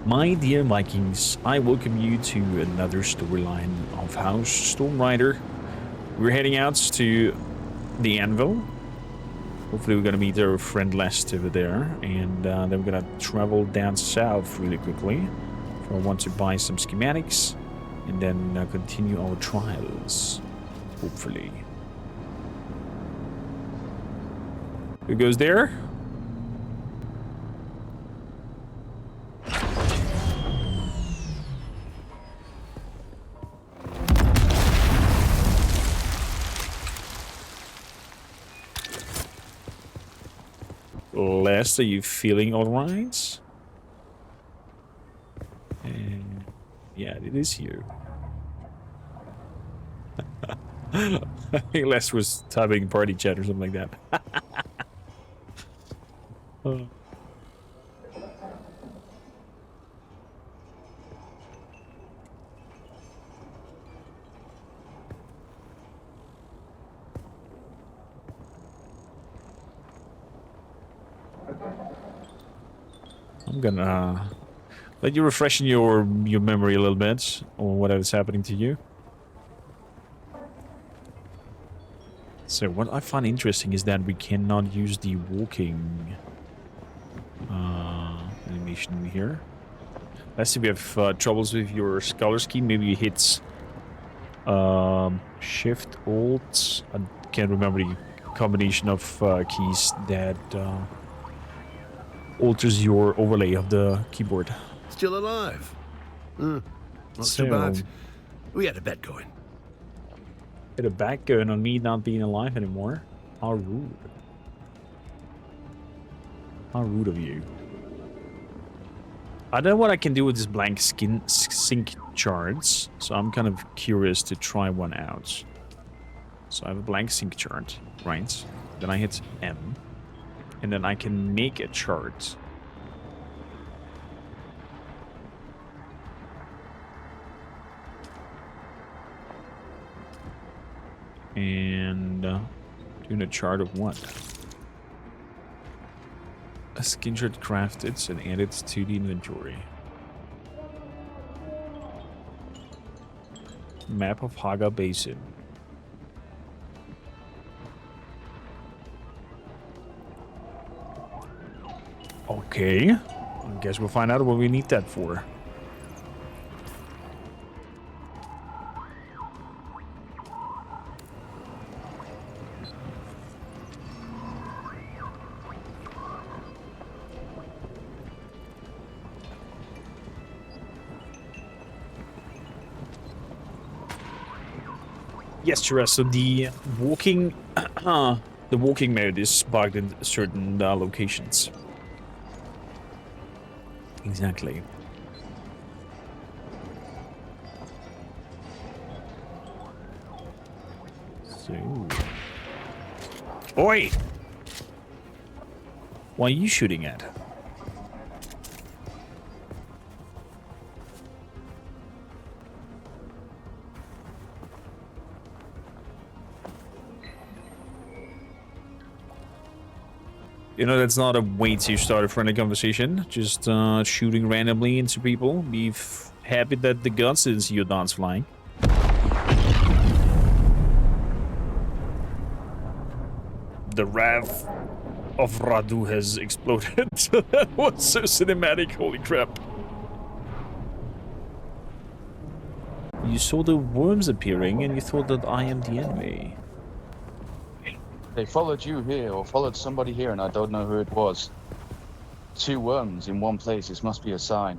My dear Vikings, I welcome you to another storyline of House Storm Rider. We're heading out to the Anvil. Hopefully we're gonna meet our friend Lest over there, and then we're gonna travel down south really quickly. So I want to buy some schematics, and then continue our trials, hopefully. Who goes there? Les, are you feeling alright? And yeah, it is you. I think Les was typing party chat or something like that. I'm gonna let you refresh your memory a little bit on whatever's happening to you. So what I find interesting is that we cannot use the walking animation here. Let's see if we have troubles with your scholar scheme. Maybe you hit Shift Alt. I can't remember the combination of keys that alters your overlay of the keyboard. Still alive. Not too bad. We had a bet going. Had a bet going on me not being alive anymore. How rude. How rude of you. I don't know what I can do with this blank sync charts, so I'm kind of curious to try one out. So I have a blank sync chart, right? Then I hit M, and then I can make a chart. And doing a chart of what? A skin chart crafted and added to the inventory. Map of Haga Basin. Okay. I guess we'll find out what we need that for. Yes, sure. So the walking mode is bugged in certain locations. Exactly. So, boy, what are you shooting at? You know, that's not a way to start a friendly conversation. Just shooting randomly into people. Be happy that the guns didn't see your dots flying. The wrath of Radu has exploded. That was so cinematic, holy crap. You saw the worms appearing and you thought that I am the enemy. They followed you here, or followed somebody here, and I don't know who it was. 2 worms in one place, this must be a sign.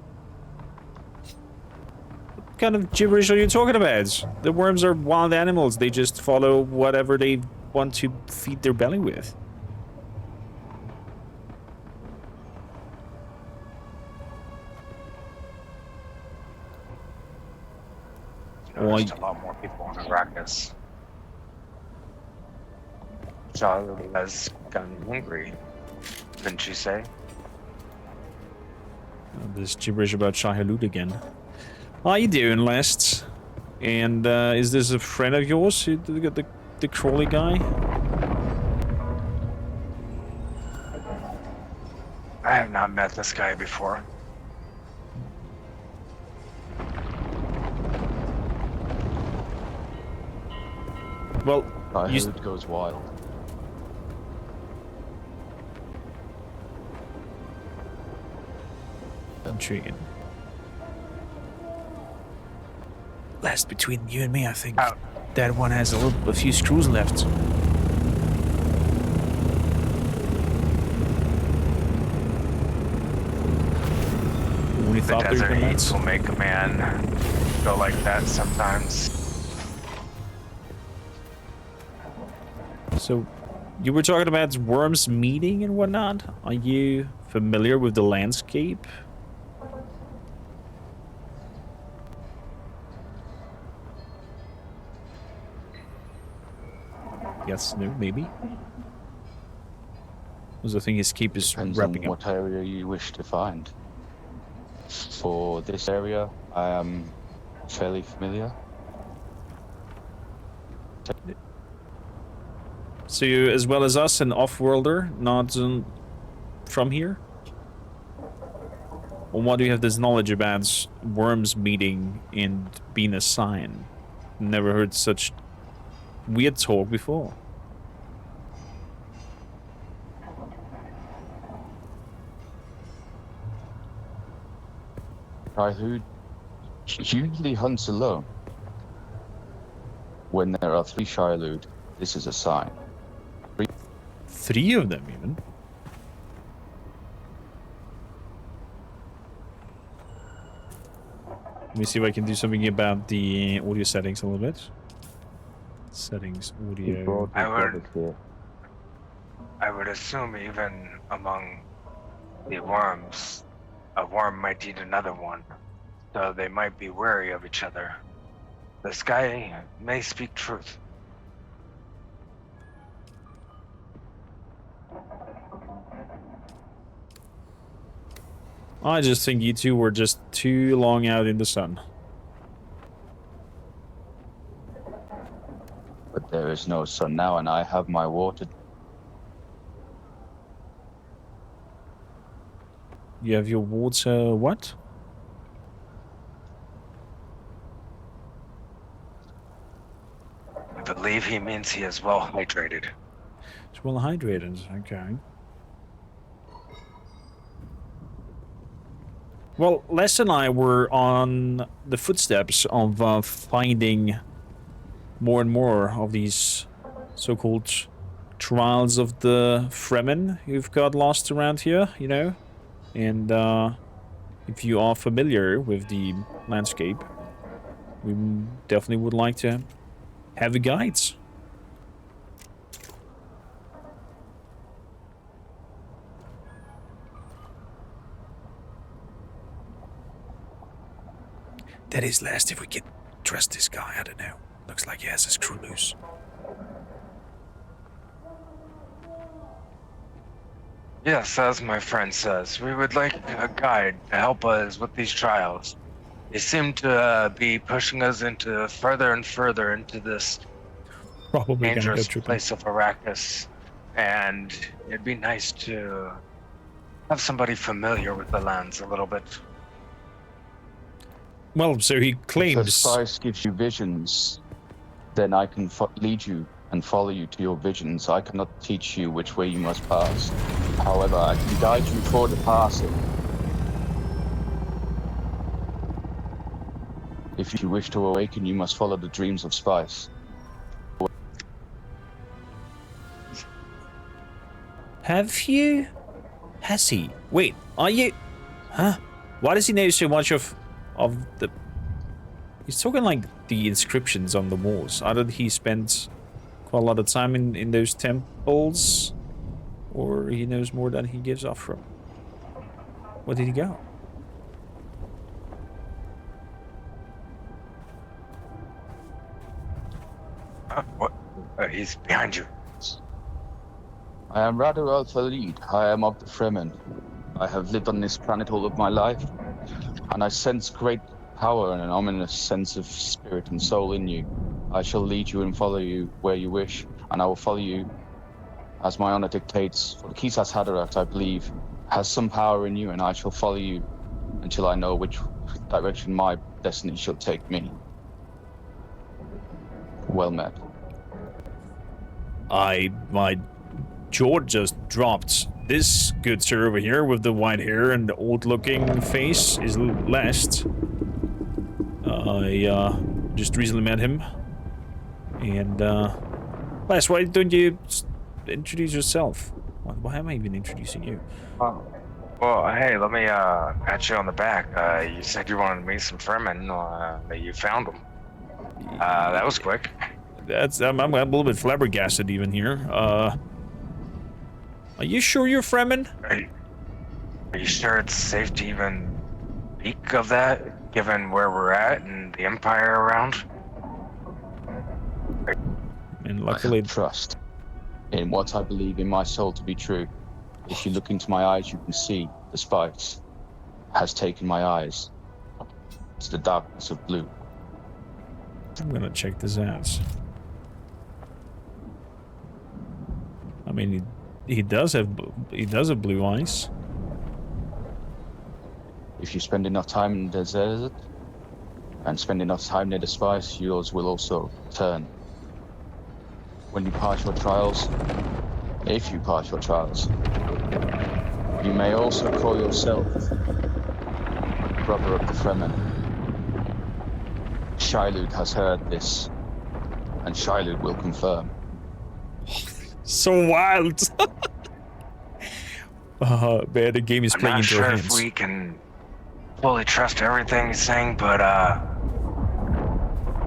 What kind of gibberish are you talking about? The worms are wild animals, they just follow whatever they want to feed their belly with. There's a lot more people on Arrakis. Charlie has gotten hungry, didn't you say? This gibberish about Shahaloot again. How you doing, Lest? And is this a friend of yours? The Crawley guy? I have not met this guy before. Well, I you heard it goes wild. intriguing. Last between you and me, I think Out. that one has a few screws left. We The thought they were desert gonna heat land. will make a man go like that sometimes. So, you were talking about worms meeting and whatnot. Are you familiar with the landscape? Yes, no, maybe. Because I think his keep is Depends wrapping on up. what area you wish to find. For this area, I am fairly familiar. So you, as well as us, an off-worlder, not from here? Or why do you have this knowledge about worms meeting and being a sign? Never heard such weird talk before. Who usually hunts alone. When there are 3 Shirelud, this is a sign. 3 of them, even. Let me see if I can do something about the audio settings a little bit. Settings, audio. I would assume even among the worms, a worm might eat another one, so they might be wary of each other. The sky may speak truth. I just think you two were just too long out in the sun. But there is no sun now, and I have my water. You have your water, what? I believe he means he is well hydrated. It's well hydrated, okay. Well, Les and I were on the footsteps of finding more and more of these so-called trials of the Fremen who've got lost around here, you know? And if you are familiar with the landscape, we definitely would like to have a guide. That is last if we can trust this guy, I don't know. Looks like he has his crew loose. Yes, as my friend says, we would like a guide to help us with these trials. They seem to be pushing us into further and further into this Probably gonna go dangerous tripping. place of Arrakis, and it'd be nice to have somebody familiar with the lands a little bit. Well, so he If the claims... spice gives you visions, then I can lead you and follow you to your visions. I cannot teach you which way you must pass. However, I can guide you for the passing. If you wish to awaken, you must follow the dreams of spice. Have you? Has he? Wait, are you? Huh? Why does he know so much of the? He's talking like the inscriptions on the walls. Either he spent quite a lot of time in those temples, or he knows more than he gives off from. Where did he go? What? He's behind you. I am Radu al-Falid. I am of the Fremen. I have lived on this planet all of my life, and I sense great power and an ominous sense of spirit and soul in you. I shall lead you and follow you where you wish, and I will follow you as my honor dictates. For the Kisas Haderach, I believe, has some power in you, and I shall follow you until I know which direction my destiny shall take me. Well met. My jaw just dropped. This good sir over here with the white hair and the old-looking face is last. I just recently met him. And, Les, why don't you introduce yourself? Why am I even introducing you? Well, hey, let me pat you on the back. You said you wanted to meet some Fremen. You found them. That was quick. I'm a little bit flabbergasted even here. Are you sure you're Fremen? Are you sure it's safe to even speak of that, given where we're at and the Empire around? And I luckily, have trust in what I believe in my soul to be true. If you look into my eyes, you can see the spice has taken my eyes to the darkness of blue. I'm gonna check this out. I mean, he does have blue eyes. If you spend enough time in the desert and spend enough time near the spice, yours will also turn. When you pass your trials, if you pass your trials, you may also call yourself brother of the Fremen. Shilud has heard this, and Shilud will confirm. So wild! Man, the game is I'm playing not into our sure hands. if we can fully trust everything he's saying, but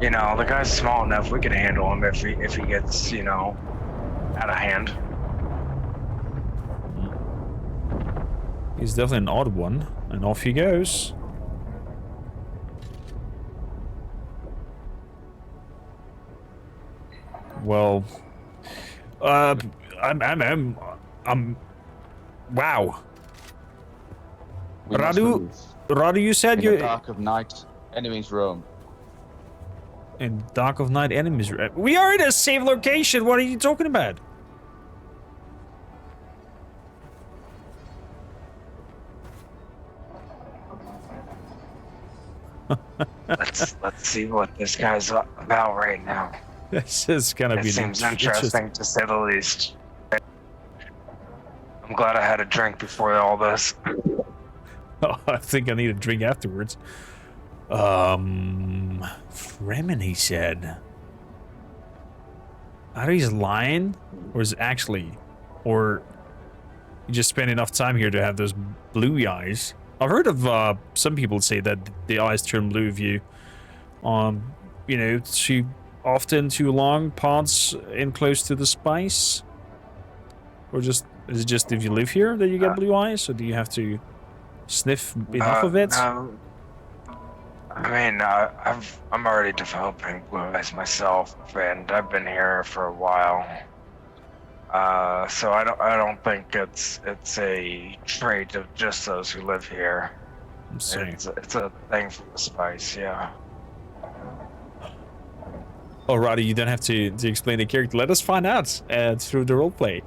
you know, the guy's small enough. We can handle him if he gets, you know, out of hand. He's definitely an odd one, and off he goes. Well, I'm wow. We must Radu, move. Radu, you said In you the dark of night, enemies roam. in dark of night enemies. We are in a safe location. What are you talking about? Let's see what this guy's about right now. This is gonna It be seems interesting to say the least. I'm glad I had a drink before all this. Oh, I think I need a drink afterwards. Fremen, he said. Either he's lying, or is actually, or you just spend enough time here to have those blue eyes. I've heard of some people say that the eyes turn blue if you, you know, too often, too long pods in close to the spice. Or just is it just if you live here that you get blue eyes, or do you have to sniff enough of it? No. I mean, I'm already developing blue eyes myself, and I've been here for a while. So I don't think it's a trait of just those who live here. I'm saying. It's a thing from the spice, yeah. Oh, Roddy, you don't have to explain the character. Let us find out through the roleplay.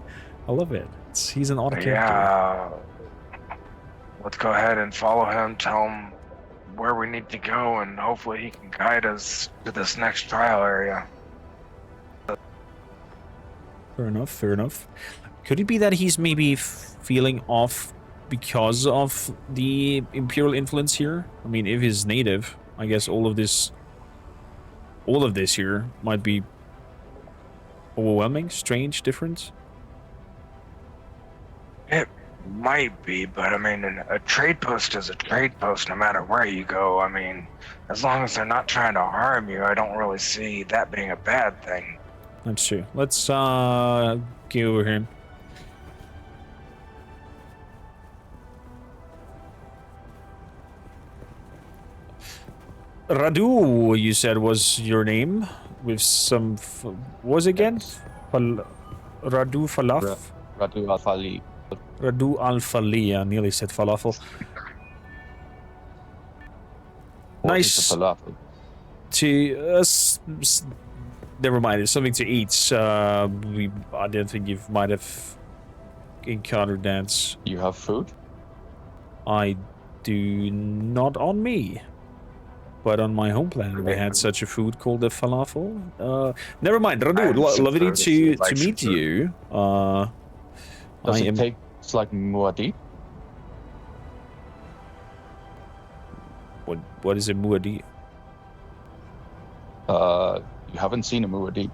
I love it. He's an odd character. Yeah. Let's go ahead and follow him. Tell him where we need to go, and hopefully he can guide us to this next trial area. Fair enough, fair enough. Could it be that he's maybe feeling off because of the Imperial influence here? I mean, if he's native, I guess all of this here might be overwhelming, strange, different. It might be, but I mean, a trade post is a trade post no matter where you go. I mean, as long as they're not trying to harm you, I don't really see that being a bad thing. That's true. Let's get over here. Radu, you said was your name with some was again? Radu Falaf. Radu Al-Fali. Radu Al-Fali. I nearly said falafel. Nice to never mind. It's something to eat. I didn't think you might have encountered that. You have food? I do not on me. but on my home planet we had such a food called the falafel. Never mind, Radu, lovely to meet you. Does it taste like muad'Dib? What is a muad'Dib? You haven't seen a muad'Dib.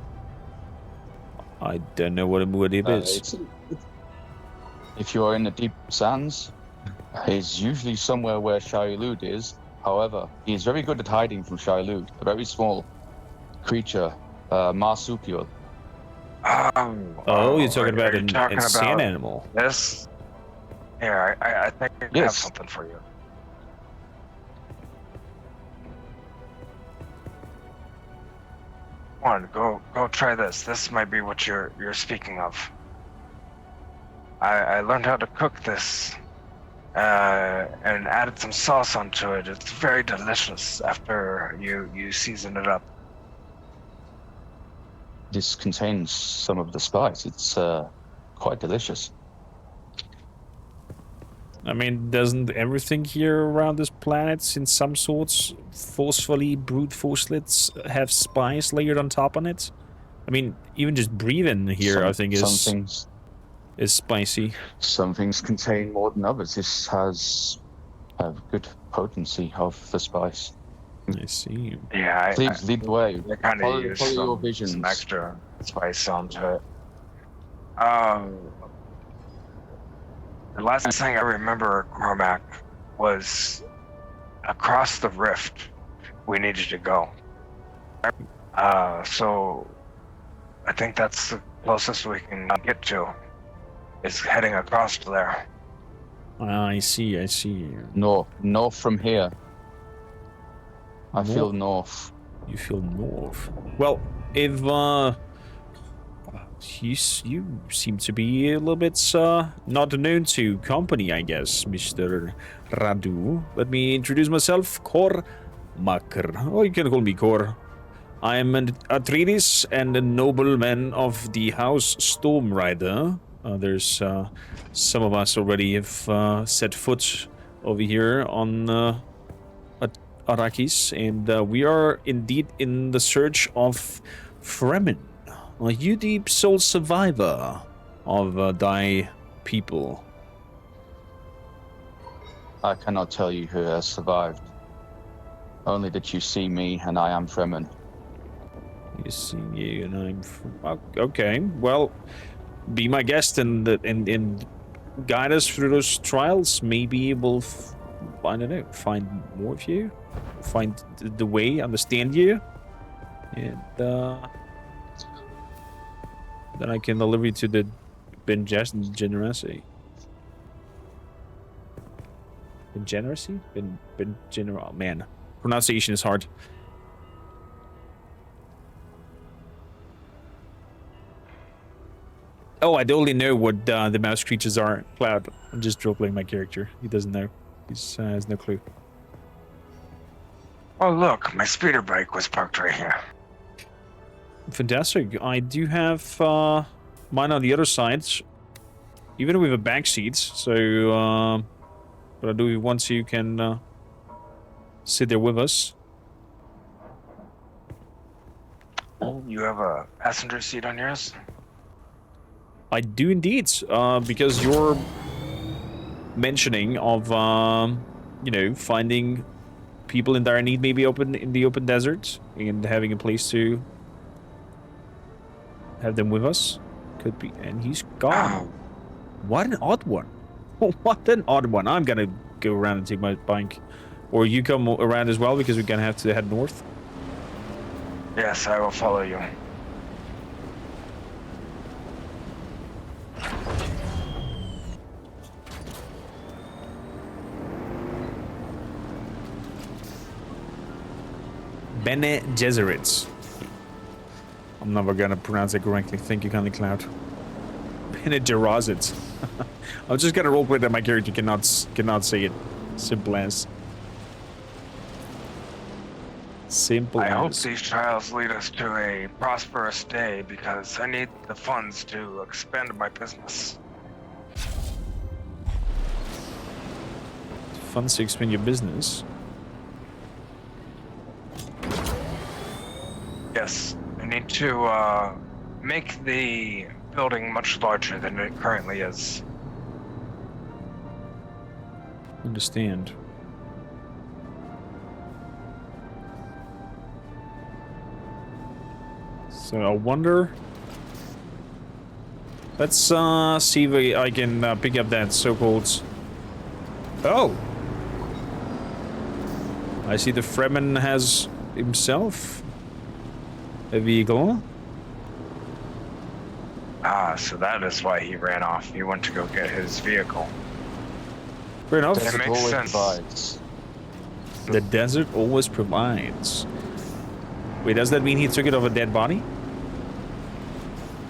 I don't know what a muad'Dib is. If you are in the deep sands, it's usually somewhere where Shai-Hulud is. However, he is very good at hiding from Shai-Hulud, a very small creature, marsupial. You're talking about a sand animal. This? Here, I think I have something for you. Come on, go try this. This might be what you're speaking of. I learned how to cook this, and added some sauce onto it. It's very delicious after you season it up. This contains some of the spice. It's quite delicious. I mean, doesn't everything here around this planet, in some sorts, forcefully brute forcelets, have spice layered on top on it? I mean, even just breathing here, I think, is spicy. Some things contain more than others. This has a good potency of the spice. I see. Yeah, Please lead the way. I kind of use some extra spice onto it. The last thing I remember, Cormac, was across the rift we needed to go. So I think that's the closest we can get to, is heading across to there. I see. North from here. I feel north. You feel north. Well, if you seem to be a little bit not known to company, I guess, Mr. Radu. Let me introduce myself, Kor Makr. Oh, you can call me Kor. I am an Atreides and a nobleman of the House Stormrider. There's some of us already have set foot over here on Arrakis, and we are indeed in the search of Fremen. Are you the sole survivor of thy people? I cannot tell you who has survived. Only that you see me, and I am Fremen. You see you, and I'm... Okay, well, be my guest and guide us through those trials. Maybe we'll, I don't know, find more of you, find the way, understand you, and then I can deliver you to the Ben Generosity. Ben Generosity? Ben General. Man, pronunciation is hard. Oh, I only know what the mouse creatures are. Cloud. I'm just roleplaying my character. He doesn't know. He has no clue. Oh, look, my speeder bike was parked right here. Fantastic. I do have mine on the other side. Even with a back seat, so but I do want you can sit there with us. You have a passenger seat on yours? I do indeed, because you're mentioning of you know, finding people in dire need, maybe in the open desert, and having a place to have them with us. Could be, and he's gone. What an odd one. What an odd one. I'm gonna go around and take my bike. Or you come around as well, because we're gonna have to head north. Yes, I will follow you. Bene Gesserits. I'm never gonna pronounce it correctly. Thank you, kindly Cloud. Bene Gesserits. I'm just gonna roleplay that my character cannot say it. Simple as. Simple I as. hope these trials lead us to a prosperous day, because I need the funds to expand my business. Funds to expand your business? Yes, I need to make the building much larger than it currently is. Understand. So I wonder. Let's see if I can pick up that so-called. Oh, I see the Fremen has himself a vehicle. Ah, so that is why he ran off. He went to go get his vehicle. Fair enough. It makes always sense. provides. The desert always provides. Wait, does that mean he took it off a dead body?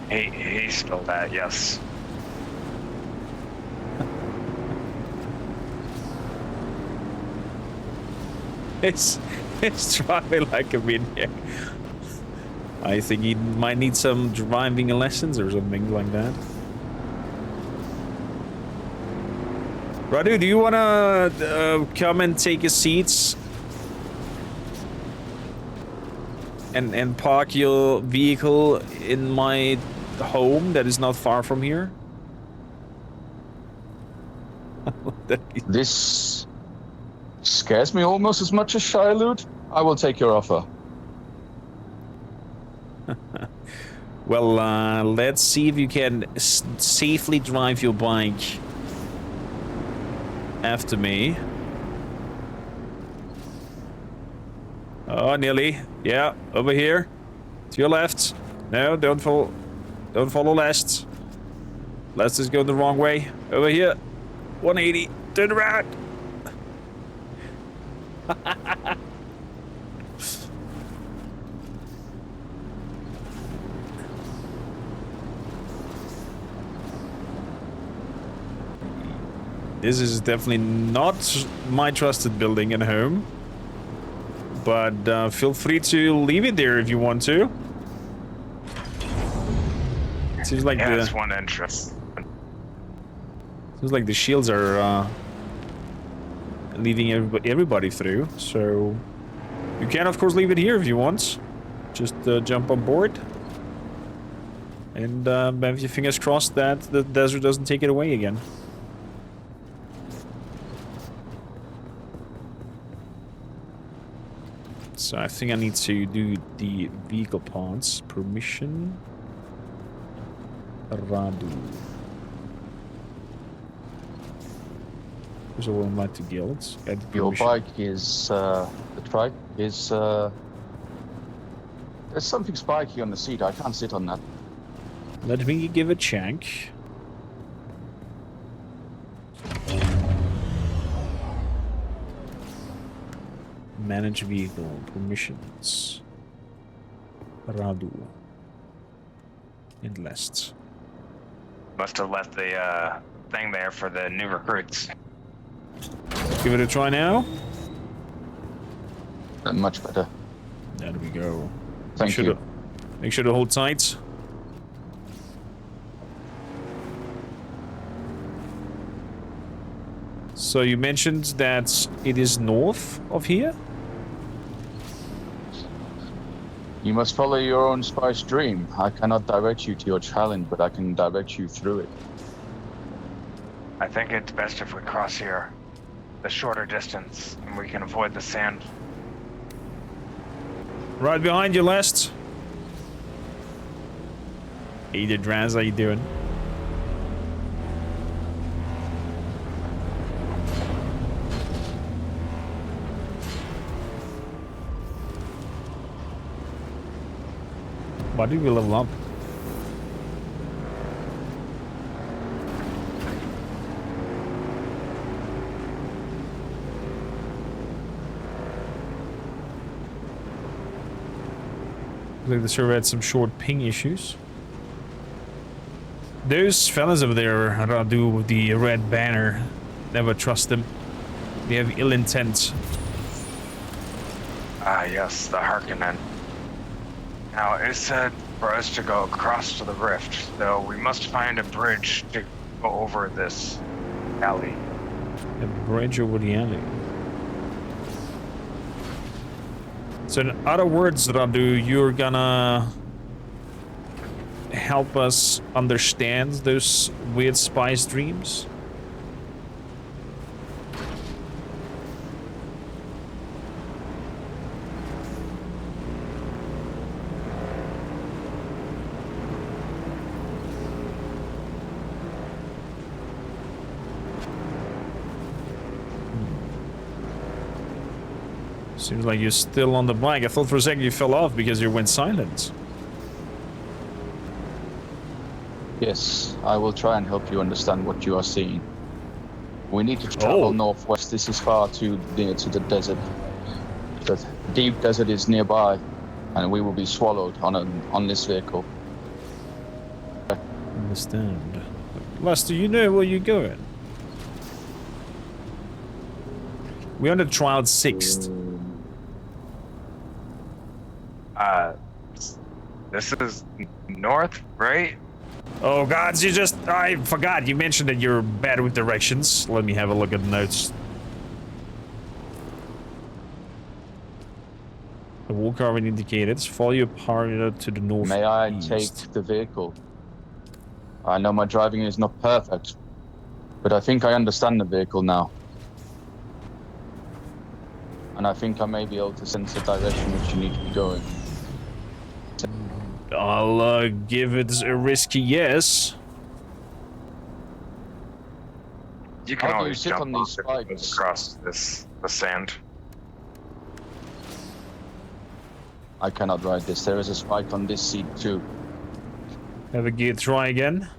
He spilled that, yes. It's driving like a maniac. I think he might need some driving lessons or something like that. Radu, do you wanna come and take a seat and park your vehicle in my home that is not far from here? This scares me almost as much as Shiloot. I will take your offer. Well, let's see if you can safely drive your bike after me. Oh, nearly. Yeah, over here. To your left. No, don't follow left. Left is going the wrong way. Over here. 180. Turn around. This is definitely not my trusted building and home. But feel free to leave it there if you want to. It seems like That's one entrance. seems like the shields are leaving everybody through. So you can of course leave it here if you want. Just jump on board and have your fingers crossed that the desert doesn't take it away again. So I think I need to do the vehicle parts. Permission. Radu. There's a one like to guilds. Your bike is the trike is there's something spiky on the seat. I can't sit on that. Let me give a check. Manage vehicle permissions. Radu. And last. Must have left the thing there for the new recruits. Give it a try now. Much better. There we go. Thank you. Make sure to hold tight. So you mentioned that it is north of here? You must follow your own spice dream. I cannot direct you to your challenge, but I can direct you through it. I think it's best if we cross here. The shorter distance, and we can avoid the sand. Right behind you, Lest. Hey, the Draz, how you doing? Why did we level up? Looks like the server had some short ping issues. Those fellas over there, Radu, with the red banner, never trust them. They have ill intent. Ah, yes, the Harkonnen. Now, it said for us to go across to the rift, so we must find a bridge to go over this alley. A bridge over the alley. So in other words, Radu, you're gonna help us understand those weird spice dreams? Seems like you're still on the bike. I thought for a second you fell off because you went silent. Yes, I will try and help you understand what you are seeing. We need to travel northwest. This is far too near to the desert. The deep desert is nearby, and we will be swallowed on this vehicle. Understand. Lester, you know where you're going. We're on the trial 6th. This is north, right? Oh gods, I forgot, you mentioned that you're bad with directions. Let me have a look at the notes. The walk already indicated. Follow your partner to the north. May I take the vehicle? I know my driving is not perfect, but I think I understand the vehicle now. And I think I may be able to sense the direction which you need to be going. I'll give it a risky yes. You can How do you always sit jump on these off it spikes? across the sand. I cannot ride this. There is a spike on this seat too. Have a gear try again.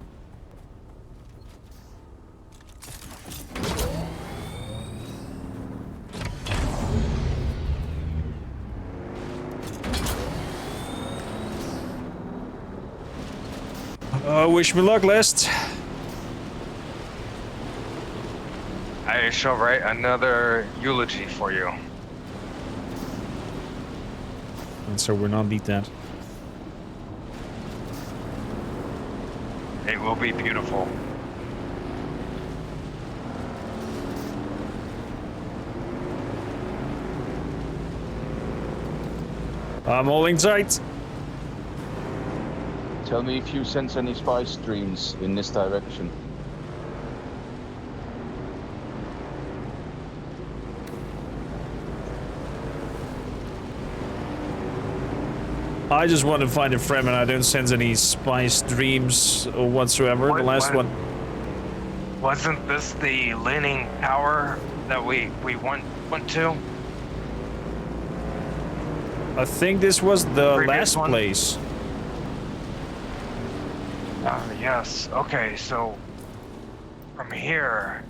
Wish me luck, Lest. I shall write another eulogy for you. And so we're not beat that. It will be beautiful. I'm holding tight. Tell me if you sense any spy streams in this direction. I just want to find a Fremen. I don't sense any spice dreams or whatsoever. The last one. Wasn't this the leaning tower that we went to? I think this was the Previous last one? place. Yes. Okay, so from here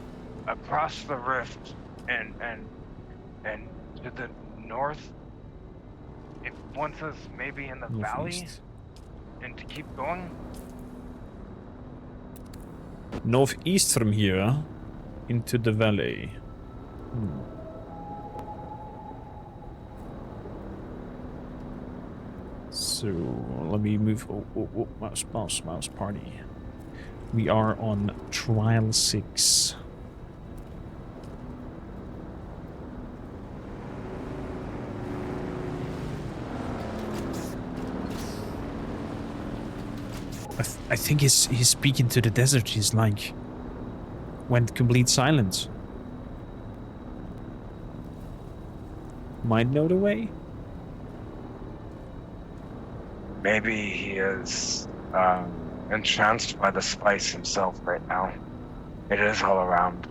across the rift and to the north, it wants us maybe in the valley, Northeast. and to keep going. Northeast from here into the valley. So let me move. Oh, mouse party. We are on trial 6. I think he's speaking to the desert. He's like went complete silence. Might know the way. Maybe he is entranced by the spice himself right now. It is all around.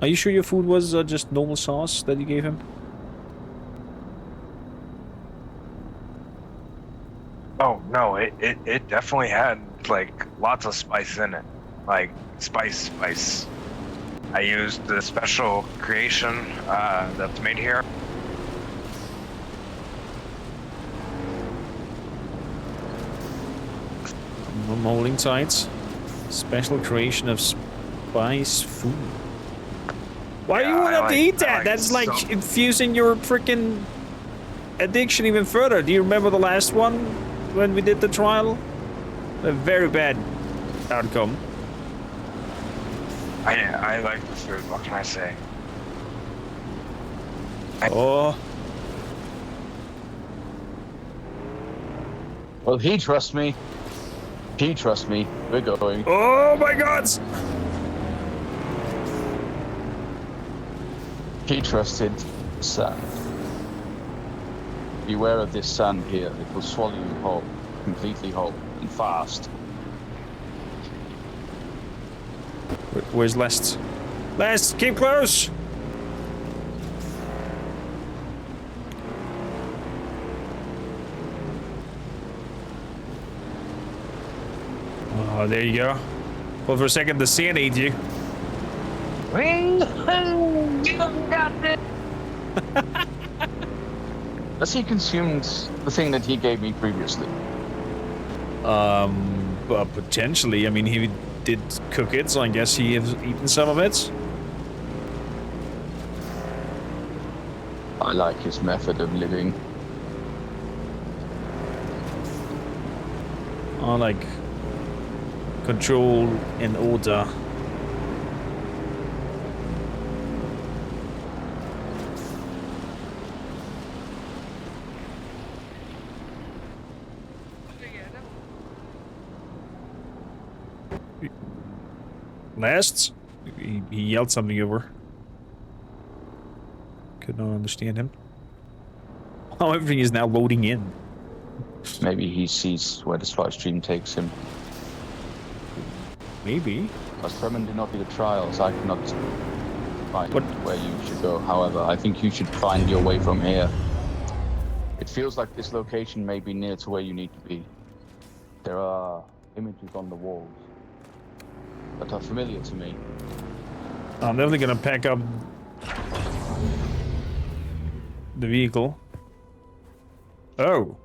Are you sure your food was just normal sauce that you gave him? Oh no, it definitely had like lots of spice in it, like spice. I used the special creation that's made here. I'm holding tight. Special creation of spice food. Why do you want to eat that? That's like infusing your freaking addiction even further. Do you remember the last one when we did the trial? A very bad outcome. I like the food. What can I say? Oh, Well, he trusts me. He trusts me. We're going. oh my God! He trusted sand. Beware of this sand here. It will swallow you whole, completely whole, and fast. Where's Lest? Lest, keep close! Oh, there you go. Well, for a second, the sand ate you. Has he consumed the thing that he gave me previously? Well, potentially. I mean, he did cook it, so I guess he has eaten some of it. I like his method of living. I like control and order. Last, he yelled something over. Could not understand him. Oh, everything is now loading in. Maybe he sees where the spy stream takes him. Maybe. As Fremen do not do the trials, I cannot find where you should go. However, I think you should find your way from here. It feels like this location may be near to where you need to be. There are images on the walls that are familiar to me. I'm definitely gonna pack up the vehicle. Oh.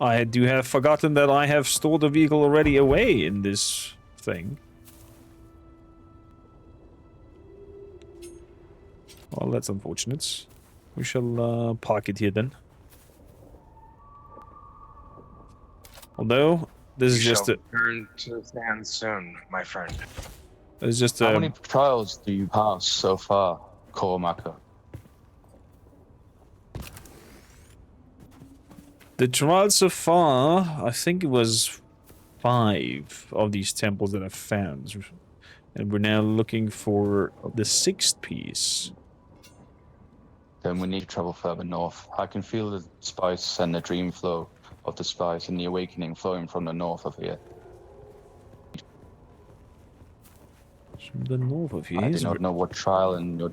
I do have forgotten that I have stored the vehicle already away in this thing. Well, that's unfortunate. We shall park it here then. Although, this is just a... Return to the sand soon, my friend. It's just How many trials do you pass so far, Koromaka? The trial so far, I think it was 5 of these temples that I've found. And we're now looking for the 6th piece. Then we need to travel further north. I can feel the spice and the dream flow of the spice and the awakening flowing from the north of here. From the north of here. I do not know what trial and your...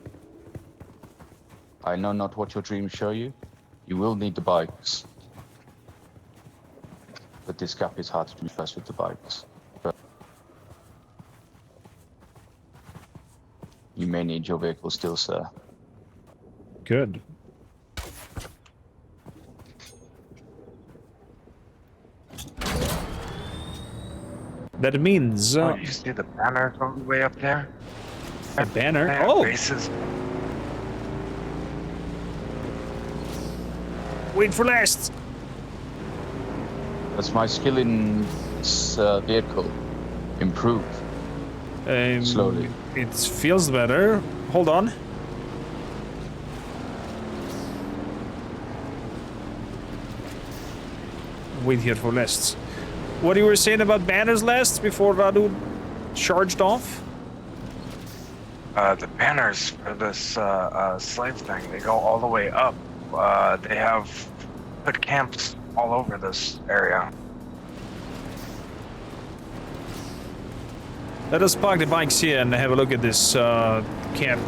I know not what your dreams show you. You will need the bikes. But this gap is hard to traverse with the bikes. But you may need your vehicle still, sir. Good. That means... Oh, you see the banner all the way up there? a banner? They have Oh! bases. Wait for last! Does my skill in this vehicle improve? Slowly. It feels better. Hold on. Wait here for last. What you were saying about banners last before Radu charged off? The banners for this slave thing, they go all the way up. They have put camps all over this area. Let us park the bikes here and have a look at this camp.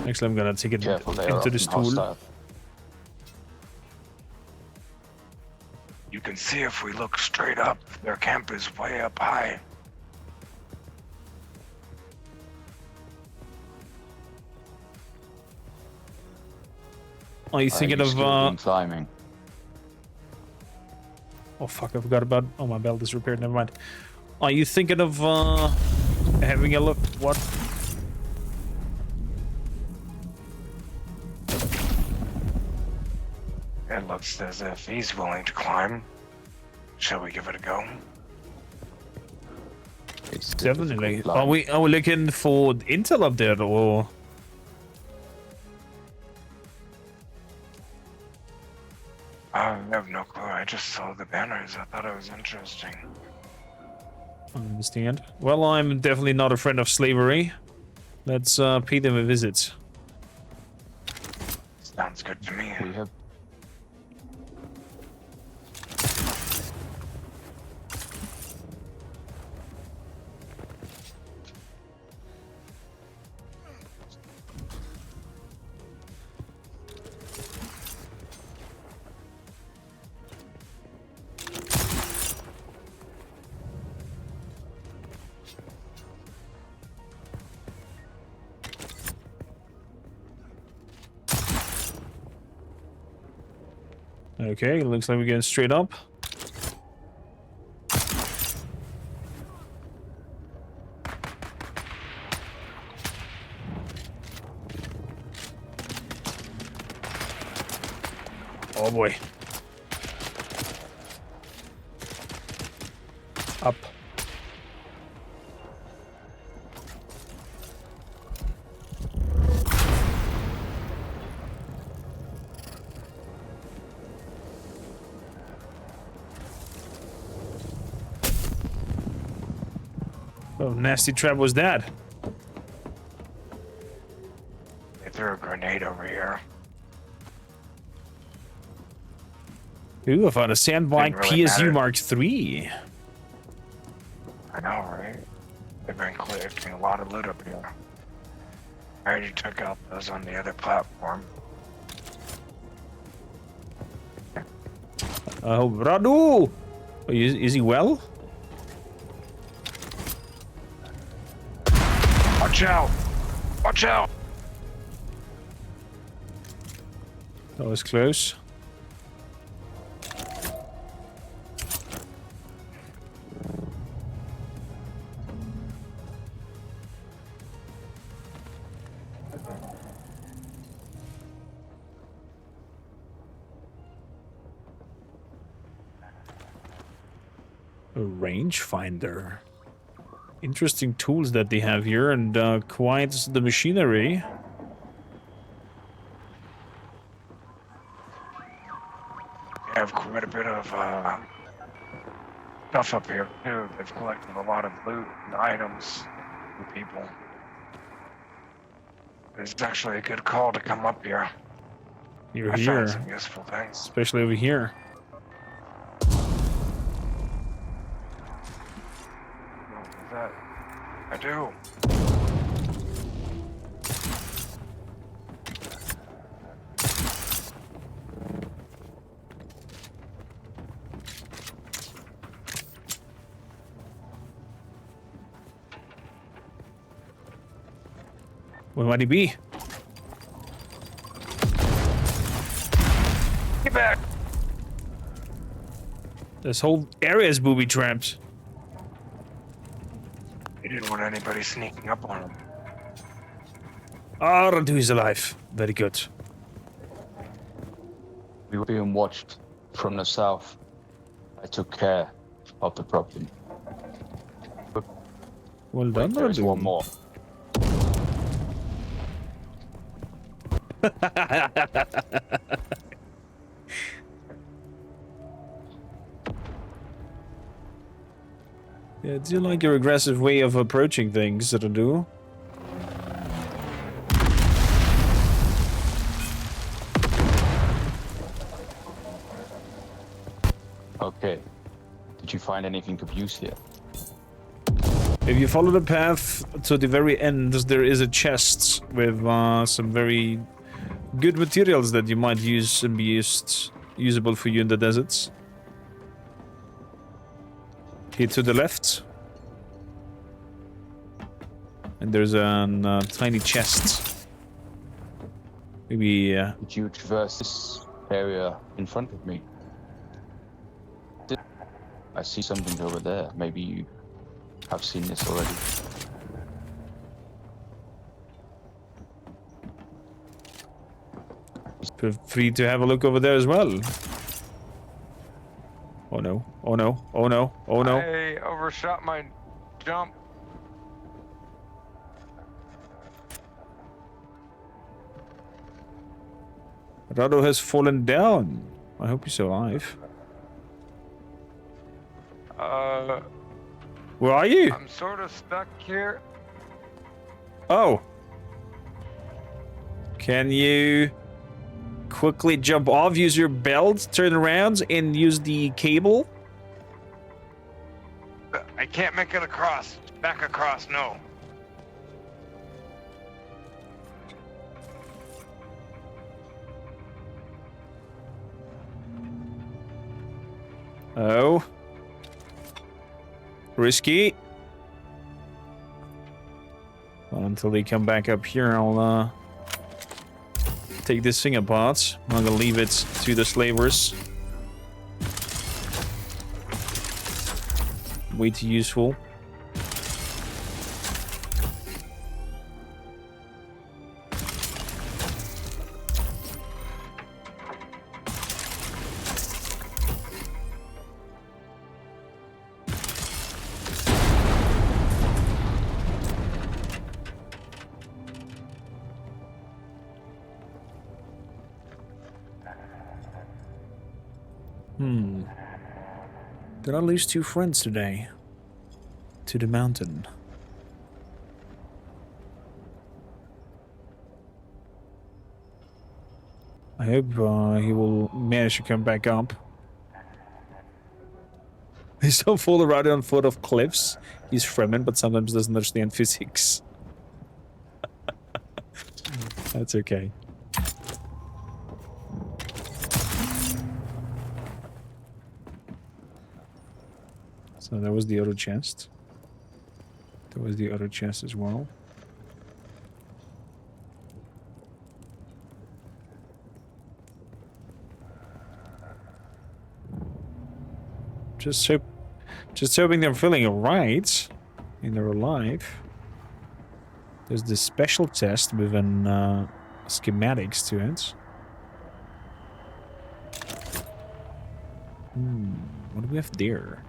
Actually, I'm gonna take it Careful, they are into the often stool. hostile. You can see if we look straight up, their camp is way up high. Are you thinking of climbing? Oh fuck, I forgot about... Oh, my belt is repaired, never mind. Are you thinking of having a look? What? It looks as if he's willing to climb. Shall we give it a go? It's Definitely. difficult Are we looking for intel up there, or? I have no clue. I just saw the banners. I thought it was interesting. I understand. Well, I'm definitely not a friend of slavery. Let's pay them a visit. Sounds good to me. We have. Okay, looks like we're getting straight up. Oh boy. Up. Oh, nasty trap was that? They threw a grenade over here. Ooh, I found a sandbike Didn't really PSU matter. Mark III. I know, right? They've been collecting a lot of loot up here. I already took out those on the other platform. Oh, Radu! Oh, is he well? Watch out! Watch out! That was close. A rangefinder. Interesting tools that they have here, and quite the machinery. They have quite a bit of stuff up here too. They've collected a lot of loot and items for people. It's actually a good call to come up here. You're I here, found some useful things. especially over here. What was that? I do. Where might he be? Get back! This whole area is booby trapped. He didn't want anybody sneaking up on him. Ah, Radu is alive. Very good. We were being watched from the south. I took care of the problem. Well done, Wait, there is Radu. one more. Yeah, do you like your aggressive way of approaching things, Radu? Okay. Did you find anything of use here? If you follow the path to the very end, there is a chest with some very good materials that you might use and be usable for you in the deserts. Here to the left. And there's a tiny chest. Maybe Did you traverse this area in front of me? I see something over there. Maybe you have seen this already. Feel free to have a look over there as well. Oh no, oh no, oh no, oh no. I overshot my jump. Rado has fallen down. I hope he's alive. Where are you? I'm sort of stuck here. Oh. Can you quickly jump off, use your belt, turn around, and use the cable? I can't make it across. Back across, no. Oh. Risky. Well, until they come back up here, I'll take this thing apart. I'm gonna leave it to the slavers. Way too useful. Did I lose 2 friends today? To the mountain. I hope he will manage to come back up. He's don't fall around on foot of cliffs. He's Fremen, but sometimes doesn't understand physics. That's okay. So that was the other chest. That was the other chest as well. Just hoping they're feeling alright. And they're alive. There's this special test with an schematics to it. What do we have there?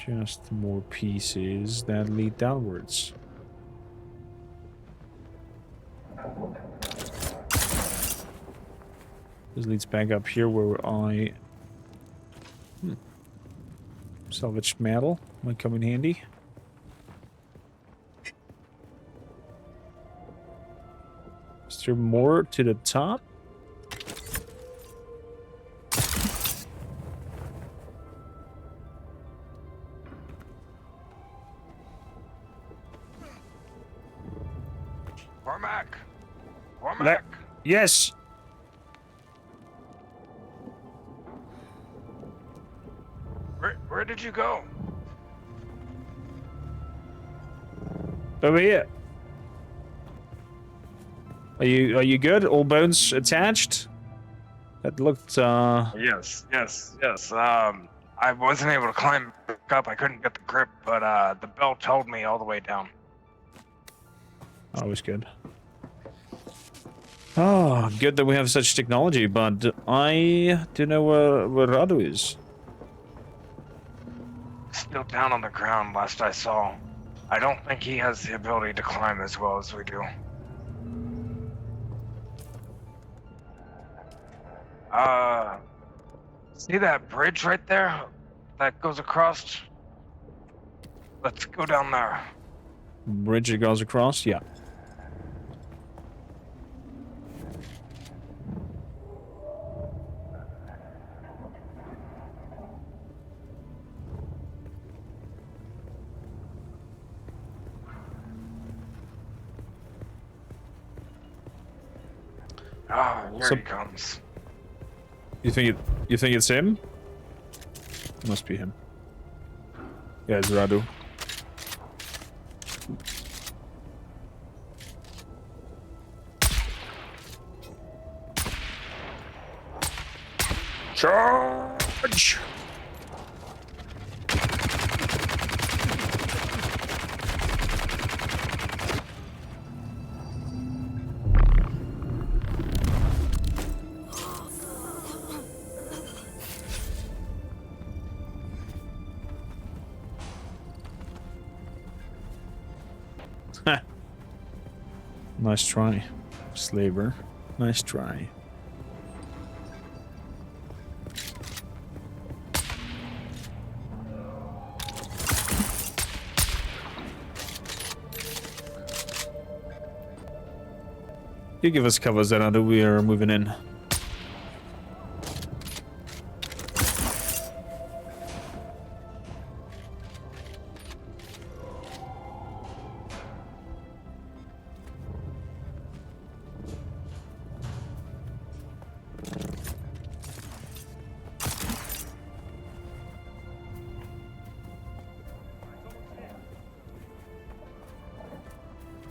Just more pieces that lead downwards. This leads back up here where I... Salvaged metal might come in handy. Is there more to the top? Cormac! Yes! Where did you go? Over here. Are you good? All bones attached? That looked Yes. I wasn't able to climb back up. I couldn't get the grip, but the belt held me all the way down. always good. Oh, good that we have such technology, but I don't know where Radu is. Still down on the ground last I saw. I don't think he has the ability to climb as well as we do. See that bridge right there? That goes across? Let's go down there. Bridge that goes across? Yeah. Ah, here So- he comes. You think it's him? Must be him. Yeah, it's Radu. Charge! Nice try, slaver. Nice try. You give us cover, Zenado. We are moving in.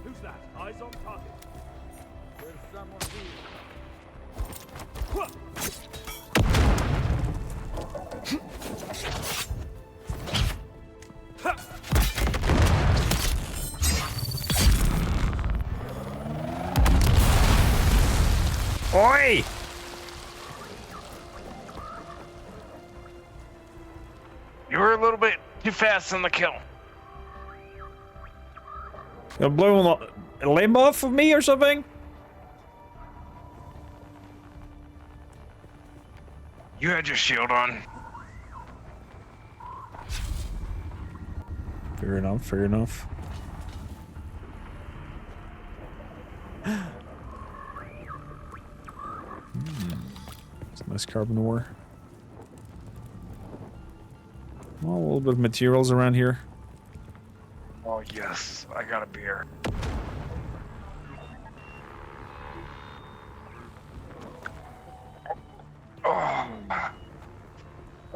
Who's that? Eyes on target. There's someone Oi! You were a little bit too fast on the kill. You're blowing a limb off of me or something? You had your shield on. Fair enough, fair enough. It's nice carbon ore. Well, a little bit of materials around here. Oh yes, I got a beer.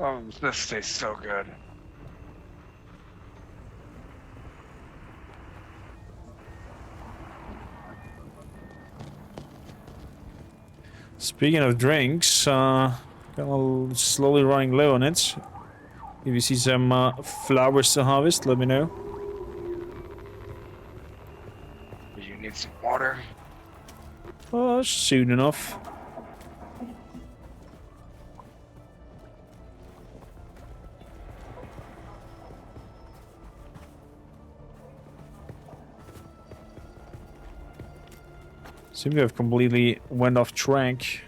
Oh, this tastes so good. Speaking of drinks, got a little slowly running low on it. If you see some flowers to harvest, let me know. Do you need some water? Soon enough. Seem to have completely went off track.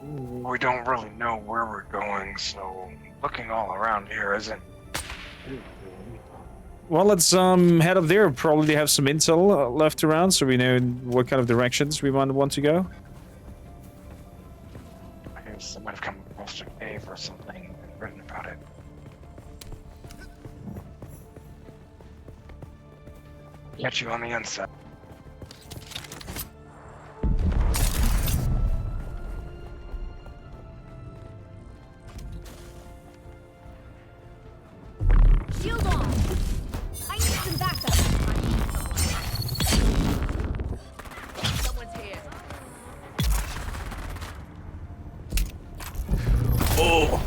We don't really know where we're going, so looking all around here isn't. Well, let's head up there. Probably have some intel left around, so we know what kind of directions we want to go. I guess I might have come across a cave or something and written about it. Catch you on the inside. Shield on! I need some backup! Someone's here. Oh!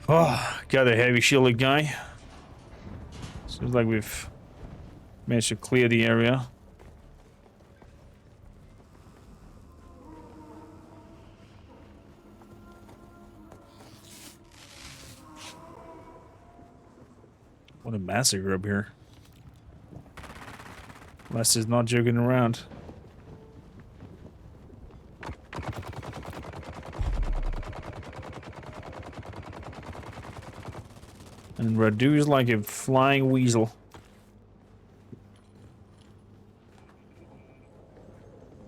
Oh, got a heavy shielded guy. Seems like we've managed to clear the area. What a massacre up here. Les is not joking around. And Radu's like a flying weasel.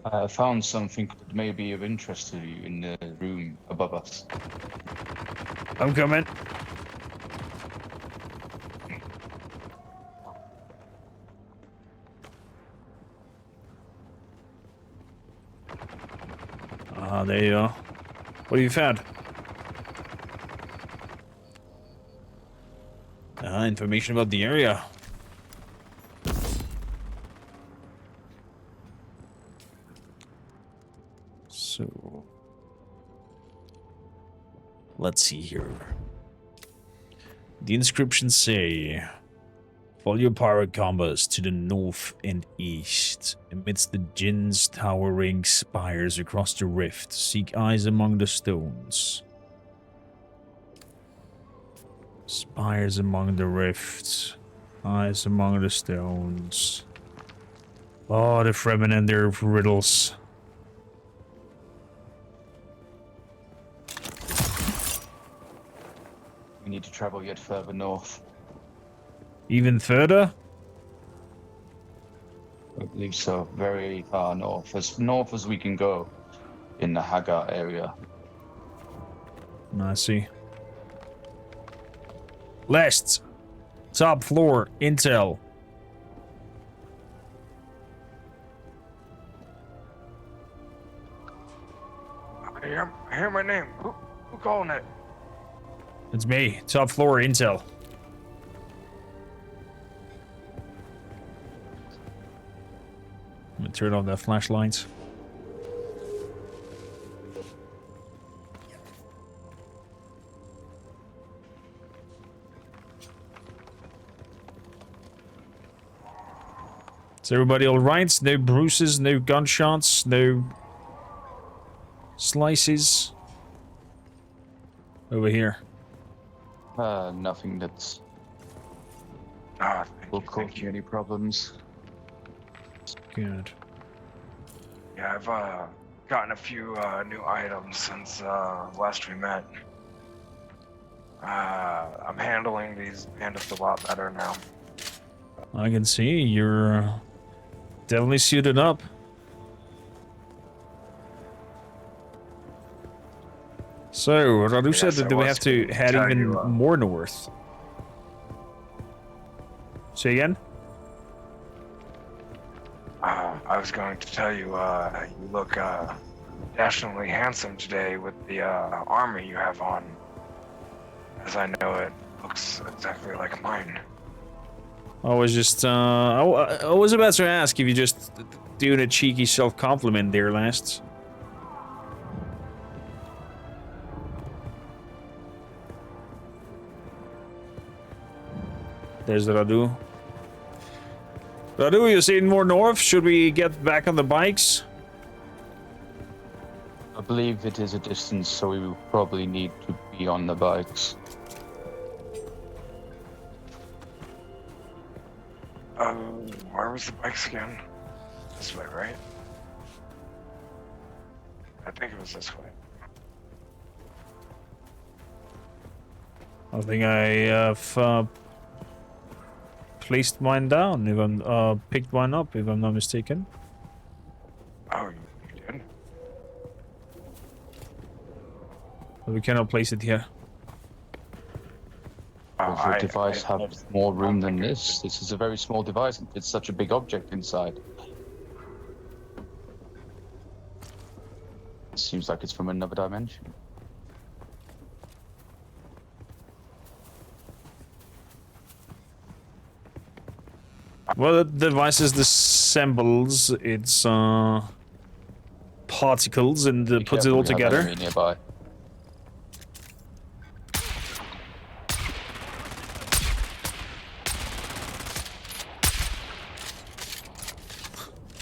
I found something that may be of interest to you in the room above us. I'm coming. there you are. What have you found? Information about the area. So, let's see here. The inscriptions say, follow your pirate compass to the north and east. Amidst the Jinn's towering spires across the rift, seek eyes among the stones. Spires among the rifts, eyes among the stones. Oh, the Fremen and their riddles. We need to travel yet further north. Even further? I believe so. Very far north. As north as we can go in the Hagar area. I see. Last. Top floor. Intel. I hear my name. Who calling it? It's me. Top floor. Intel. I'm gonna turn on the flashlights. Is everybody alright? No bruises, no gunshots, no slices? Over here. Nothing that's Ah, will thank cause you any problems. Good. Yeah, I've gotten a few new items since last we met. I'm handling these bandits a lot better now. I can see you're definitely suited up. So, Radu said Yes, that I we was have to gonna head tell even you, more north. Say again? I was going to tell you, you look dashingly handsome today with the armor you have on. As I know it looks exactly like mine. I was just, I was about to ask if you just doing a cheeky self-compliment there last. There's Radu. Radu, you seeing more north? Should we get back on the bikes? I believe it is a distance, so we will probably need to be on the bikes. Where was the bikes again? This way, right? I think it was this way. I think I have placed mine down, if I'm, picked one up, if I'm not mistaken. Oh, you did? But we cannot place it here. Does your device have more room than think it this? This is a very small device and fits such a big object inside. It seems like it's from another dimension. Well, the device disassembles its particles and Be puts it careful, all we have together. enemy nearby.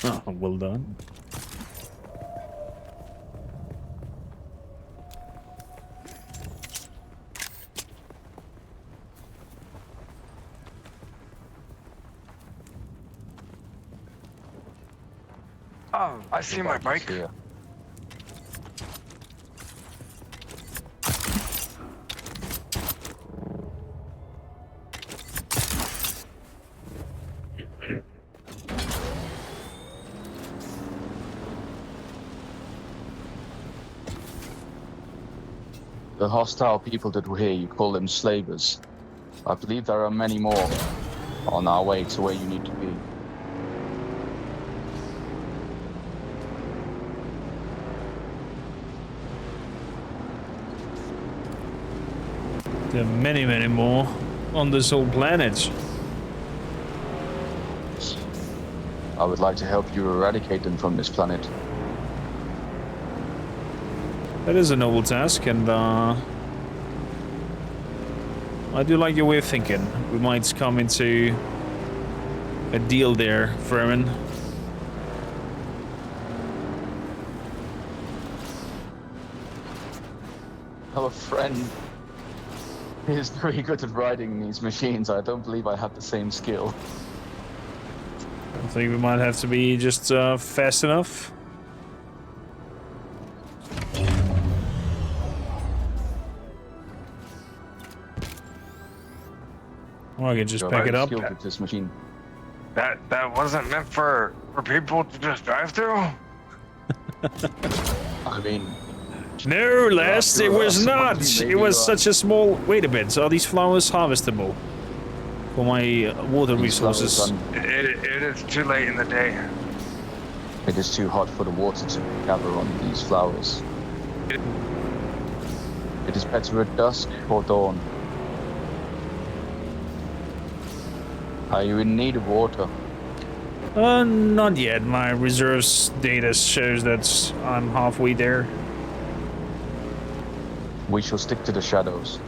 Oh, well done. Oh, I see my bike. Here. The hostile people that were here, you call them slavers. I believe there are many more on our way to where you need to be. There are many, many more on this whole planet. I would like to help you eradicate them from this planet. That is a noble task, and I do like your way of thinking. We might come into a deal there, Fremen. Our friend is very good at riding these machines. I don't believe I have the same skill. I think we might have to be just fast enough. Or I can just You're pick very it up. skilled with this machine. That wasn't meant for people to just drive through. I mean, No, Les, it was not. Maybe It was you are. such a small... Wait a bit, are these flowers harvestable? For my water these flowers resources. It is too late in the day. It is too hot for the water to gather on these flowers. It is better at dusk or dawn. Are you in need of water? Not yet. My reserves data shows that I'm halfway there. We shall stick to the shadows.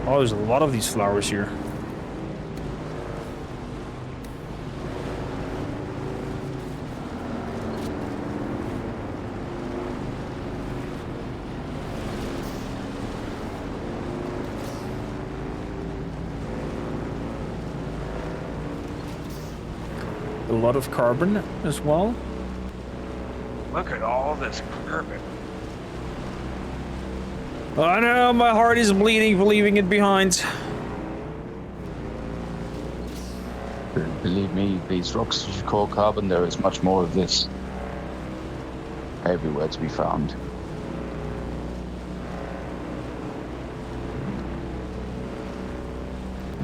Oh, there's a lot of these flowers here. A lot of carbon as well. Look at all this carbon. I know, my heart is bleeding, leaving it behind. Believe me, these rocks that you call carbon, there is much more of this. Everywhere to be found.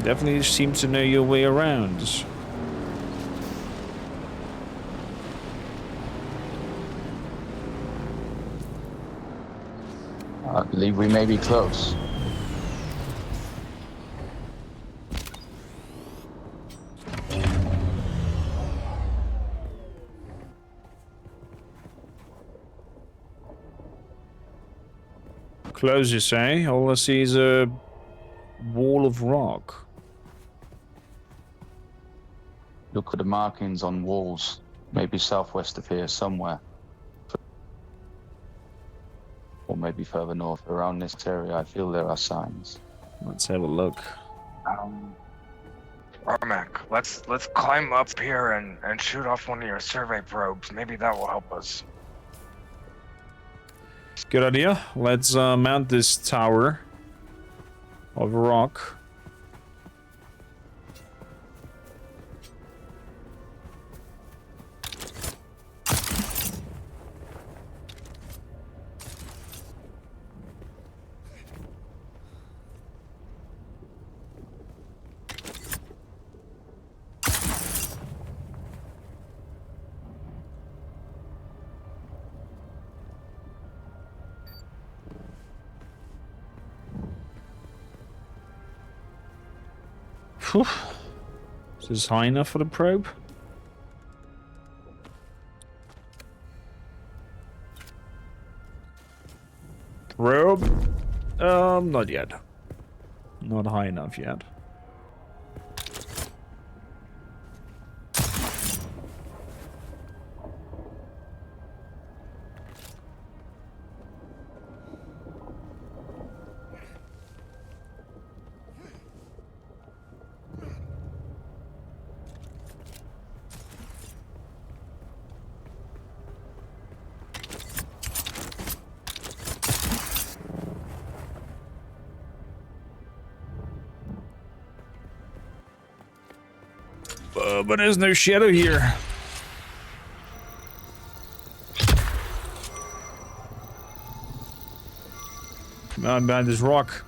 Definitely seems to know your way around. I believe we may be close. Close, you say? All I see is a wall of rock. Look at the markings on walls. Maybe southwest of here somewhere. Or maybe further north. Around this area, I feel there are signs. Let's have a look. Armac, let's climb up here and shoot off one of your survey probes. Maybe that will help us. Good idea. Let's mount this tower of rock. Whew. Is this high enough for the probe? Probe? Not yet. Not high enough yet. But there's no shadow here. Come on, behind this rock.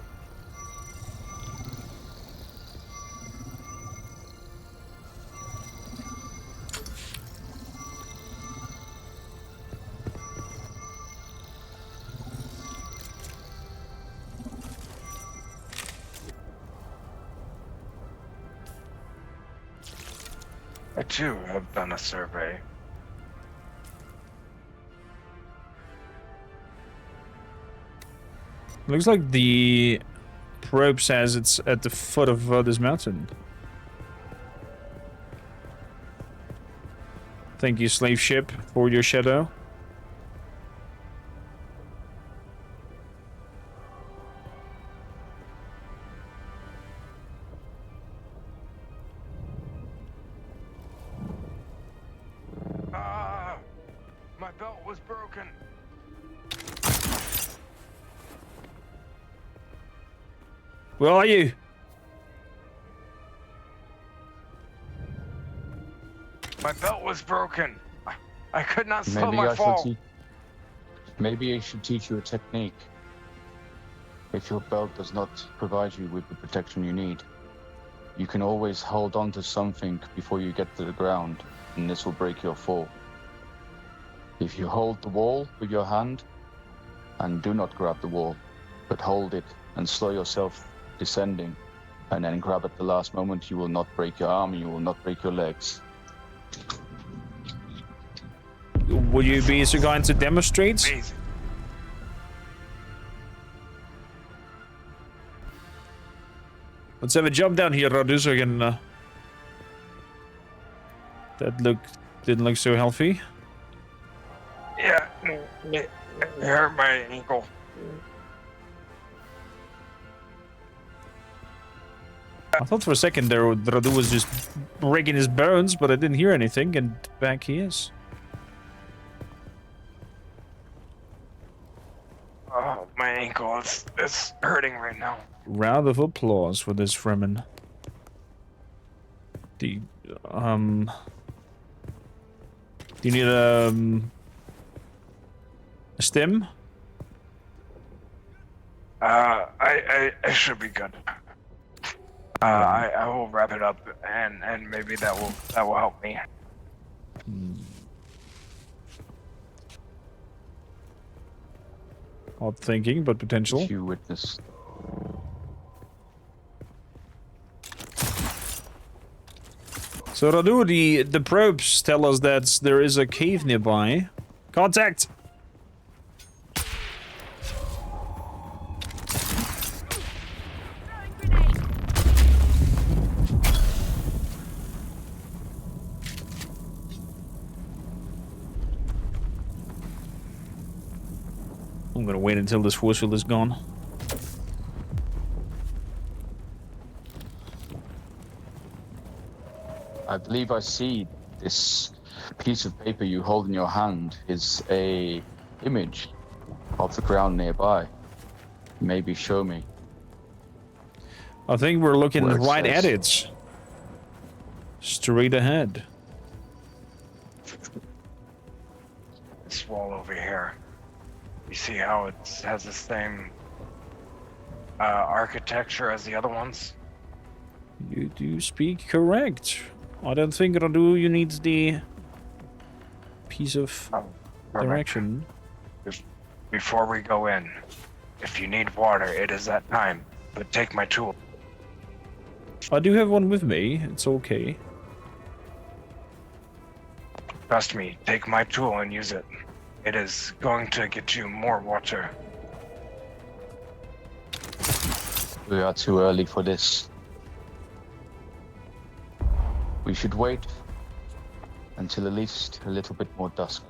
too have done a survey. Looks like the probe says it's at the foot of this mountain. Thank you, slave ship, for your shadow. Ah, my belt was broken. Where are you? My belt was broken. I could not slow Maybe my I fall. should maybe I should teach you a technique. If your belt does not provide you with the protection you need, you can always hold on to something before you get to the ground, and this will break your fall. If you hold the wall with your hand, and do not grab the wall, but hold it and slow yourself descending, and then grab at the last moment, you will not break your arm, you will not break your legs. Would you be so kind to demonstrate? Amazing. Let's have a jump down here, Radu, so I can... That didn't look so healthy. Yeah, it hurt my ankle. I thought for a second there Radu was just breaking his bones, but I didn't hear anything, and back he is. Oh, my ankle is hurting right now. Round of applause for this Fremen. Do you need a stim? I should be good. I will wrap it up, and maybe that will help me. Odd thinking, but potential. You witnessed. So Radu, the probes tell us that there is a cave nearby. Contact! Throwing grenade. I'm gonna wait until this force field is gone. I believe I see this piece of paper you hold in your hand is a image of the ground nearby. Maybe show me. I think we're looking Where it right says. at it. Straight ahead. This wall over here. You see how it has the same architecture as the other ones? You do speak correct. I don't think, Radu, you need the piece of Oh, perfect. direction. Before we go in, if you need water, it is that time. But take my tool. I do have one with me. It's okay. Trust me, take my tool and use it. It is going to get you more water. We are too early for this. We should wait until at least a little bit more dusk.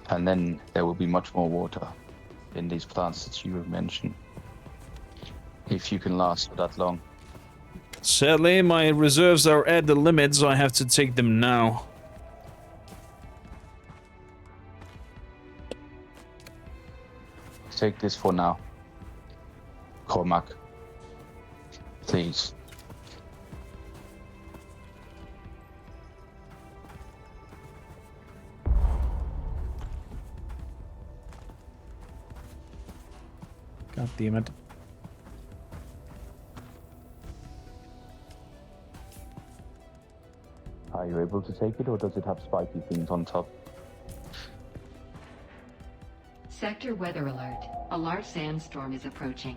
And then there will be much more water in these plants that you have mentioned. If you can last for that long. Sadly, my reserves are at the limit, so I have to take them now. Take this for now. Cormac. Please. God damn it. Are you able to take it, or does it have spiky things on top? Sector weather alert. A large sandstorm is approaching.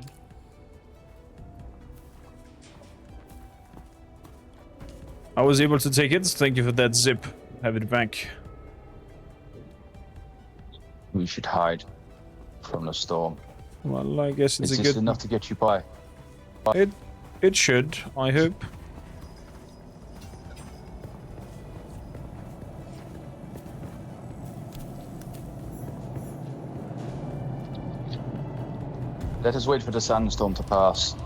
I was able to take it. Thank you for that zip. Have it back. We should hide from the storm. Well, I guess it's Is a this good... enough to get you by? It should, I hope. Let us wait for the sandstorm to pass.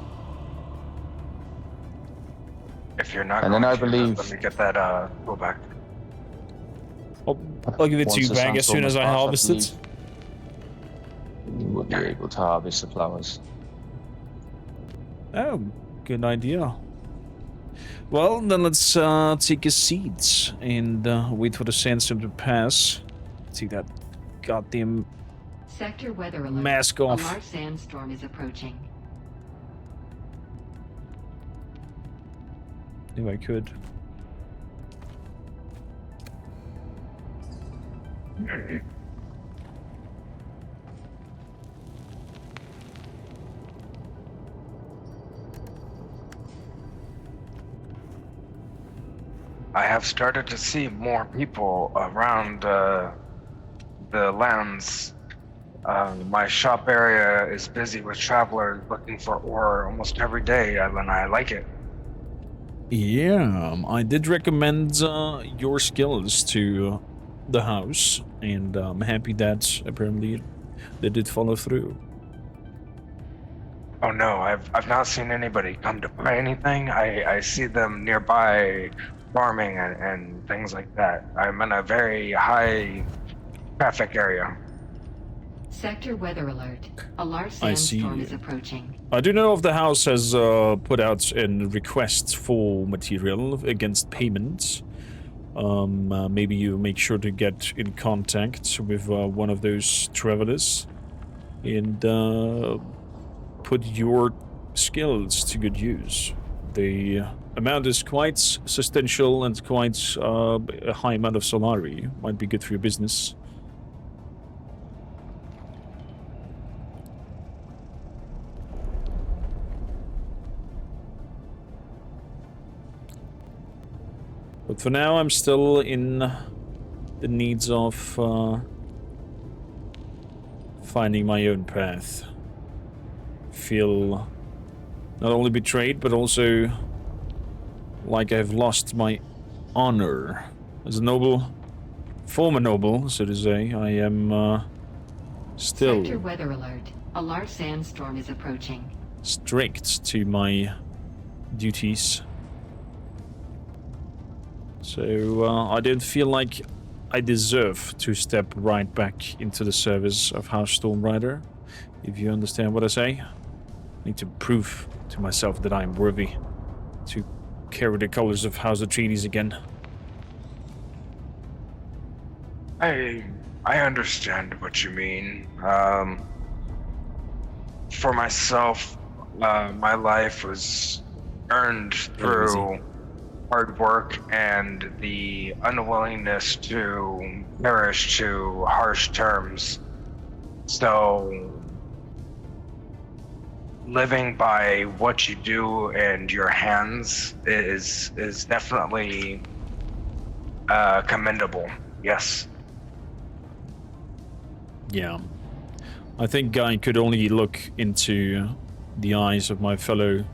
If you're not And going then I to, believe- let me get that tool back. I'll give it to Once you the back as soon sandstorm as has I passed, harvest it. believe we'll be able to harvest the flowers. Oh, good idea. Well, then let's take a seat and wait for the sandstorm to pass. Take that goddamn Sector weather alert. mask off. A large sandstorm is approaching. If I could. I have started to see more people around the lands. My shop area is busy with travelers looking for ore almost every day, and I like it. Yeah, I did recommend your skills to the house, and I'm happy that apparently they did follow through. Oh no, I've not seen anybody come to buy anything. I see them nearby farming and things like that. I'm in a very high traffic area. Sector weather alert. A large I see. sandstorm is approaching. I do know if the house has put out a request for material against payment. Maybe you make sure to get in contact with one of those travelers and put your skills to good use. The amount is quite substantial and quite a high amount of salary. Might be good for your business. But for now, I'm still in the needs of finding my own path. Feel not only betrayed, but also like I've lost my honor. As a noble, former noble, so to say, I am still Sector weather alert. A large sandstorm is approaching. strict to my duties. So I don't feel like I deserve to step right back into the service of House Stormrider, if you understand what I say. I need to prove to myself that I am worthy to carry the colors of House Atreides again. I understand what you mean. For myself, my life was earned through hard work and the unwillingness to perish to harsh terms. So living by what you do and your hands is definitely commendable. Yes. Yeah. I think I could only look into the eyes of my fellow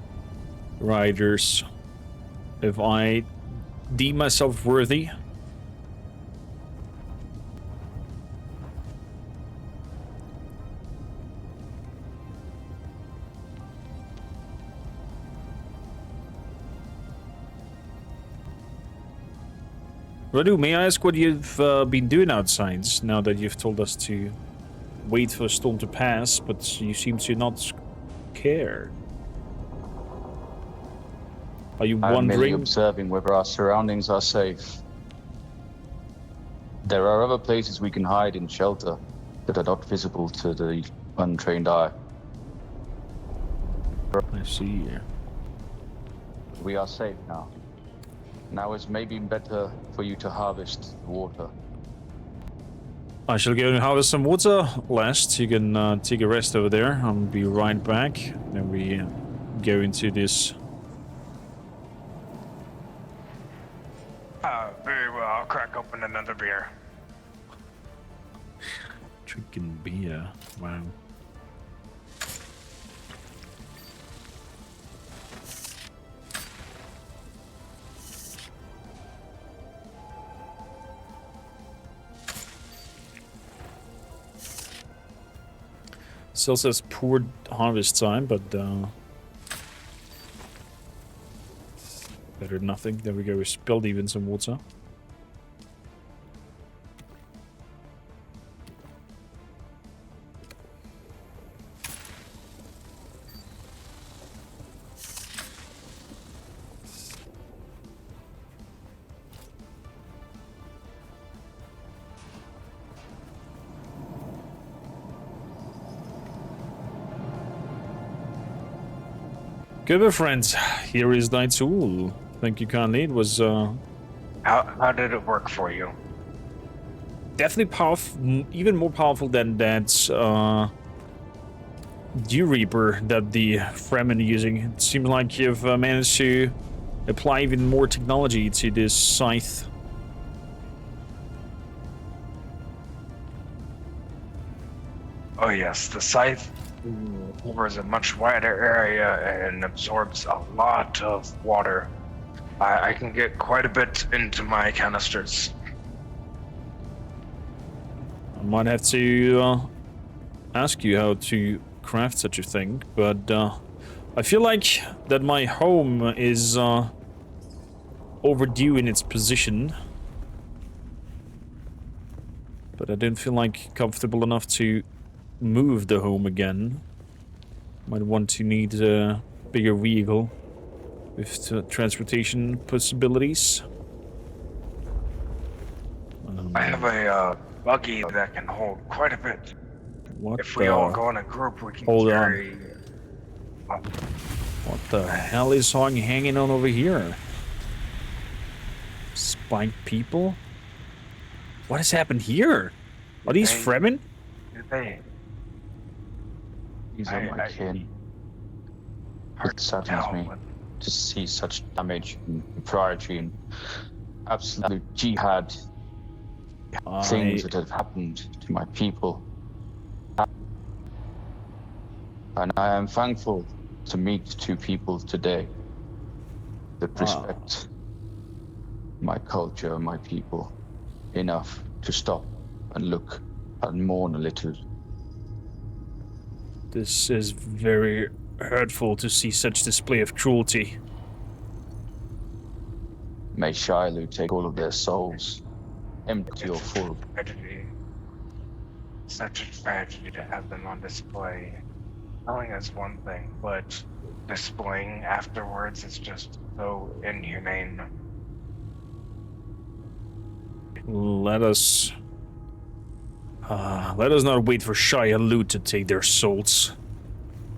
riders if I deem myself worthy. Radu, may I ask what you've been doing outside now that you've told us to wait for a storm to pass, but you seem to not care? Are you I'm merely wondering? observing whether our surroundings are safe. There are other places we can hide in shelter that are not visible to the untrained eye. I see. We are safe now. Now it's maybe better for you to harvest water. I shall go and harvest some water. Last, you can take a rest over there. I'll be right back. Then we go into this crack open another beer. Drinking beer. Wow. Still says poor harvest time, but better than nothing. There we go. We spilled even some water. Good, my friends. Here is thy tool. Thank you kindly. It was How did it work for you? definitely powerful, even more powerful than that Dew Reaper that the Fremen are using. It seems like you've managed to apply even more technology to this scythe. Oh yes, the scythe covers a much wider area and absorbs a lot of water. I can get quite a bit into my canisters. I might have to ask you how to craft such a thing, but I feel like that my home is overdue in its position. But I don't feel like comfortable enough to move the home again. Might want to need a bigger vehicle with transportation possibilities. I have a buggy that can hold quite a bit. What If we all go in a group, we can Hold on. carry. What the hell is hanging on over here? Spiked people? What has happened here? Are these Fremen? Did they? These are my kin. It saddens me to see such damage and propriety and absolute jihad things that have happened to my people. And I am thankful to meet two people today that respect my culture and my people enough to stop and look and mourn a little. This is very hurtful to see such display of cruelty. May Shiloh take all of their souls, empty or full. Tragedy. Such a tragedy to have them on display. Telling us one thing, but displaying afterwards is just so inhumane. Let us not wait for Shia Loot to take their souls.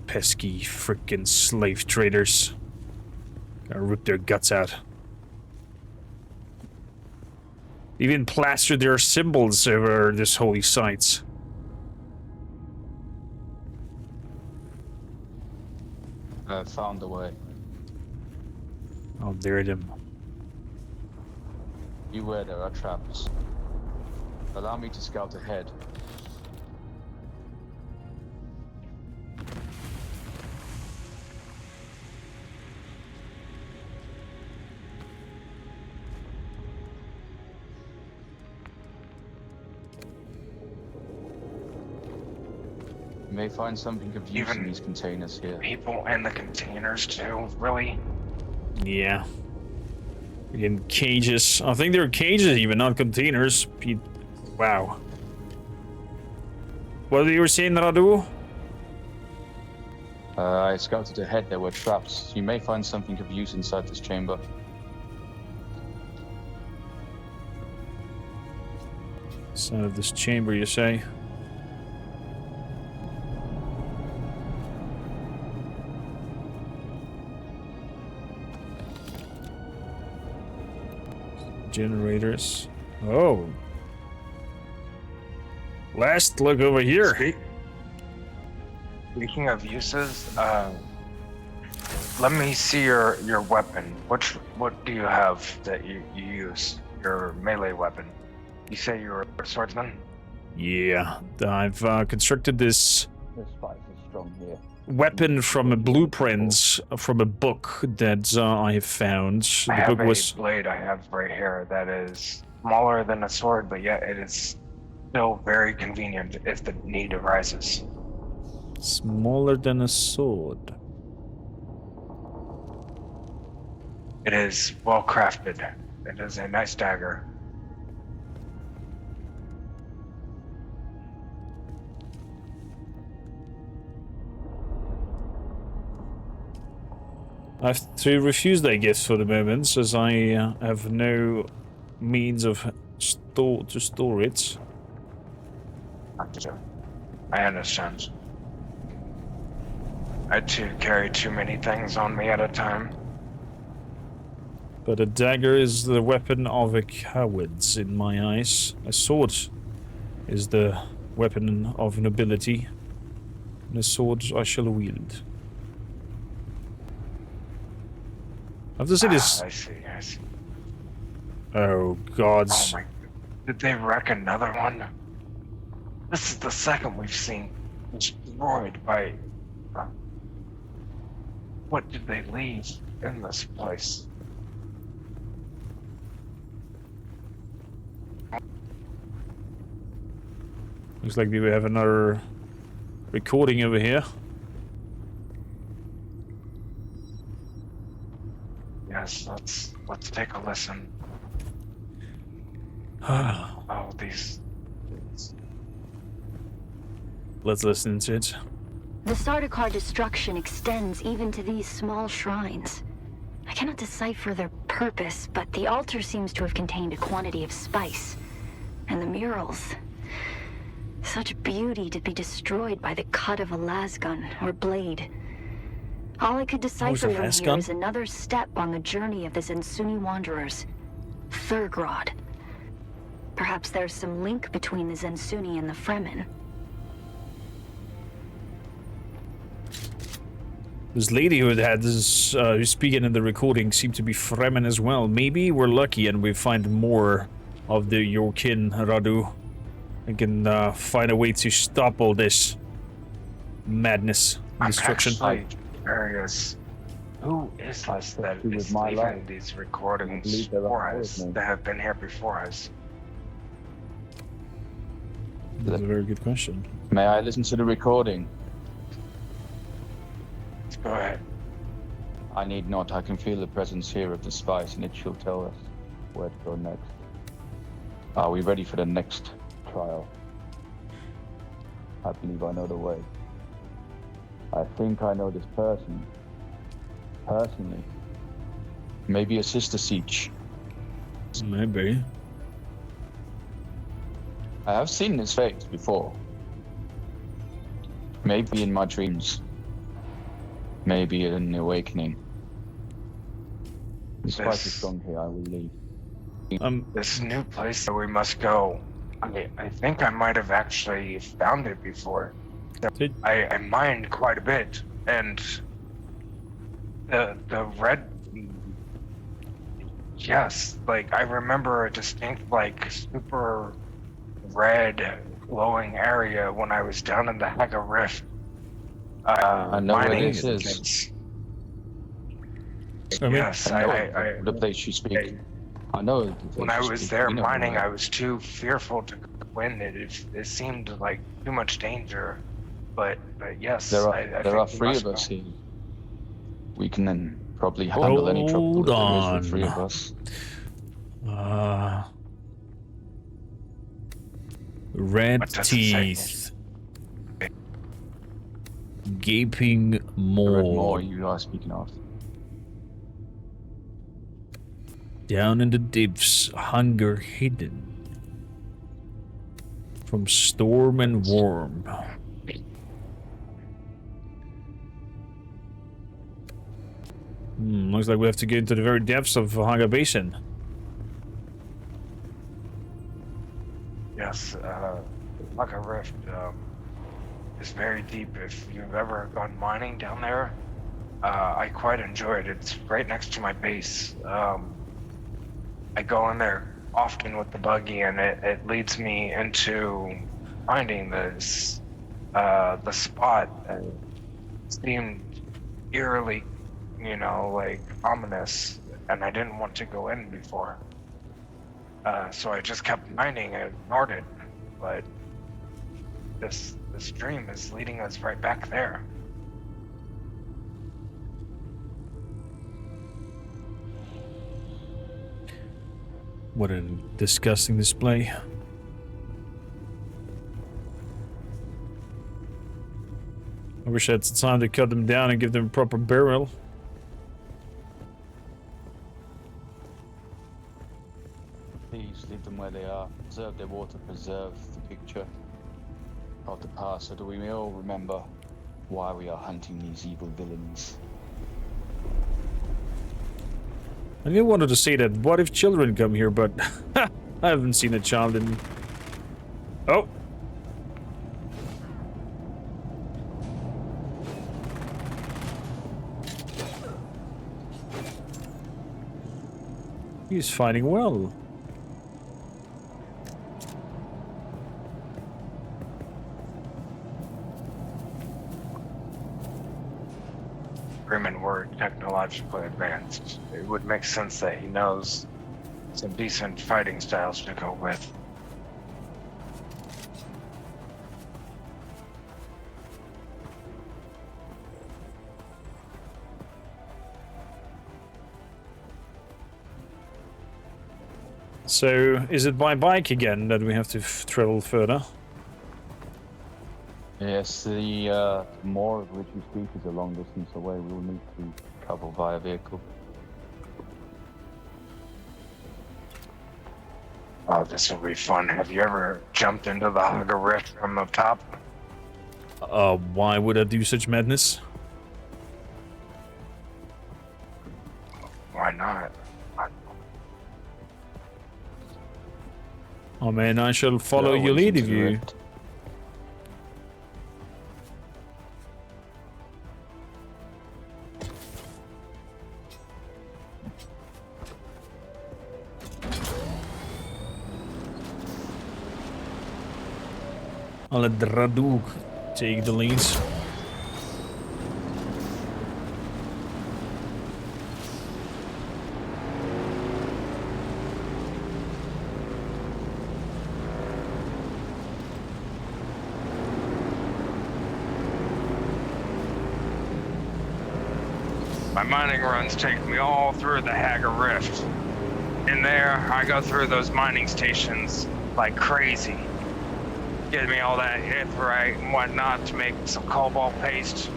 Pesky frickin' slave traders. Gotta rip their guts out. Even plastered their symbols over this holy sites. I found a way. Oh, there them. Beware, there are traps. Allow me to scout ahead. You may find something of use in these containers here. People in the containers too, really? Yeah. In cages. I think they're cages even, not containers. Wow. What you were saying, Radu? I scouted ahead, there were traps. You may find something of use inside this chamber. Inside of this chamber, you say? Generators. Oh. Last look over here. Speaking of uses, let me see your weapon. What do you have that you use? your melee weapon. You say you're a swordsman? Yeah, I've constructed this The spice is strong here. weapon from a blueprint from a book that I have found. I The have book was a blade I have right here that is smaller than a sword, but yet it is still very convenient if the need arises. smaller than a sword. It is well crafted. It is a nice dagger. I have to refuse that gift for the moment, as I have no means of to store it. I understand. I too carry too many things on me at a time. But a dagger is the weapon of a coward in my eyes. A sword is the weapon of nobility. And a sword I shall wield. I have to say this. I see, I see. Oh, Oh gods. my. Did they wreck another one? This is the second we've seen destroyed by. What did they leave in this place? Looks like we have another recording over here. Yes, let's take a listen. Oh, these. Let's listen to it. The Sardaukar destruction extends even to these small shrines. I cannot decipher their purpose, but the altar seems to have contained a quantity of spice. And the murals. Such beauty to be destroyed by the cut of a lasgun or blade. All I could decipher from here is another step on the journey of the Zensuni wanderers. Thurgrod. Perhaps there's some link between the Zensuni and the Fremen. This lady who had this, who's speaking in the recording seemed to be Fremen as well. Maybe we're lucky and we find more of your kin, Radu. And can find a way to stop all this madness and destruction. I'm actually curious. Who is this that is leaving these recordings for us that have been here before us? That's a very good question. May I listen to the recording? Go ahead. I need not. I can feel the presence here of the spice, and it shall tell us where to go next. Are we ready for the next trial? I believe I know the way. I think I know this person. Personally. Maybe a sister siege. Maybe. I have seen his face before. Maybe in my dreams. Maybe in the awakening. The spice is strong here, I will leave. This new place that we must go. I think I might have actually found it before. I mined quite a bit, and the red. Yes, like I remember a distinct, like super red glowing area when I was down in the Haga Rift. I know where this is. Yes, I the place you speak. I know. When I was there mining, I was too fearful to go in. It seemed like too much danger. But yes, there are think three of us here. We can then probably handle any trouble that there is with three of us. Red teeth. Gaping The red maw. maw you are speaking of. Down in the depths, hunger hidden. From storm and worm. Looks like we have to get into the very depths of Haga Basin. Yes, Haga Rift is very deep. If you've ever gone mining down there, I quite enjoy it. It's right next to my base. I go in there often with the buggy, and it leads me into finding this the spot that seemed eerily, like ominous, and I didn't want to go in before. So I just kept mining and ignored it. But this stream is leading us right back there. What a disgusting display. I wish I had some time to cut them down and give them a proper burial. Please leave them where they are. Preserve their water, preserve the picture of the past, so that we may all remember why we are hunting these evil villains. I really wanted to say that, what if children come here, but I haven't seen a child in... Oh! He's fighting well. Freeman were technologically advanced. It would make sense that he knows some decent fighting styles to go with. So, is it by bike again that we have to travel further? Yes, the more of which we speak is a long distance away. We will need to travel via vehicle. Oh, this will be fun. Have you ever jumped into the Haga Rift from up top? Why would I do such madness? Why not? Oh man, I shall follow your lead if you... I'll let Raduk take the leads. My mining runs take me all through the Haga Rift. In there, I go through those mining stations like crazy. Get me all that aetheryte and whatnot to make some cobalt paste.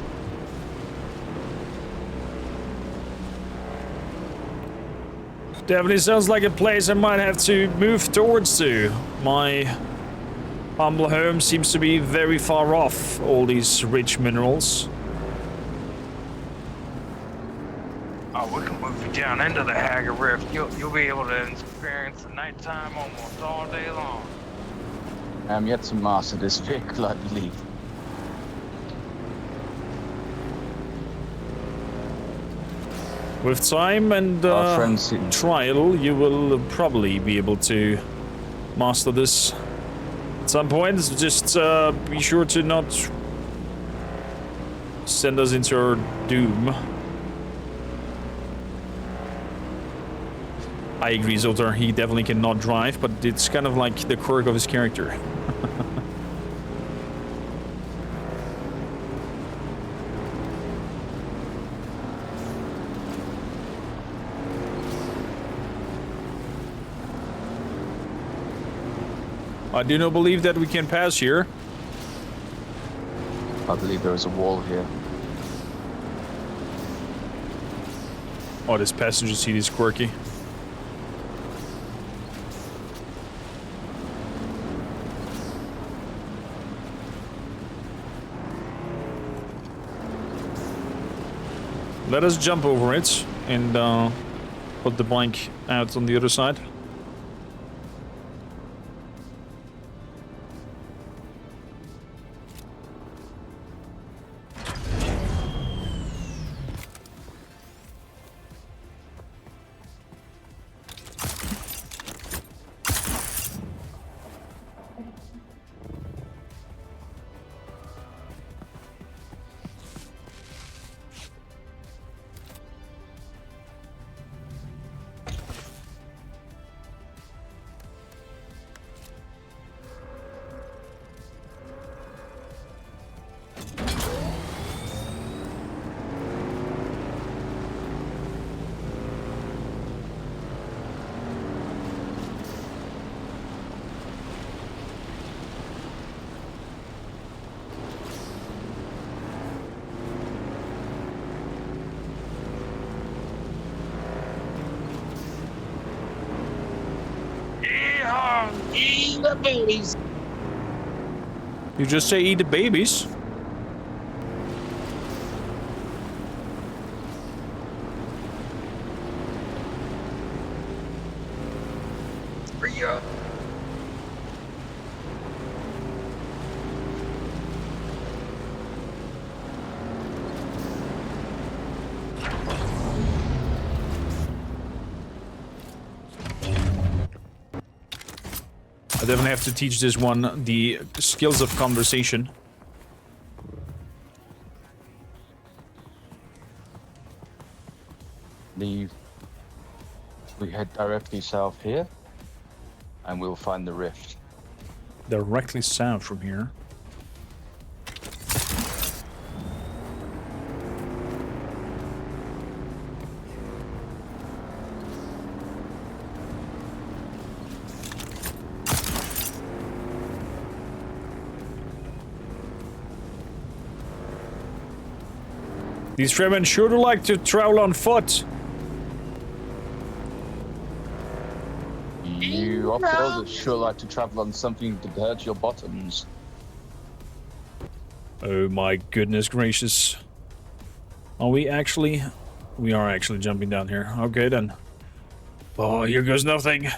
Definitely sounds like a place I might have to move towards to. My humble home seems to be very far off all these rich minerals. Oh, we can move you down into the Haga Rift. You'll be able to experience the nighttime almost all day long. I am yet to master this vehicle, I believe. With time and trial, you will probably be able to master this at some point. Just be sure to not send us into our doom. I agree, Zoltar. He definitely cannot drive, but it's kind of like the quirk of his character. I do not believe that we can pass here. I believe there is a wall here. Oh, this passenger seat is quirky. Let us jump over it and put the bike out on the other side. Eat the babies. You just say eat the babies. Hurry up. I definitely have to teach this one the skills of conversation. We head directly south here, and we'll find the rift. Directly south from here. These Fremen sure do like to travel on foot. You off-roaders sure like to travel on something to hurt your bottoms. Oh my goodness gracious. Are we actually? We are actually jumping down here. Okay then. Oh, here goes nothing.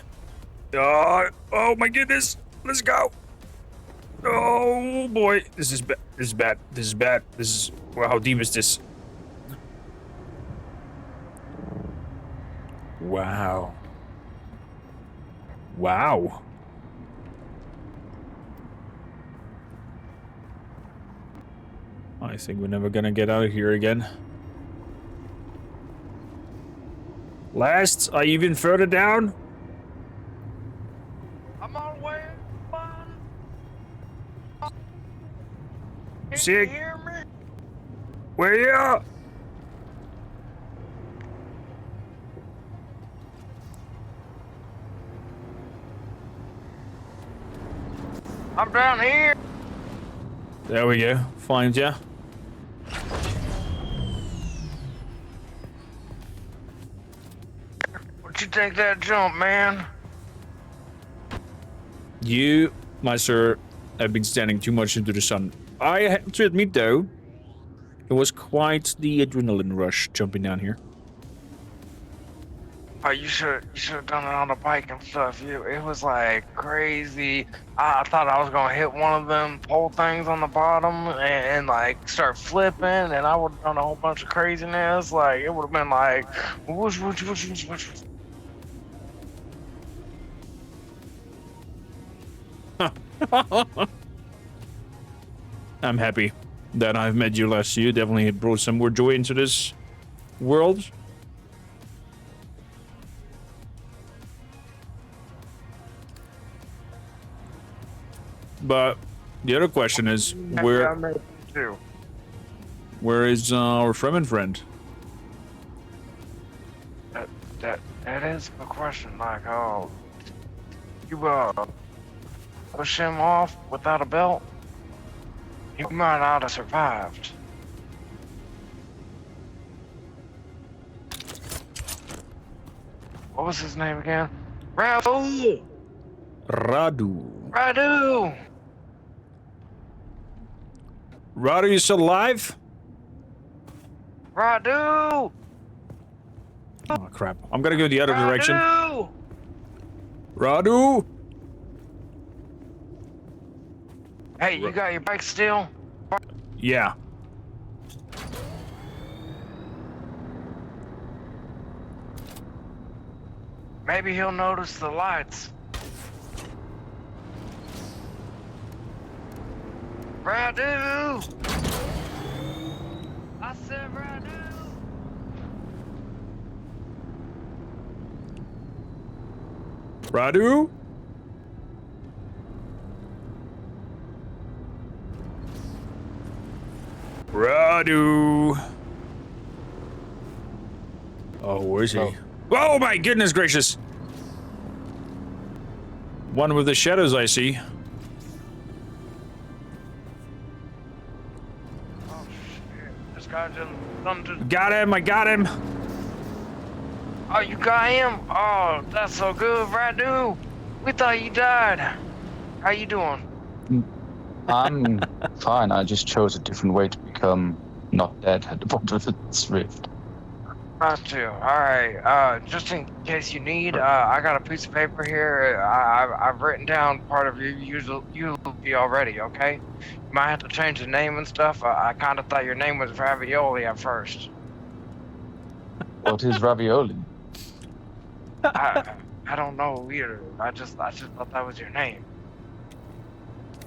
Oh my goodness. Let's go. Oh boy. This is bad. This is bad. This is bad. This is... Well, how deep is this? Wow. Wow. I think we're never gonna get out of here again. Last, are you even further down? I'm on the way. Can Sick. you hear me? Where you at? I'm down here. There we go. Find ya. Would you take that jump, man? You, my sir, have been standing too much into the sun. I have to admit, though, it was quite the adrenaline rush jumping down here. Oh, you should have done it on the bike and stuff. It was like crazy. I thought I was gonna hit one of them pole things on the bottom and like start flipping, and I would have done a whole bunch of craziness. Like it would have been like whoosh, whoosh, whoosh, whoosh, whoosh. I'm happy that I've met you last year. Definitely brought some more joy into this world. But the other question is, where is our Fremen friend? That is a question. Like, oh, you push him off without a belt, he might not have survived. What was his name again? Radu! Radu, you still alive? Radu! Oh crap! I'm gonna go the other direction. Radu! Radu! Hey, you got your bike still? Yeah. Maybe he'll notice the lights. Radu! I said Radu! Radu? Radu! Oh, where is he? Oh my goodness gracious! One with the shadows, I see. Oh shit, this guy just... Got him, I got him! Oh, you got him? Oh, that's so good, Radu! We thought you died. How you doing? I'm fine. I just chose a different way to become not dead at the bottom of this rift. Not to. All right. Just in case you need, I got a piece of paper here. I've written down part of your eulogy already. Okay. You might have to change the name and stuff. I kind of thought your name was Ravioli at first. What is ravioli? I don't know either. I just thought that was your name.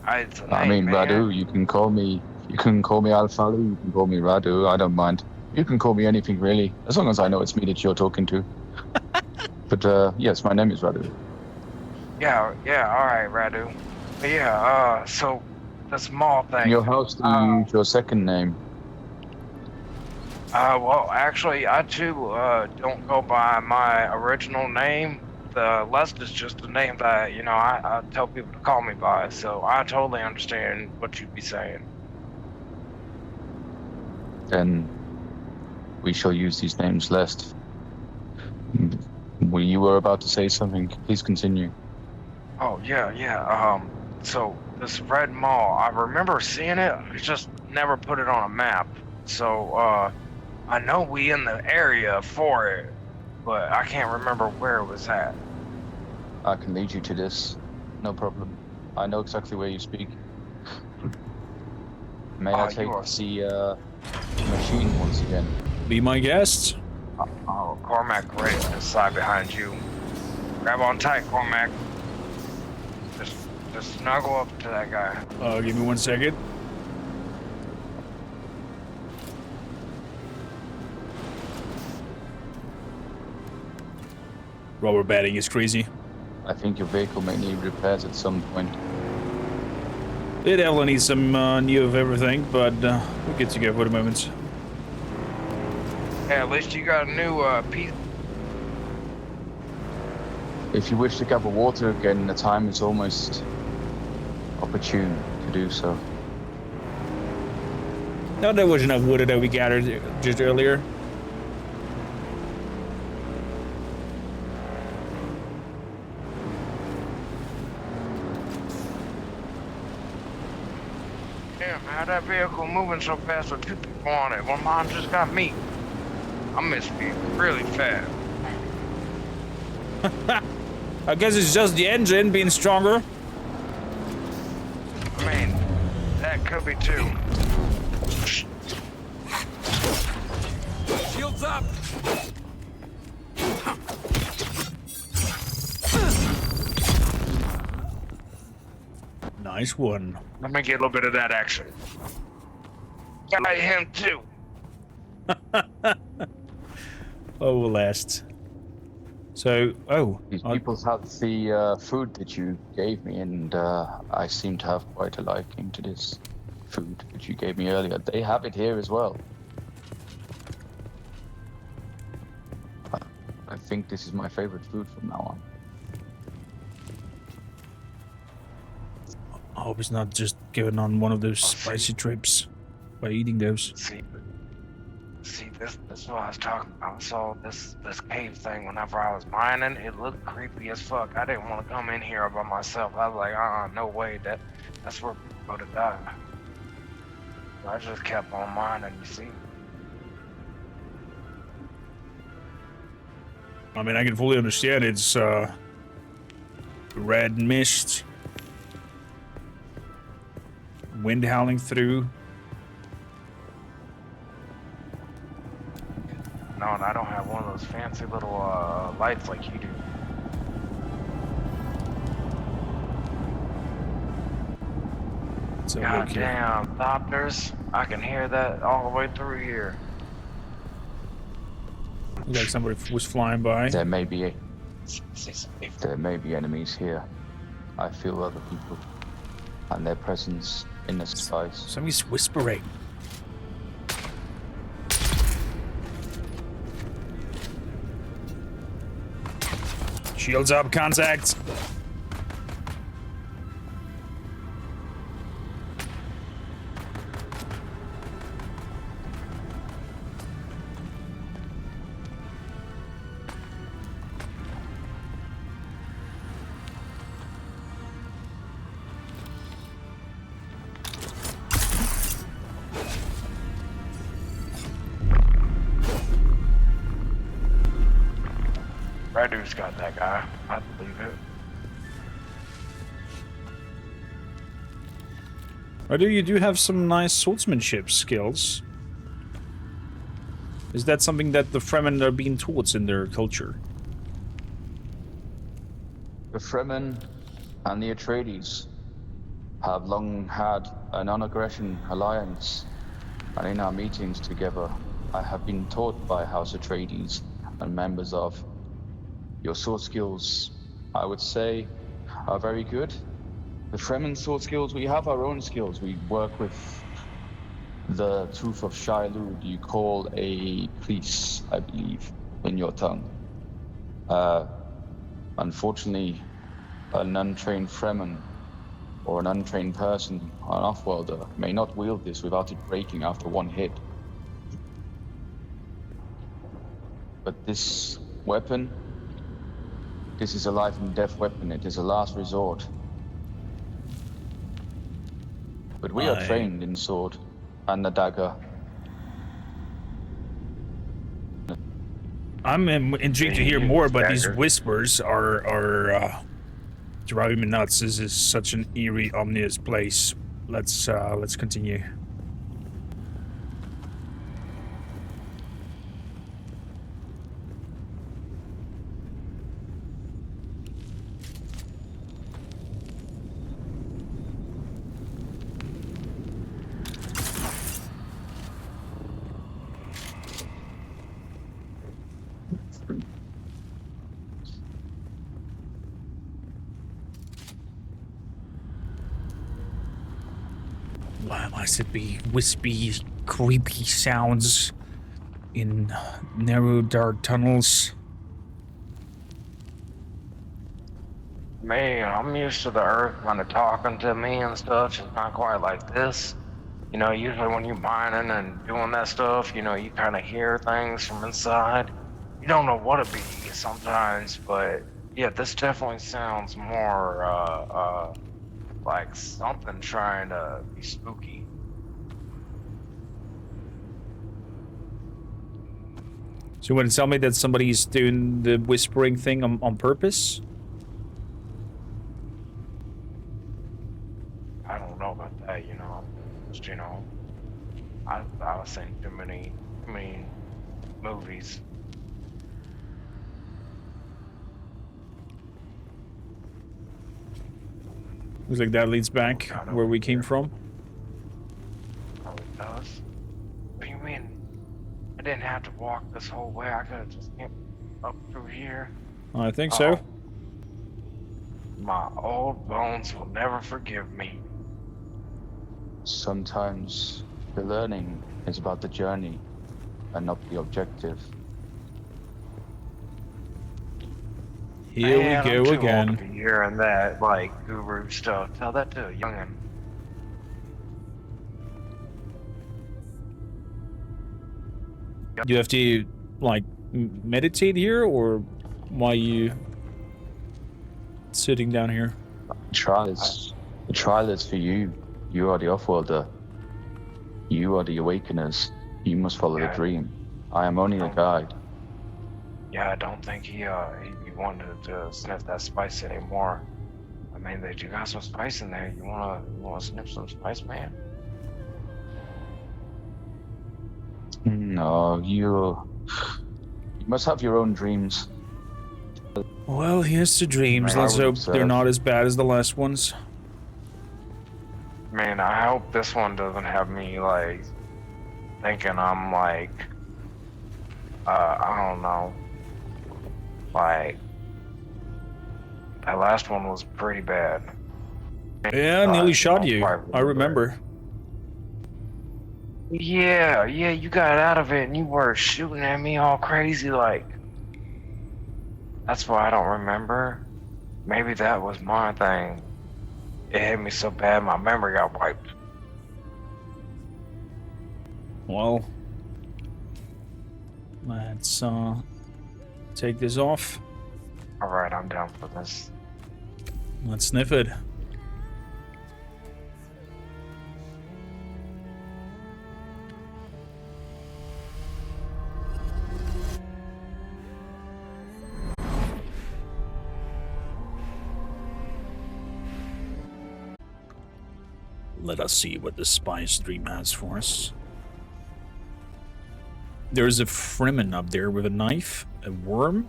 It's a name, I mean, man. Radu. You can call me Alfalu. You can call me Radu. I don't mind. You can call me anything really, as long as I know it's me that you're talking to. But yes, my name is Radu. Yeah. All right, Radu. But yeah. So the small thing. In your house, do you use your second name? Well, actually, I too don't go by my original name. The Lest is just the name that I tell people to call me by. So I totally understand what you'd be saying. Then we shall use these names lest. You were about to say something. Please continue. Oh yeah. So this red mall, I remember seeing it. I just never put it on a map. So I know we in the area for it, but I can't remember where it was at. I can lead you to this. No problem. I know exactly where you speak. May I take the machine once again? Be my guest. Oh, Cormac right on the side behind you. Grab on tight, Cormac. Just snuggle up to that guy. Give me 1 second. Rubber batting is crazy. I think your vehicle may need repairs at some point. It definitely needs some new of everything, but we'll get together for the moment. Yeah, at least you got a new piece. If you wish to gather water again, the time is almost opportune to do so. No, there was enough wood that we gathered just earlier. Damn, how that vehicle moving so fast with two people on it? Well, mine just got me. I must be really fast. I guess it's just the engine being stronger. I mean, that could be too. Shields up! Nice one. Let me get a little bit of that action. Got him too. Oh, last. So, These people had the food that you gave me, and I seem to have quite a liking to this food that you gave me earlier. They have it here as well. I think this is my favorite food from now on. I hope it's not just going on one of those spicy trips by eating those. See, this is what I was talking about. I saw this cave thing whenever I was mining. It looked creepy as fuck. I didn't want to come in here by myself. I was like, no way. That's where people go to die. So I just kept on mining, you see. I mean, I can fully understand it's red mist, wind howling through. No, and I don't have one of those fancy little lights like you do. So God damn, Thopters. I can hear that all the way through here. like somebody was flying by. There may be enemies here. I feel other people and their presence in the skies. Somebody's whispering. Shields up, contact. Radu's got that guy. I believe it. Radu, you do have some nice swordsmanship skills. Is that something that the Fremen are being taught in their culture? The Fremen and the Atreides have long had a non-aggression alliance, and in our meetings together, I have been taught by House Atreides and members of your sword skills, I would say, are very good. The Fremen sword skills, we have our own skills. We work with the Tooth of Shiloh, you call a police, I believe, in your tongue. Unfortunately, an untrained Fremen or an untrained person, an off-worlder, may not wield this without it breaking after one hit. But this weapon, this is a life and death weapon. It is a last resort. But we are trained in sword and the dagger. I'm intrigued to hear more, but these whispers are driving me nuts. This is such an eerie, ominous place. Let's continue. Why must it be wispy, creepy sounds in narrow, dark tunnels? Man, I'm used to the earth kind of talking to me and stuff. It's not quite like this. You know, usually when you're mining and doing that stuff, you know, you kind of hear things from inside. You don't know what it be sometimes, but yeah, this definitely sounds more like something trying to be spooky. So you want to tell me that somebody's doing the whispering thing on purpose? I don't know about that, you know. Just, you know, I was seeing too many movies. Looks like that leads back where we came from. Oh, it does? What do you mean? I didn't have to walk this whole way. I could have just came up through here. I think so. My old bones will never forgive me. Sometimes the learning is about the journey and not the objective. Here we Man, go I'm too again. old to be hearing that, like, guru stuff. Tell that to a youngin'. Do you have to, like, meditate here, or why are you sitting down here? The trial is for you. You are the off-worlder. You are the awakeners. You must follow the dream. I am only a guide. Yeah, I don't think he wanted to sniff that spice anymore. I mean, you got some spice in there. You wanna sniff some spice, man? No, you must have your own dreams. Well, here's to dreams. Let's hope they're not as bad as the last ones. Man, I hope this one doesn't have me, like, thinking I'm, like, I don't know. Like, that last one was pretty bad. Yeah, nearly shot you. I remember. Yeah, you got out of it and you were shooting at me all crazy, like. That's why I don't remember. Maybe that was my thing. It hit me so bad my memory got wiped. Well, let's take this off. Alright, I'm down for this. Let's sniff it. Let us see what the spice dream has for us. There's a Fremen up there with a knife, a worm.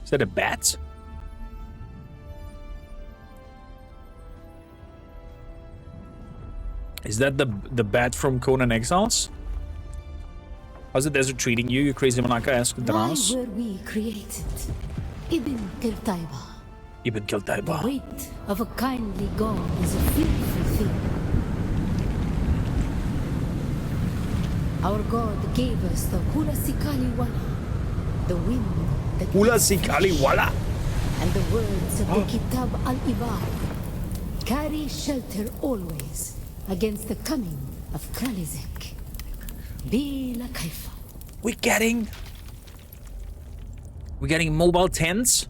Is that a bat? Is that the bat from Conan Exiles? How's the desert treating you, you crazy Malaka? Asked Dras. Why were we created? Ibn Kiltaiba. Ibn The Kiltaiba. weight of a kindly god is a fearful thing. Our god gave us the Hula Sikali Wala, the wind that Hula gives Sikali flesh, Wala. and the words of the Kitab al-Ibar carry shelter always against the coming of Kralizek. Bila Kaifa. We're getting mobile tents.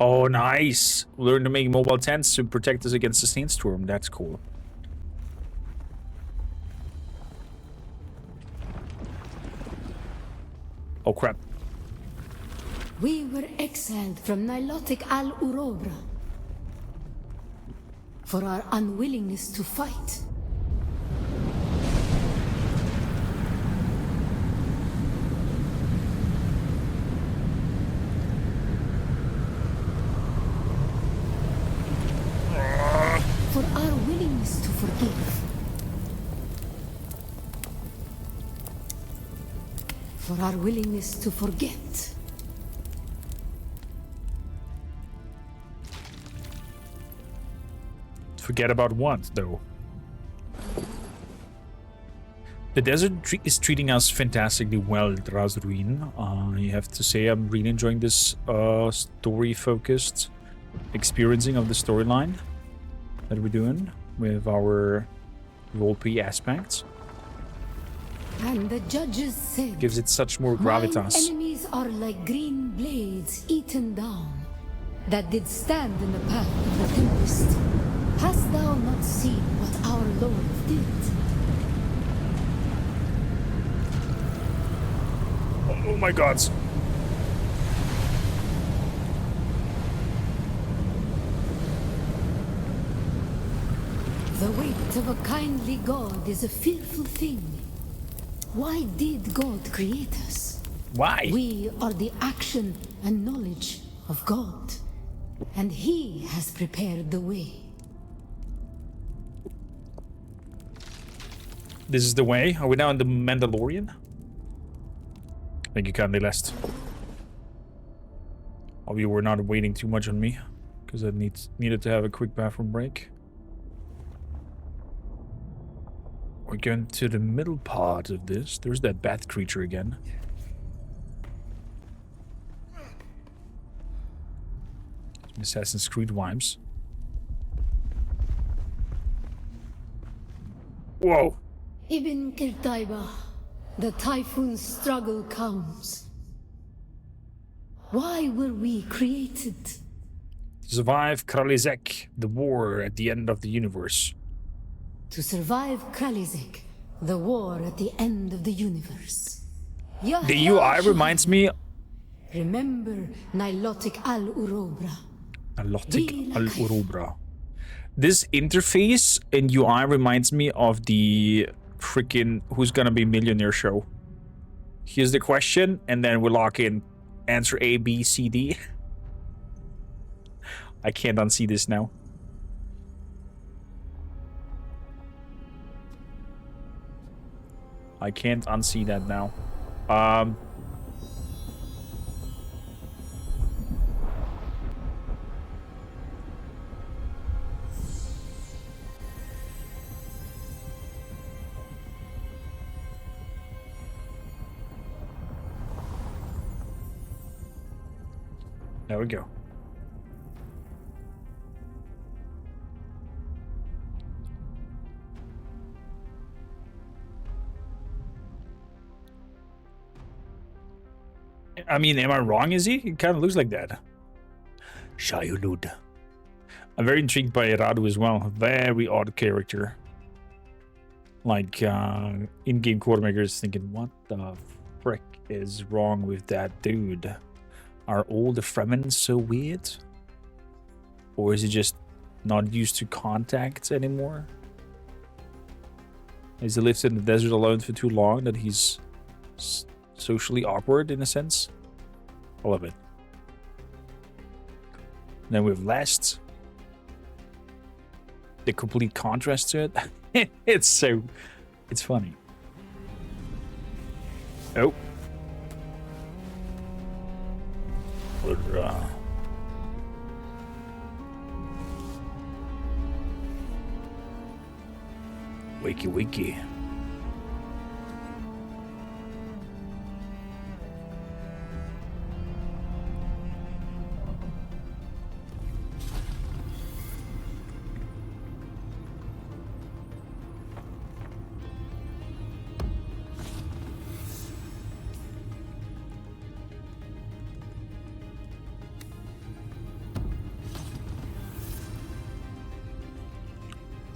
Oh, nice. Learn to make mobile tents to protect us against the sandstorm. That's cool. Oh, crap. We were exiled from Nilotic al-Urobra for our unwillingness to fight. For our willingness to forgive. For our willingness to forget. Forget about what, though? The desert is treating us fantastically well, Razruin. I have to say I'm really enjoying this story-focused experiencing of the storyline that we're doing with our roleplay aspects. And the judges said, Gives it such more mine gravitas. enemies are like green blades eaten down, that did stand in the path of the tempest. Hast thou not seen what our Lord did? Oh my gods. The weight of a kindly God is a fearful thing. Why did God create us? Why? We are the action and knowledge of God, and He has prepared the way. This is the way. Are we now in the Mandalorian? Thank you kindly, Lest. Hope you were not waiting too much on me, because I needed to have a quick bathroom break. We're going to the middle part of this. There's that bat creature again. Some Assassin's Creed vibes. Whoa! Ibn Kirtaiba, the typhoon's struggle comes. Why were we created? To survive Kralizek, the war at the end of the universe. To survive Kralizek, the war at the end of the universe. The UI reminds me... Remember Nilotic al-Urobra. Nilotic al-Urobra. This interface in UI reminds me of the freaking Who's Gonna Be Millionaire show. Here's the question, and then we lock in. Answer A, B, C, D. I can't unsee this now. I can't unsee that now. There we go. I mean, am I wrong, is he? He kind of looks like that. Shayulud. I'm very intrigued by Radu as well. Very odd character. Like, in-game codemakers thinking, what the frick is wrong with that dude? Are all the Fremen so weird? Or is he just not used to contact anymore? Has he lived in the desert alone for too long that he's socially awkward in a sense? I love it. Then we have Last. The complete contrast to it. It's funny. Oh. Wakey wakey.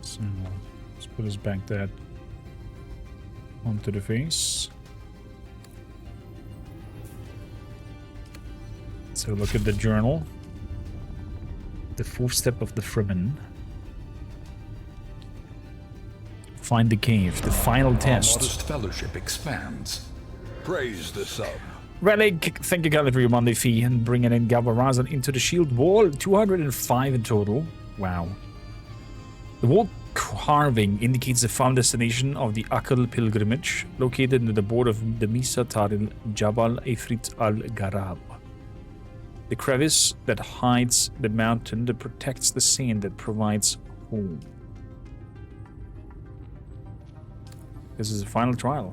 So let's put us back that onto the face. So look at the journal. The fourth step of the Fremen. Find the cave. The final test. Our modest fellowship expands. Praise the sub. Relic, thank you kindly for your Monday fee and bringing in Gabarazan into the shield wall. 205 in total. Wow. The wall carving indicates the final destination of the Akal pilgrimage, located near the border of the Misa Taril Jabal Ifrit al-Garab. The crevice that hides the mountain that protects the sand that provides home. This is the final trial.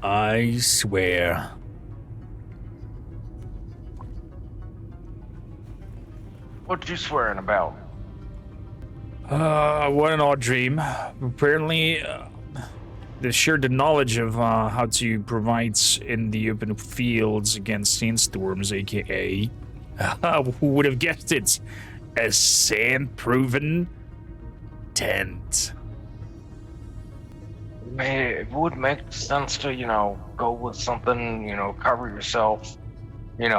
I swear. What you swearing about? What an odd dream. Apparently, the knowledge of how to provide in the open fields against sandstorms, aka, who would have guessed it? A sand-proven tent. I mean, it would make sense to, go with something, cover yourself,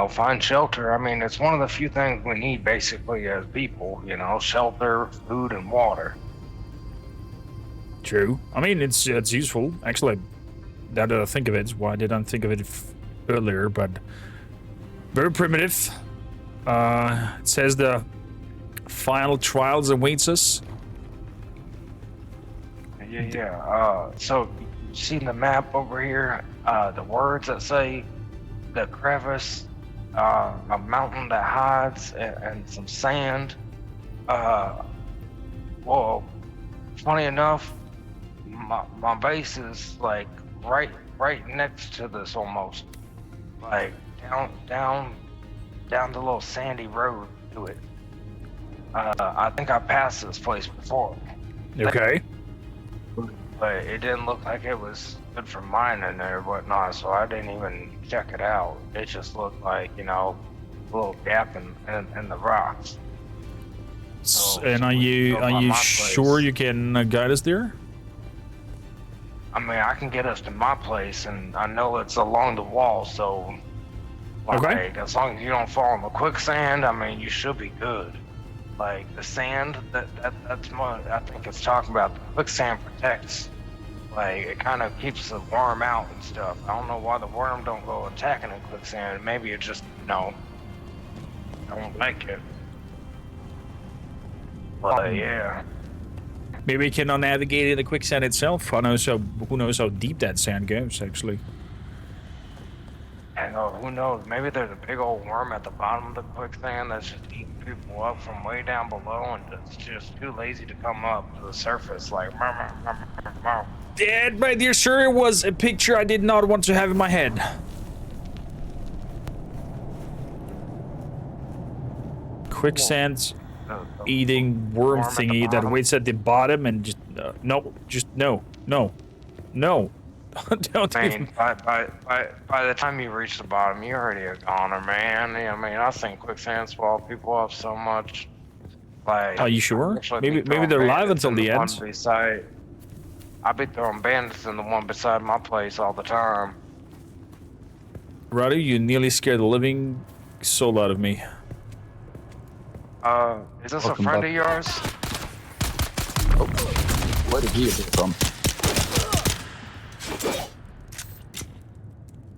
find shelter. I mean, it's one of the few things we need basically as people, shelter, food, and water. True. I mean, it's useful. Actually, now that I think of it, why did I think of it earlier? But very primitive. It says the final trials awaits us. Yeah. So, you seen the map over here? The words that say the crevice, a mountain that hides, and some sand. Well, funny enough, my base is like right next to this almost, like down the little sandy road to it. I think I passed this place before. Okay. But it didn't look like it was good for mining or whatnot, so I didn't even check it out. It just looked like, a little gap in the rocks. So, and are you sure you can guide us there? I mean, I can get us to my place, and I know it's along the wall, so okay. As long as you don't fall in the quicksand, I mean, you should be good. Like the sand, that's what I think it's talking about. The quicksand protects, like it kind of keeps the worm out and stuff. I don't know why the worm don't go attacking the quicksand. Maybe it just, don't like it. But yeah. Maybe we cannot navigate in the quicksand itself. Who knows how deep that sand goes, actually. And who knows? Maybe there's a big old worm at the bottom of the quicksand that's just eating people up from way down below, and it's just too lazy to come up to the surface. Like, Dad, my dear sir, it was a picture I did not want to have in my head. Quicksand eating worm thingy that waits at the bottom and just no. Don't I mean, even. by the time you reach the bottom, you're already a goner, man. I mean, I've seen quicksand swallow people up so much. Like, Are you sure? I actually be Maybe throwing they're live bandits until in the one end. beside. I be throwing bandits in the one beside my place all the time. Radu, you nearly scared the living soul out of me. Is this Welcome a friend back. of yours? Oh, where did he appear from?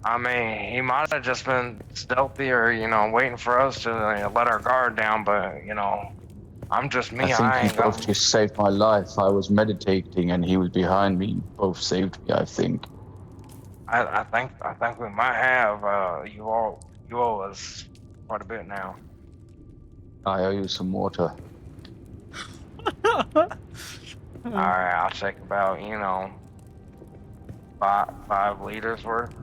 I mean, he might have just been stealthy or, waiting for us to let our guard down, but, I'm just me. I think I you ain't both gonna. just saved my life. I was meditating and he was behind me. Both saved me, I think. I think we might have. You owe us quite a bit now. I owe you some water. All right, I'll take about 5 liters worth.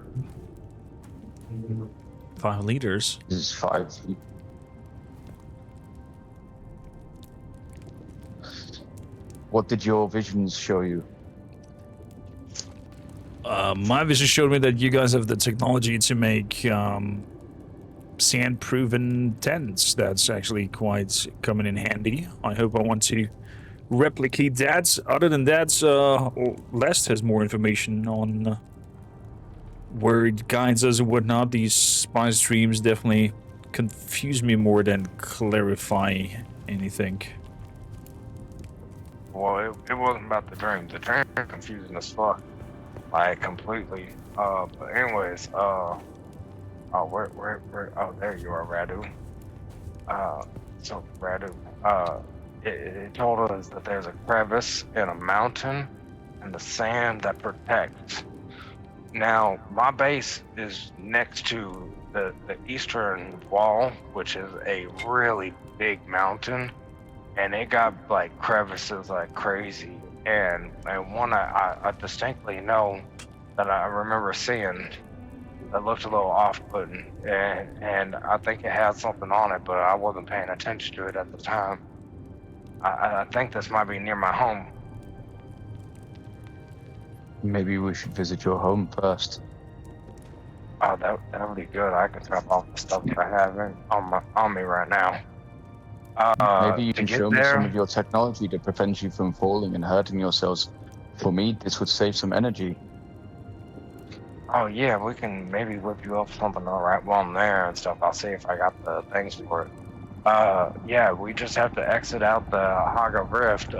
5 liters. This is 5 feet. What did your visions show you? My vision showed me that you guys have the technology to make sand-proven tents. That's actually quite coming in handy. I hope I want to replicate that. Other than that, Lest has more information on where it guides us and whatnot. These spy streams definitely confuse me more than clarify anything. Well, it wasn't about the dream. The dream was confusing as fuck, like completely. But anyways, oh, where? Oh, there you are, Radu. So Radu, it told us that there's a crevice in a mountain, and the sand that protects. Now, my base is next to the eastern wall, which is a really big mountain, and it got like crevices like crazy. And one I distinctly know that I remember seeing that looked a little off-putting, and I think it had something on it, but I wasn't paying attention to it at the time. I think this might be near my home. Maybe we should visit your home first. Oh, that would be good. I can drop off the stuff that I have on me right now. Maybe you to can get show me there- some of your technology that prevents you from falling and hurting yourselves. For me, this would save some energy. Oh yeah, we can maybe whip you up something all right while I'm there and stuff. I'll see if I got the things for it. Yeah, we just have to exit out the Haga Rift.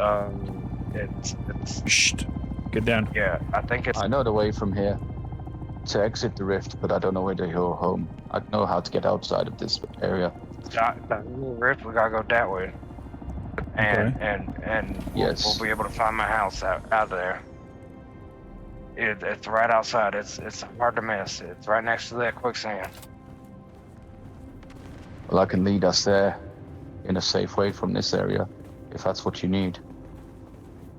It's Shh. Get down. yeah, I think it's I know the way from here to exit the rift, but I don't know where to your home. I know how to get outside of this area. the Rift. We gotta go that way, and Okay. and Yes. we'll be able to find my house out there. It's right outside. It's hard to miss. It's right next to that quicksand. Well, I can lead us there in a safe way from this area, if that's what you need.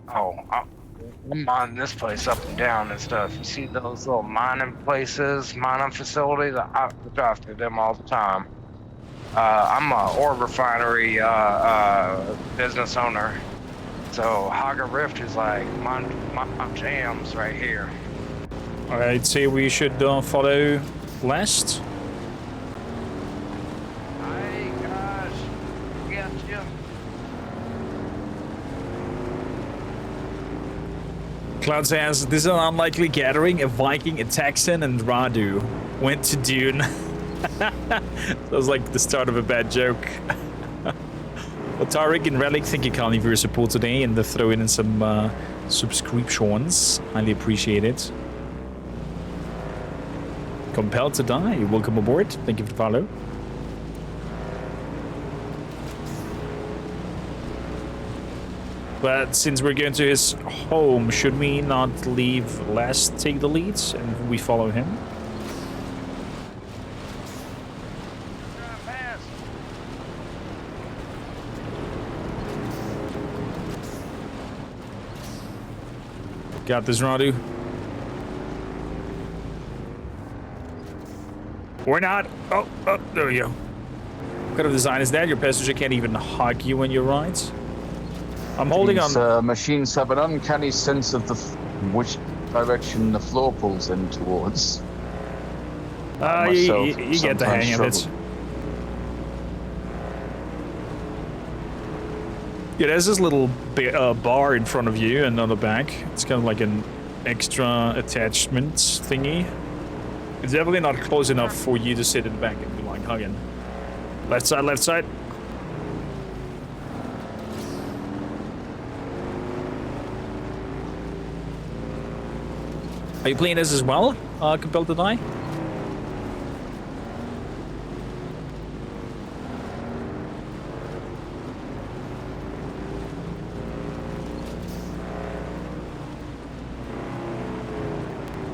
Oh, I'm mining this place up and down and stuff. You see those little mining places, mining facilities? I drive through them all the time. I'm a ore refinery business owner. So Haga Rift is like my jams right here. I'd say we should follow Lest. Hey guys, gotcha. Cloud says, this is an unlikely gathering. A Viking, a Texan, and Radu went to Dune. That was like the start of a bad joke. Well, Tariq and Relic, thank you kindly for your support today and throw in some subscriptions. Highly appreciate it. Compelled to Die, welcome aboard. Thank you for the follow. But since we're going to his home, should we not leave Last take the lead and we follow him? Drive past. Got this, Radu. Or not. Oh, there we go. What kind of design is that? Your passenger can't even hug you when you ride. I'm holding on. These machines have an uncanny sense of which direction the floor pulls them towards. You get the hang of it. Yeah, there's this little bar in front of you and on the back. It's kind of like an extra attachment thingy. It's definitely not close enough for you to sit in the back and be like hugging. Left side, left side. Are you playing this as well, Compelled to Die?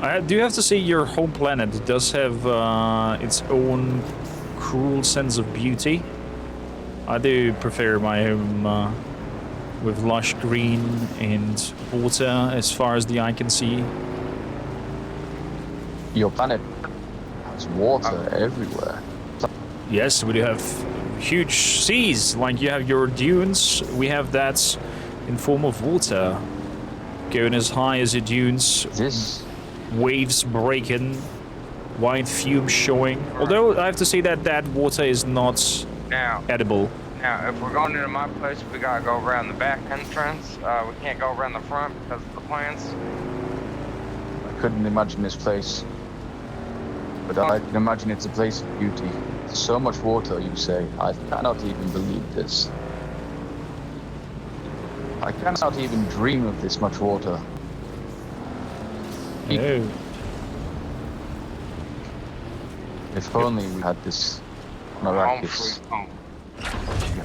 I do have to say your home planet does have its own cruel sense of beauty. I do prefer my home with lush green and water as far as the eye can see. Your planet has water everywhere. Yes, we do have huge seas, like you have your dunes. We have that in form of water, going as high as your dunes. Waves breaking, white fumes showing. Although I have to say that that water is not edible. Now, if we're going into my place, we gotta go around the back entrance. We can't go around the front because of the plants. I couldn't imagine this place. But I can imagine it's a place of beauty. So much water, you say. I cannot even believe this. I cannot even dream of this much water. No. If only we had this miraculous.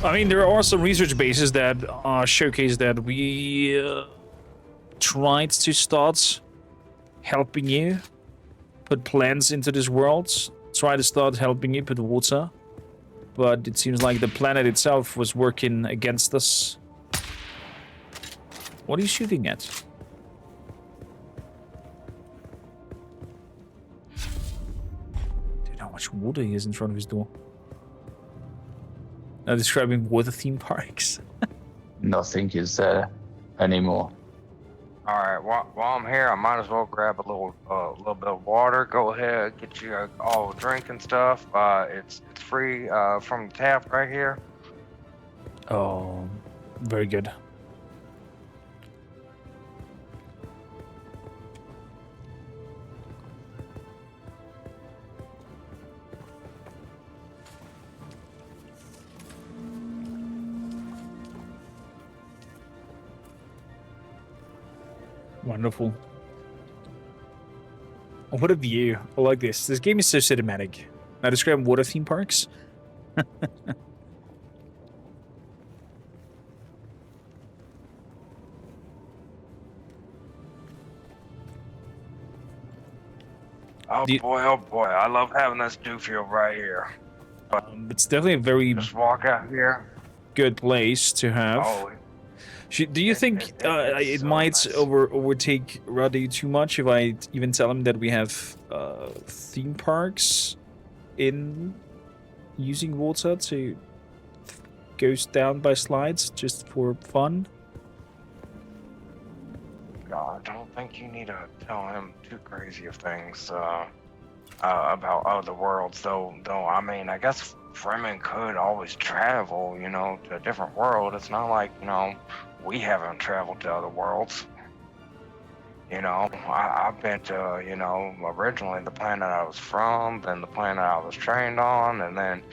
I mean, there are some research bases that showcase that we tried to start helping you put plants into this world, try to start helping you put water, but it seems like the planet itself was working against us. What are you shooting at? Dude, how much water he has in front of his door. Now describing water theme parks. Nothing is there anymore. All right. While I'm here, I might as well grab a little bit of water. Go ahead, get you all drinking stuff. It's free from the tap right here. Oh, very good. Wonderful. Oh, what a view. I like this. This game is so cinematic. Now describe water theme parks. Oh boy, I love having this dew field right here. It's definitely a very Just walk out here. good place to have. Oh, Do you think it might overtake Radu too much if I even tell him that we have theme parks in using water to goes down by slides just for fun? God, I don't think you need to tell him too crazy of things about other worlds, though. I mean, I guess Fremen could always travel, you know, to a different world. It's not like, you know, we haven't traveled to other worlds. You know, I've been to, you know, originally the planet I was from, then the planet I was trained on, and then,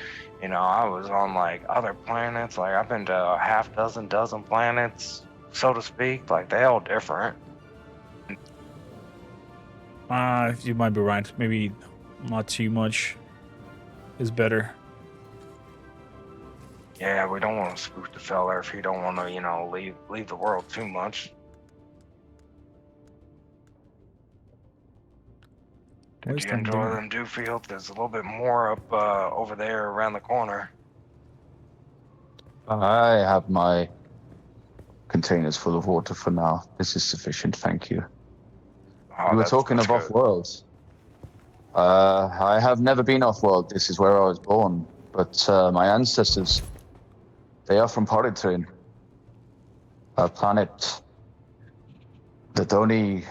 you know, I was on like other planets. Like I've been to a half dozen planets, so to speak. Like they all different. You might be right. Maybe not too much is better. Yeah, we don't want to spook the fella if he don't want to, you know, leave the world too much. Did you enjoy them dew fields? There's a little bit more up over there around the corner. I have my containers full of water for now. This is sufficient, thank you. Oh, We were talking of off-world. I have never been off-world. This is where I was born. But my ancestors, they are from Polytrin, a planet that only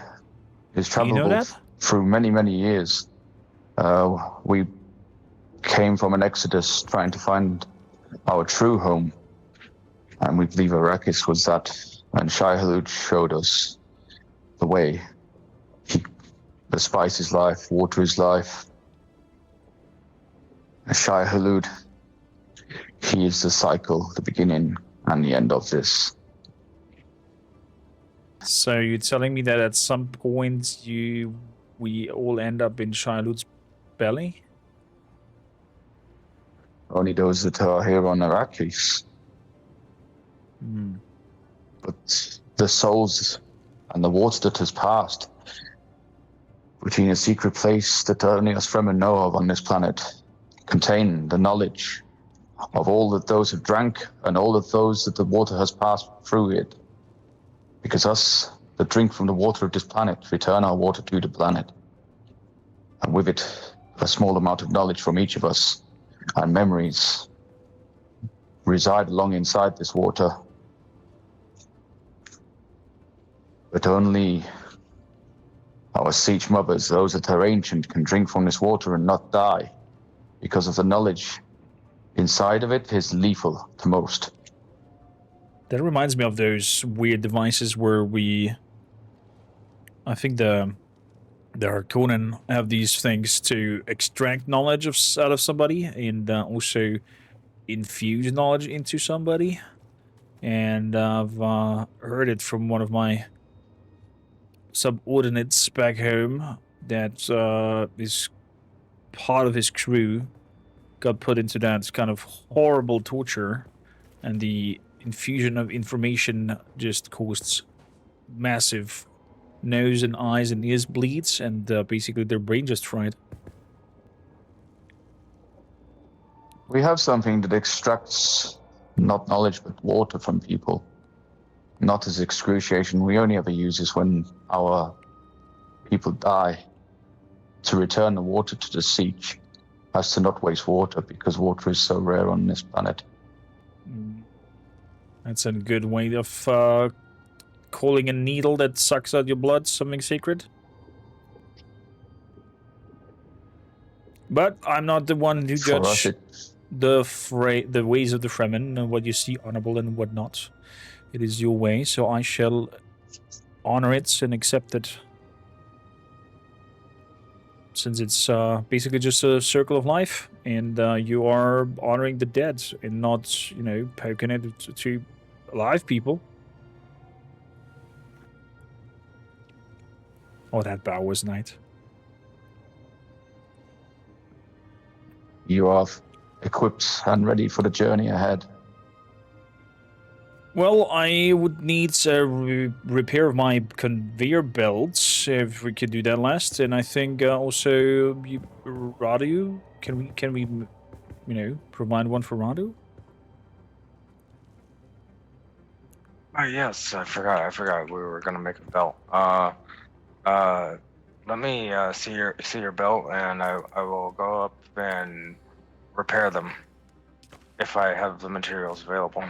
is travelable through many, many years. We came from an exodus trying to find our true home. And we believe Arrakis was that, and Shai Hulud showed us the way. The spice is life, water is life. Shai Hulud, he is the cycle, the beginning and the end of this. So you're telling me that at some point we all end up in Shiloh's belly? Only those that are here on Arrakis. But the souls and the water that has passed between a secret place that only us Fremen know of on this planet contain the knowledge of all that those have drank and all of those that the water has passed through it. Because us that drink from the water of this planet return our water to the planet. And with it, a small amount of knowledge from each of us and memories reside along inside this water. But only our siege mothers, those that are ancient, can drink from this water and not die, because of the knowledge inside of it is lethal to most. That reminds me of those weird devices where I think the Harkonnen have these things to extract knowledge out of somebody and also infuse knowledge into somebody. And I've heard it from one of my subordinates back home that is part of his crew got put into that kind of horrible torture, and the infusion of information just caused massive nose and eyes and ears bleeds, and basically their brain just fried. We have something that extracts not knowledge but water from people. Not as excruciation. We only ever use this when our people die, to return the water to the siege, as to not waste water, because water is so rare on this planet. That's a good way of calling a needle that sucks out your blood something sacred. But I'm not the one who judge the ways of the Fremen and what you see honorable and what not. It is your way, so I shall honor it and accept it. Since it's basically just a circle of life, and you are honoring the dead and not, you know, poking it to alive people. Oh, that bow was nice. You are equipped and ready for the journey ahead. Well, I would need a repair of my conveyor belts, if we could do that last, and I think also Radu. Can we, you know, provide one for Radu? Yes, I forgot we were gonna make a belt. Let me see your belt, and I will go up and repair them if I have the materials available.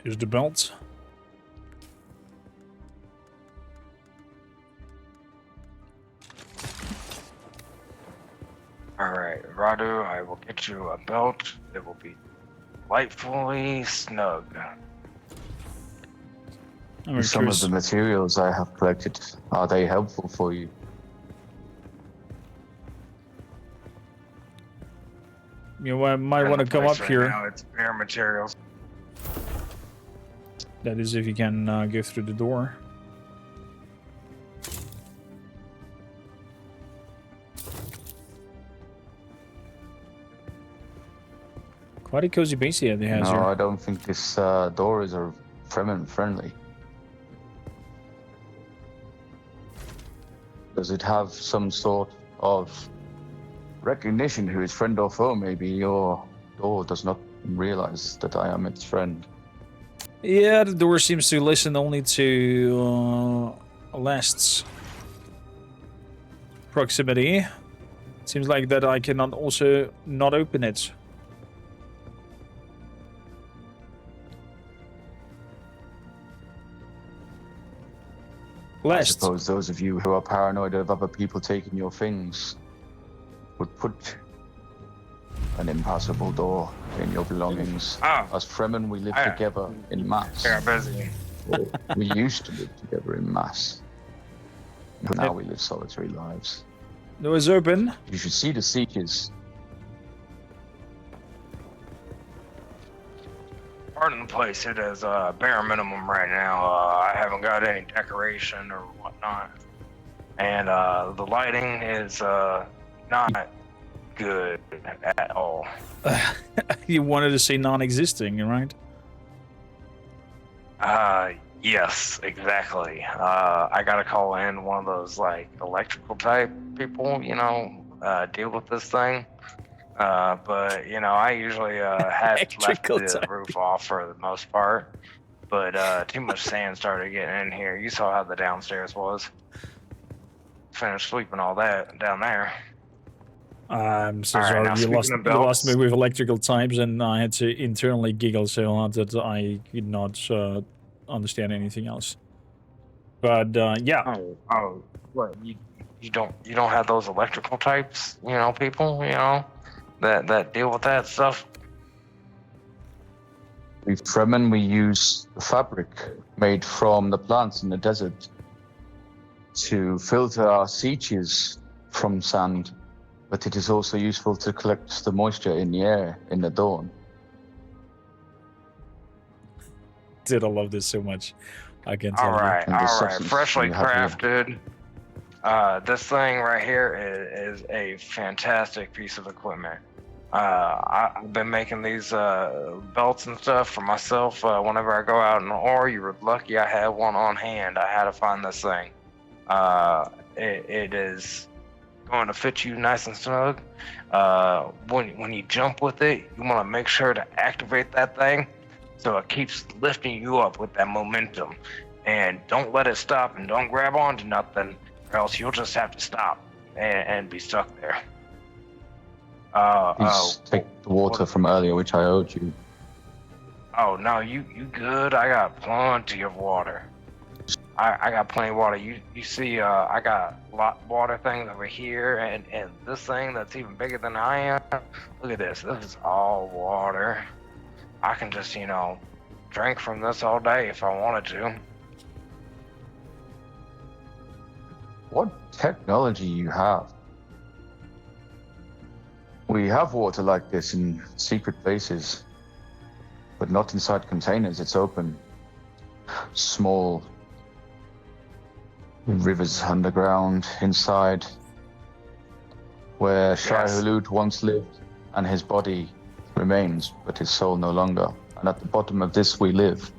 Here's the belt. Alright, Radu, I will get you a belt. It will be delightfully snug. Some of the materials I have collected, are they helpful for you? You might want to come up here. Now it's bare materials. That is if you can go through the door. Quite a cozy base here they have here. No, I don't think this door is Fremen friendly. Does it have some sort of recognition who is friend or foe? Maybe your door does not realize that I am its friend. Yeah, the door seems to listen only to Last's proximity. Seems like that I cannot also not open it. I Blessed. suppose those of you who are paranoid of other people taking your things would put an impassable door in your belongings. Ah. As Fremen, we live I- together in mass. Yeah, busy. Or we used to live together in mass. But now we live solitary lives. Door is open. You should see the sieges. Pardon the place, it is bare minimum right now. I haven't got any decoration or whatnot. And the lighting is not good at all. You wanted to say non-existing, right? Yes, exactly. I gotta call in one of those like electrical type people, deal with this thing. But I usually had left Electrical the type. roof off for the most part. But too much sand started getting in here. You saw how the downstairs was. Finished sweeping all that down there. I'm so All right, sorry. now You lost speaking of me belts- with electrical types, and I had to internally giggle so hard that I could not understand anything else. But yeah, Oh, what you don't have those electrical types, people, that deal with that stuff. We Fremen, we use fabric made from the plants in the desert to filter our sieges from sand, but it is also useful to collect the moisture in the air in the dawn. did I love this so much? I can tell All right, And the substance freshly you have here. crafted. This thing right here is a fantastic piece of equipment. I've been making these belts and stuff for myself whenever I go out in the ore. You were lucky I had one on hand. I had to find this thing. It is going to fit you nice and snug. When you jump with it, you want to make sure to activate that thing so it keeps lifting you up with that momentum. And don't let it stop, and don't grab onto nothing, or else you'll just have to stop and be stuck there. Please take the water from earlier, which I owed you. Oh no, you good? I got plenty of water. I got plenty of water. You see, I got water things over here, and this thing that's even bigger than I am. Look at this. This is all water. I can just, drink from this all day if I wanted to. What technology you have? We have water like this in secret places, but not inside containers. It's open. Small rivers underground inside, where Shai Yes. Hulud once lived, and his body remains, but his soul no longer. And at the bottom of this we live.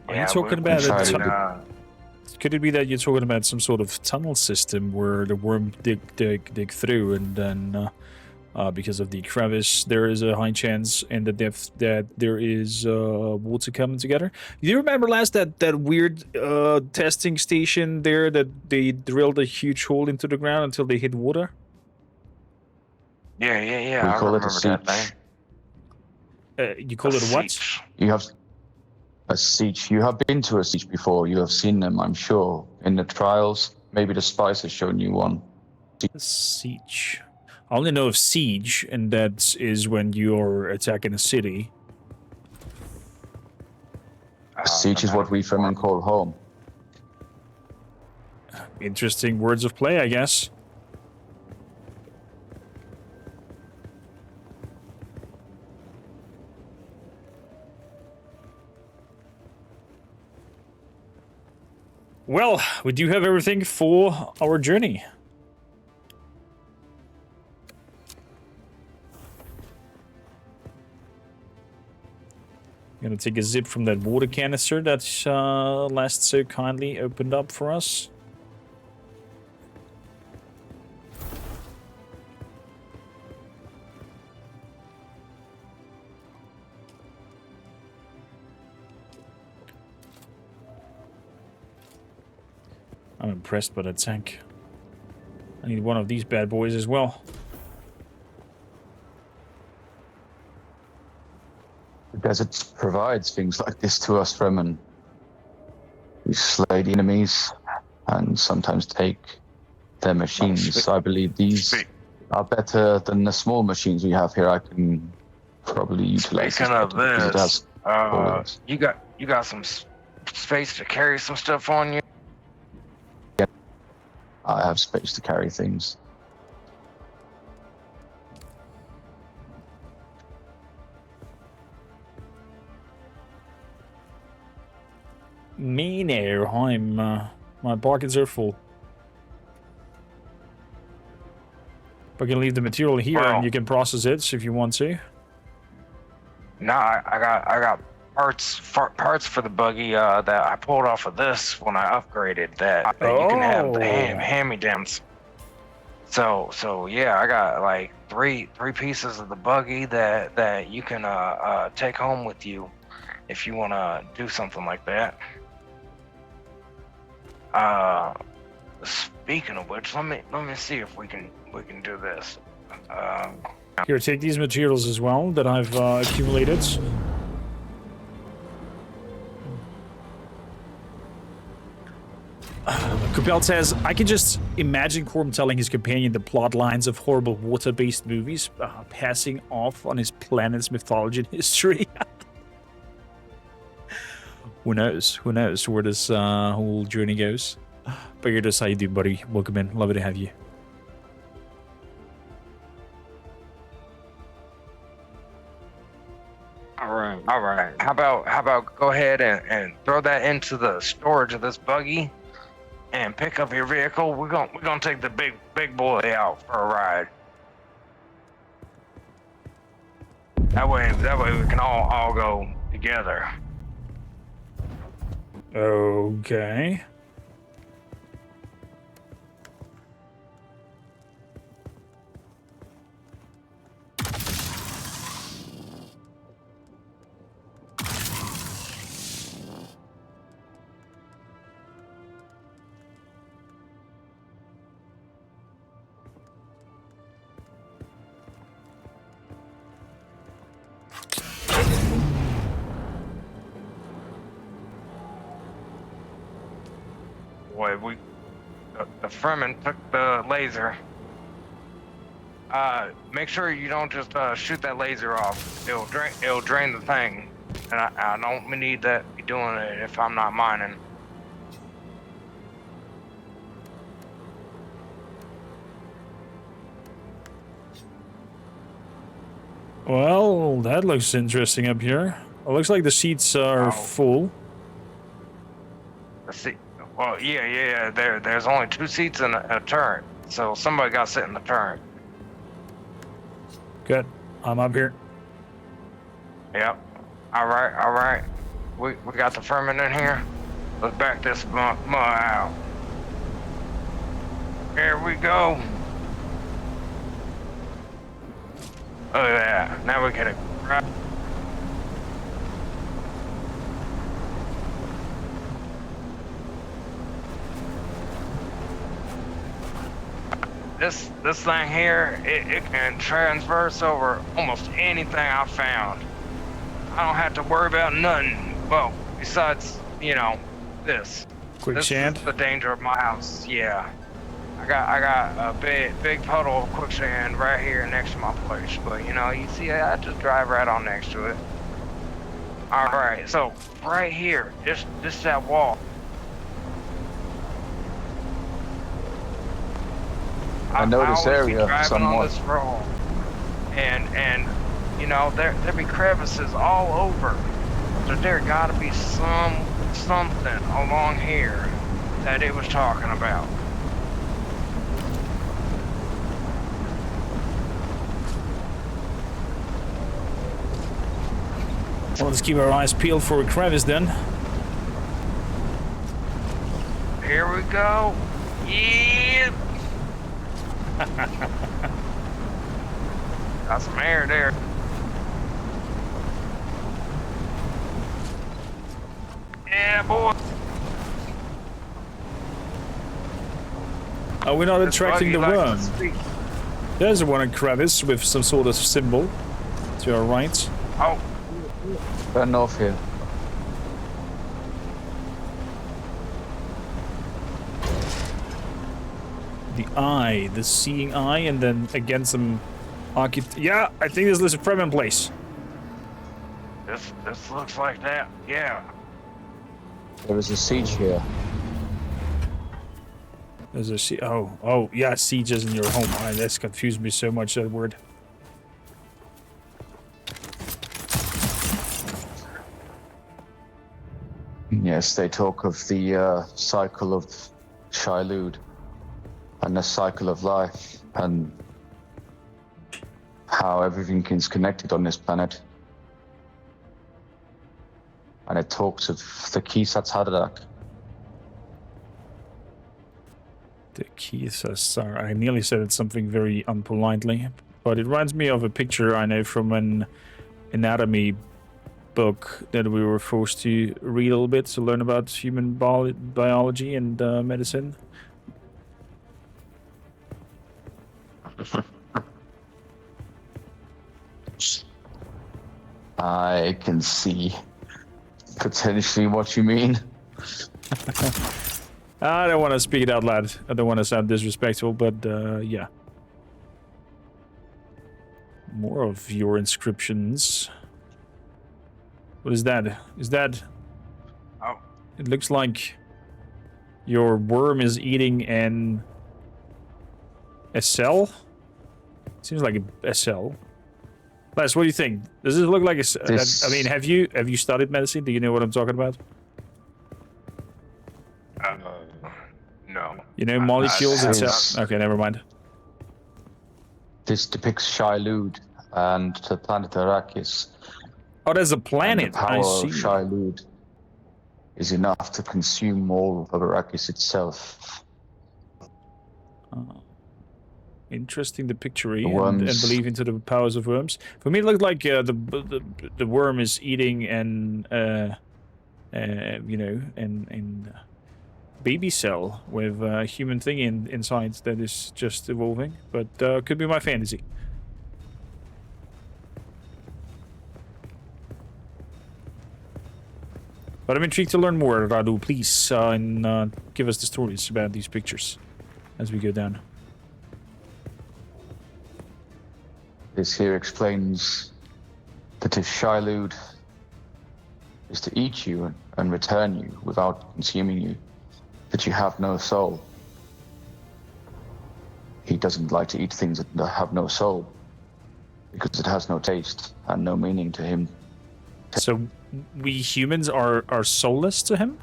are you talking about try a to could it be that you're talking about some sort of tunnel system where the worm dig through, and then because of the crevice, there is a high chance in the depth that there is water coming together? You remember last that weird testing station there that they drilled a huge hole into the ground until they hit water? Yeah. We I call it a remember that siege. thing. You call it a what? Siege. You have a siege. You have been to a siege before. You have seen them, I'm sure, in the trials. Maybe the spice has shown you one. Siege. I only know of siege, and that is when you're attacking a city. A siege is what we Fremen call home. Interesting words of play, I guess. Well, we do have everything for our journey. Gonna take a zip from that water canister that last so kindly opened up for us. I'm impressed by that tank. I need one of these bad boys as well. desert provides things like this to us, Fremen. We slay the enemies and sometimes take their machines. I believe these are better than the small machines we have here. I can probably utilize Speaking of this, this. you got some space to carry some stuff on you? I have space to carry things. Me no, I'm my pockets are full. But I can leave the material here and you can process it if you want to. Nah, I got parts for the buggy that I pulled off of this when I upgraded that you can have the hand-me-downs. So yeah, I got like three pieces of the buggy that you can take home with you if you want to do something like that. Speaking of which, let me see if we can do this. Here, take these materials as well that I've accumulated. Kupel says, I can just imagine Corm telling his companion the plot lines of horrible water-based movies, passing off on his planet's mythology and history. Who knows? Who knows where this whole journey goes? But you're just how you do, buddy. Welcome in. Lovely to have you. All right. How about go ahead and throw that into the storage of this buggy, and pick up your vehicle. We're gonna take the big boy out for a ride. That way we can all go together. Okay. Boy, the Fremen took the laser. Make sure you don't just shoot that laser off. It'll drain the thing, and I don't need that be doing it if I'm not mining. Well, that looks interesting up here. It looks like the seats are full. Let's see. Well, yeah. There's only 2 seats in a turret, so somebody got to sit in the turret. Good. I'm up here. Yep. All right. We got the Fremen in here. Let's back this mud out. Here we go. Look at that. Now we get it. Right. This thing here, it can transverse over almost anything I found. I don't have to worry about nothing. Well, besides, this. Quicksand? This is the danger of my house. Yeah. I got a big puddle of quicksand right here next to my place. But you see, I just drive right on next to it. All right. So right here, this is that wall. I know this area somewhat. On this road, and there be crevices all over. So there got to be something along here that it was talking about. Well, let's keep our eyes peeled for a crevice then. Here we go. Yeah. Got some air there. Yeah, boy. Are we not attracting the worm? There's one crevice with some sort of symbol to our right. Oh, Turn north here. The eye, the seeing eye, and then again some yeah, I think this is a Fremen place. This looks like that. Yeah. There is a siege here. There's a oh yeah, siege is in your home. That's confused me so much, that word. Yes, they talk of the cycle of Shilud and the cycle of life and how everything is connected on this planet. And it talks of the Kisatz Haderach. The Kisatz. I nearly said it something very unpolitely, but it reminds me of a picture I know from an anatomy book that we were forced to read a little bit to learn about human biology and medicine. I can see potentially what you mean. I don't want to speak it out loud. I don't want to sound disrespectful, but yeah. More of your inscriptions. What is that? Is that... Oh. It looks like your worm is eating a cell? Seems like a cell. Les, what do you think? Does this look like a... I mean, have you studied medicine? Do you know what I'm talking about? No. You know molecules and cells? Okay, never mind. This depicts Shilud and the planet Arrakis. Oh, there's a planet. And the power I see. of Shilud is enough to consume all of Arrakis itself. Interesting, the picture and believe into the powers of worms. For me, it looked like the worm is eating an you know, an baby cell with a human thing inside that is just evolving, but could be my fantasy. But I'm intrigued to learn more, Radu. Please, and give us the stories about these pictures as we go down. This here explains that if Shilud is to eat you and return you without consuming you, that you have no soul. He doesn't like to eat things that have no soul because it has no taste and no meaning to him. So we humans are soulless to him?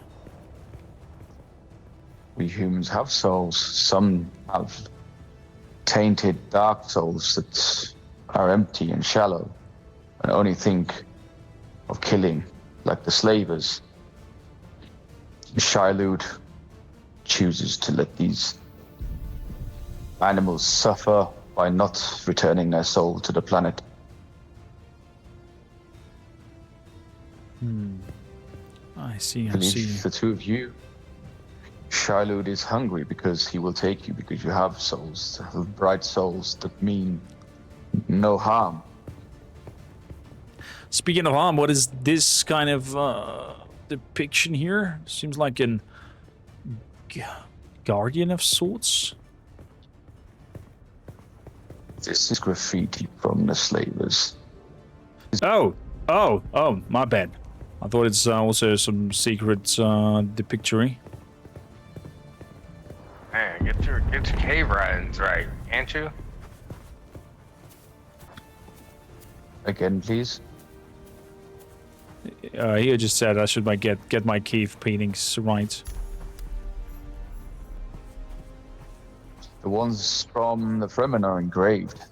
We humans have souls. Some have tainted dark souls that are empty and shallow and only think of killing, like the slavers. Shilud chooses to let these animals suffer by not returning their soul to the planet. I see, I And see. if the two of you, Shilud is hungry because he will take you because you have souls, bright souls that mean no harm. Speaking of harm, what is this kind of depiction here? Seems like an guardian of sorts. This is graffiti from the slavers. Oh, my bad. I thought it's also some secret depictory. Man, get your cave runs right, can't you? Again, please. He just said I should get my cave paintings right. The ones from the Fremen are engraved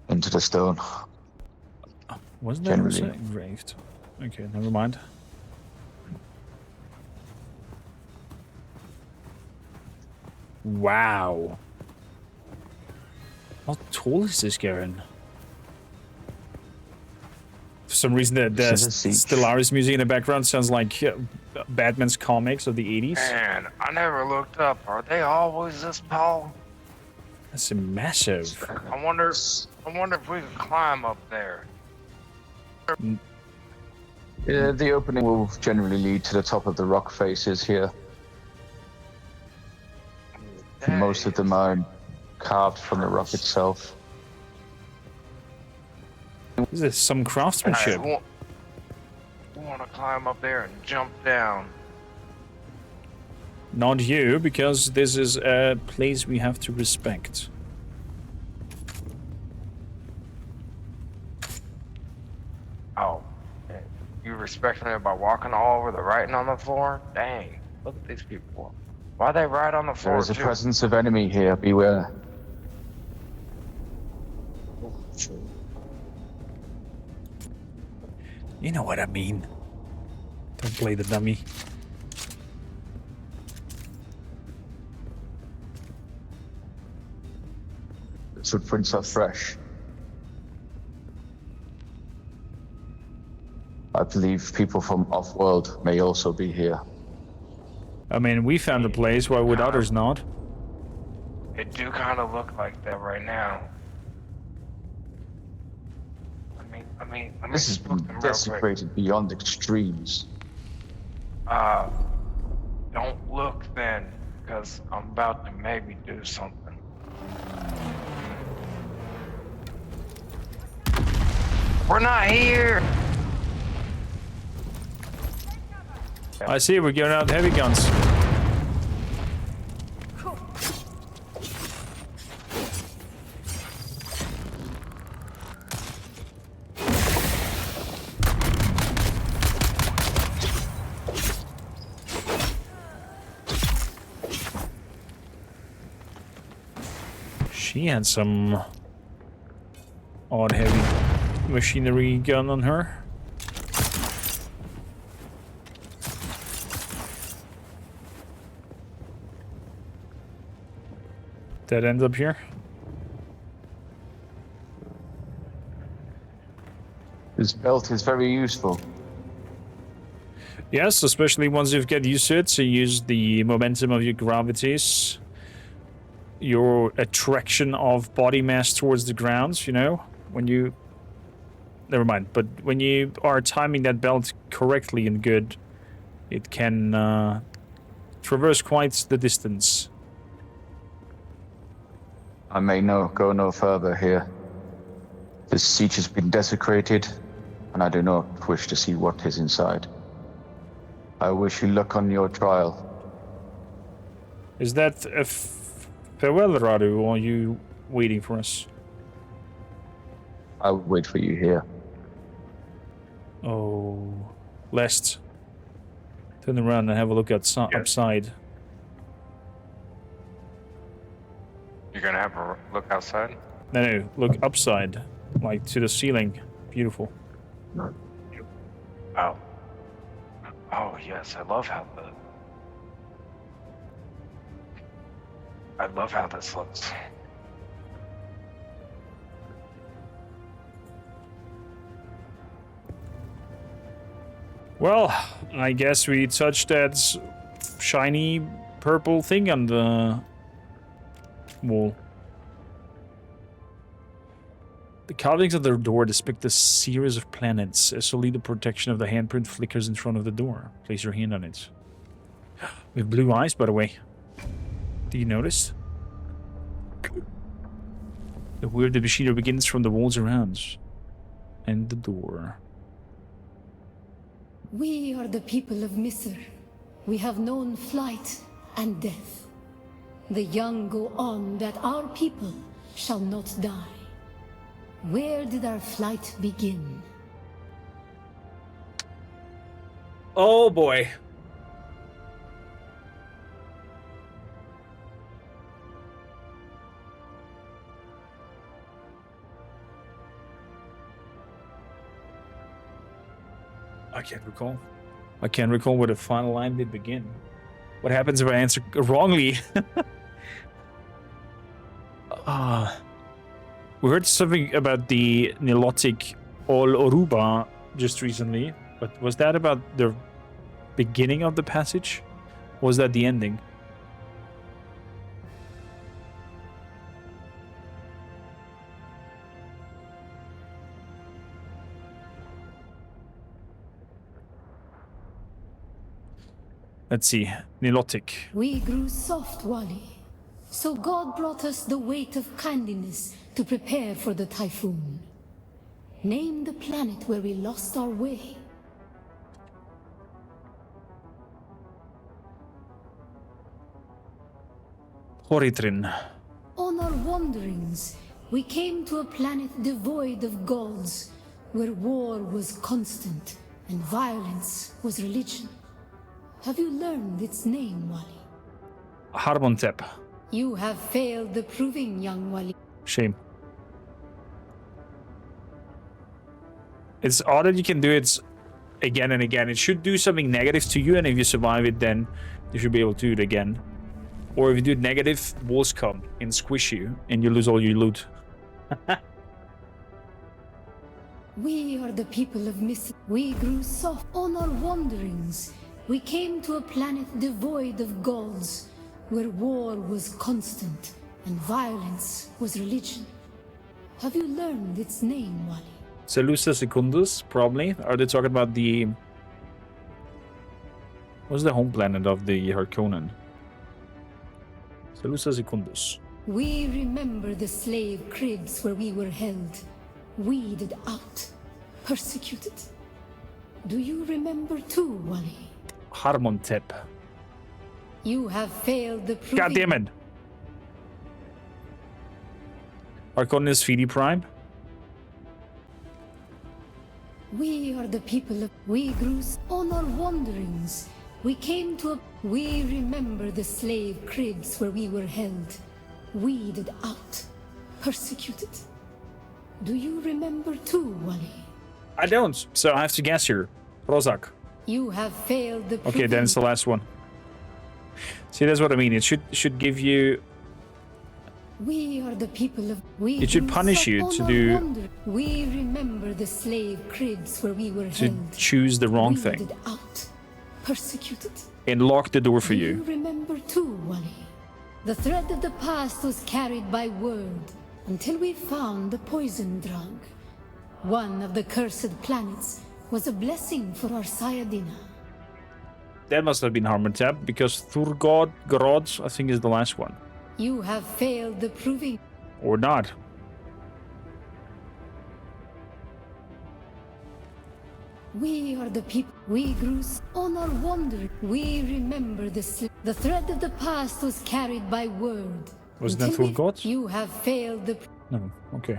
into the stone. Wasn't that also engraved? Okay, never mind. Wow. How tall is this, Garen? For some reason, the Stellaris music in the background sounds like Batman's comics of the 80s. Man, I never looked up. Are they always this tall? That's massive. I wonder if we could climb up there. The opening will generally lead to the top of the rock faces here. Most of them are carved from the rock itself. This is some craftsmanship. I want to climb up there and jump down. Not you, because this is a place we have to respect. Oh, you respect me by walking all over the writing on the floor? Dang, look at these people. Why they write on the floor? There is a too? presence of enemy here, beware. You know what I mean. Don't play the dummy. The footprints are fresh. I believe people from off-world may also be here. I mean, we found a place, why would others not? It do kind of look like that right now. Let me This has spook been them real quick. desecrated beyond extremes. Don't look then, because I'm about to maybe do something. We're not here! I see, we're going out heavy guns. She had some odd heavy machinery gun on her. Dead end up here. This belt is very useful. Yes, especially once you get used to it, so use the momentum of your gravities. Your attraction of body mass towards the ground, you know? When you... Never mind, but when you are timing that belt correctly and good, it can traverse quite the distance. I may go no further here. This siege has been desecrated, and I do not wish to see what is inside. I wish you luck on your trial. Is that a farewell, Radu, or are you waiting for us? I'll wait for you here. Oh, lest. Turn around and have a look upside. You're gonna have a look outside? No, look upside, like to the ceiling. Beautiful. Oh. Oh, yes, I love how this looks. Well, I guess we touched that shiny purple thing on the wall. The carvings of the door depict a series of planets. A solid protection of the handprint flickers in front of the door. Place your hand on it. We have blue eyes, by the way. Do you notice? The weird machinery begins from the walls around. And the door. We are the people of Misr. We have known flight and death. The young go on that our people shall not die. Where did our flight begin? Oh boy. I can't recall. I can't recall where the final line did begin. What happens if I answer wrongly? We heard something about the Nilotic Ol Oruba just recently, but was that about the beginning of the passage? Or was that the ending? Let's see. Nilotic. We grew soft, Wally. So God brought us the weight of kindliness to prepare for the typhoon. Name the planet where we lost our way. Horitrin. On our wanderings, we came to a planet devoid of gods, where war was constant and violence was religion. Have you learned its name, Wally? Harmontep. You have failed the proving, young Wally. Shame. It's odd that you can do it again and again. It should do something negative to you, and if you survive it, then you should be able to do it again. Or if you do it negative, wolves come and squish you, and you lose all your loot. We are the people of Miss. We grew soft on our wanderings. We came to a planet devoid of gods, where war was constant and violence was religion. Have you learned its name, Wally? Seleucia Secundus, probably. Are they talking about the... What's the home planet of the Harkonnen? Seleucia Secundus. We remember the slave cribs where we were held, weeded out, persecuted. Do you remember too, Wally? Harmontep. You have failed the proving... God damn it! Harkonnen is VD Prime. We are the people of... We grew on our wanderings. We came to a... We remember the slave cribs where we were held, weeded out, persecuted. Do you remember too, Wally? I don't, so I have to guess here. Rozak. You have failed the... Okay, then it's the last one. See, that's what I mean. It should give you... We are the people of... We it should punish you to do... We remember the slave cribs where we were to held, choose the wrong thing. weeded out, persecuted. And lock the door for Do you. you remember too, Wally? The thread of the past was carried by word until we found the poison drug. One of the cursed planets was a blessing for our Sayadina. That must have been Harmontep, because Thurgod, Gorod, I think is the last one. You have failed the proving. Or not. We are the people. We grew on our wandering. We remember the thread of the past was carried by word. Was that until Thurgod? You have failed the... No, okay.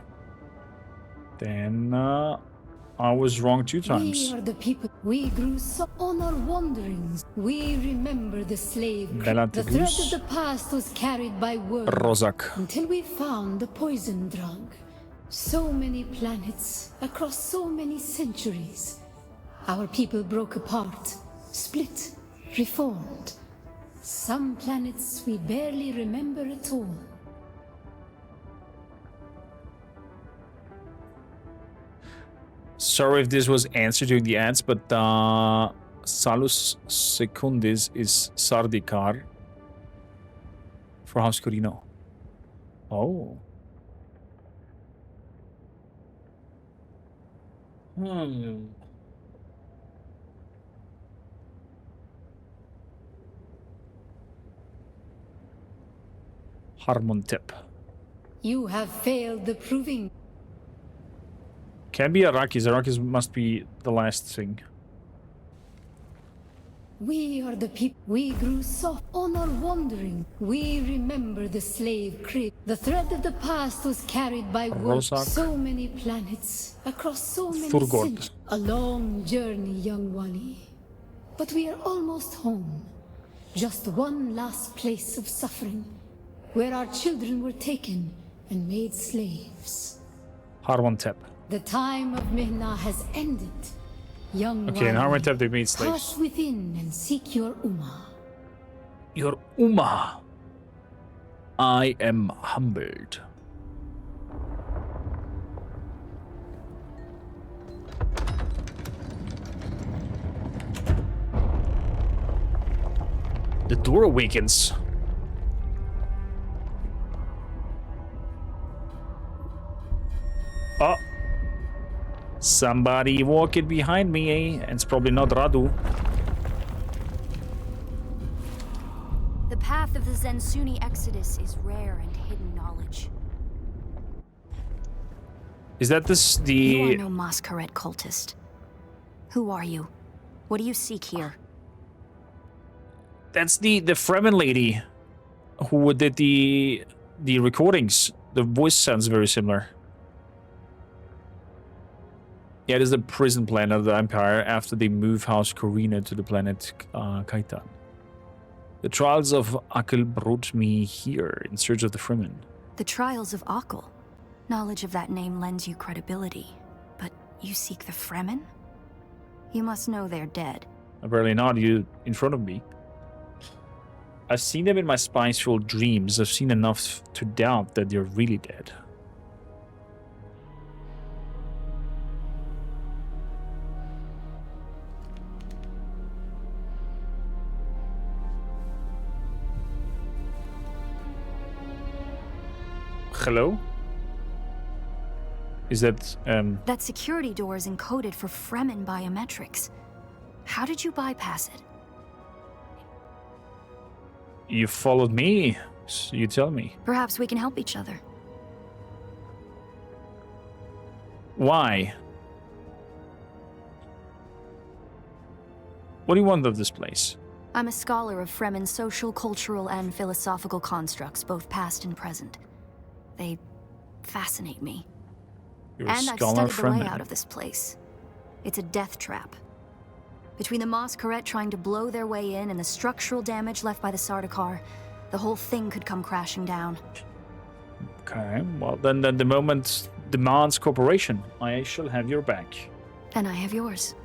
Then I was wrong 2 times. We are the people. We grew on our wanderings. We remember the slave. The Belantegus. thread of the past was carried by word. Rozak. Until we found the poison drug. So many planets across so many centuries. Our people broke apart, split, reformed. Some planets we barely remember at all. Sorry if this was answered during the ads, but Salus Secundis is Sardaukar for House Corino. Oh. Harmontep. You have failed the proving. Can be Arrakis. Arrakis must be the last thing. We are the people. We grew soft on our wandering. We remember the slave crib. The thread of the past was carried by word. Rozak. So many planets across so many Thurgod. centuries. A long journey, young Wally. But we are almost home. Just one last place of suffering, where our children were taken and made slaves. Harmontep. The time of Mihna has ended. Young Okay, in Wally, Harmontep they made slaves. pass within and seek your Ummah. Your Ummah. I am humbled. The door awakens. Oh. Somebody walking behind me, eh? And it's probably not Radu. path of the Zensuni Exodus is rare and hidden knowledge. Is that this You are the... no Masquerade cultist. Who are you? What do you seek here? That's the Fremen lady who did the recordings. The voice sounds very similar. Yeah, it is the prison planet of the Empire after they move House Corina to the planet Kaitan. The trials of Akil brought me here in search of the Fremen. The Trials of Akil. Knowledge of that name lends you credibility. But you seek the Fremen? You must know they're dead. Apparently not, you in front of me. I've seen them in my spine-filled dreams. I've seen enough to doubt that they're really dead. Hello? Is that, That security door is encoded for Fremen biometrics. How did you bypass it? you followed me? So you tell me. Perhaps we can help each other. Why? What do you want of this place? I'm a scholar of Fremen social, cultural, and philosophical constructs, both past and present. They fascinate me. You're a And I've scholar studied the from layout of this place. It's a death trap. Between the Masquerade trying to blow their way in and the structural damage left by the Sardaukar, the whole thing could come crashing down. Okay, well then the moment demands cooperation. I shall have your back. And I have yours.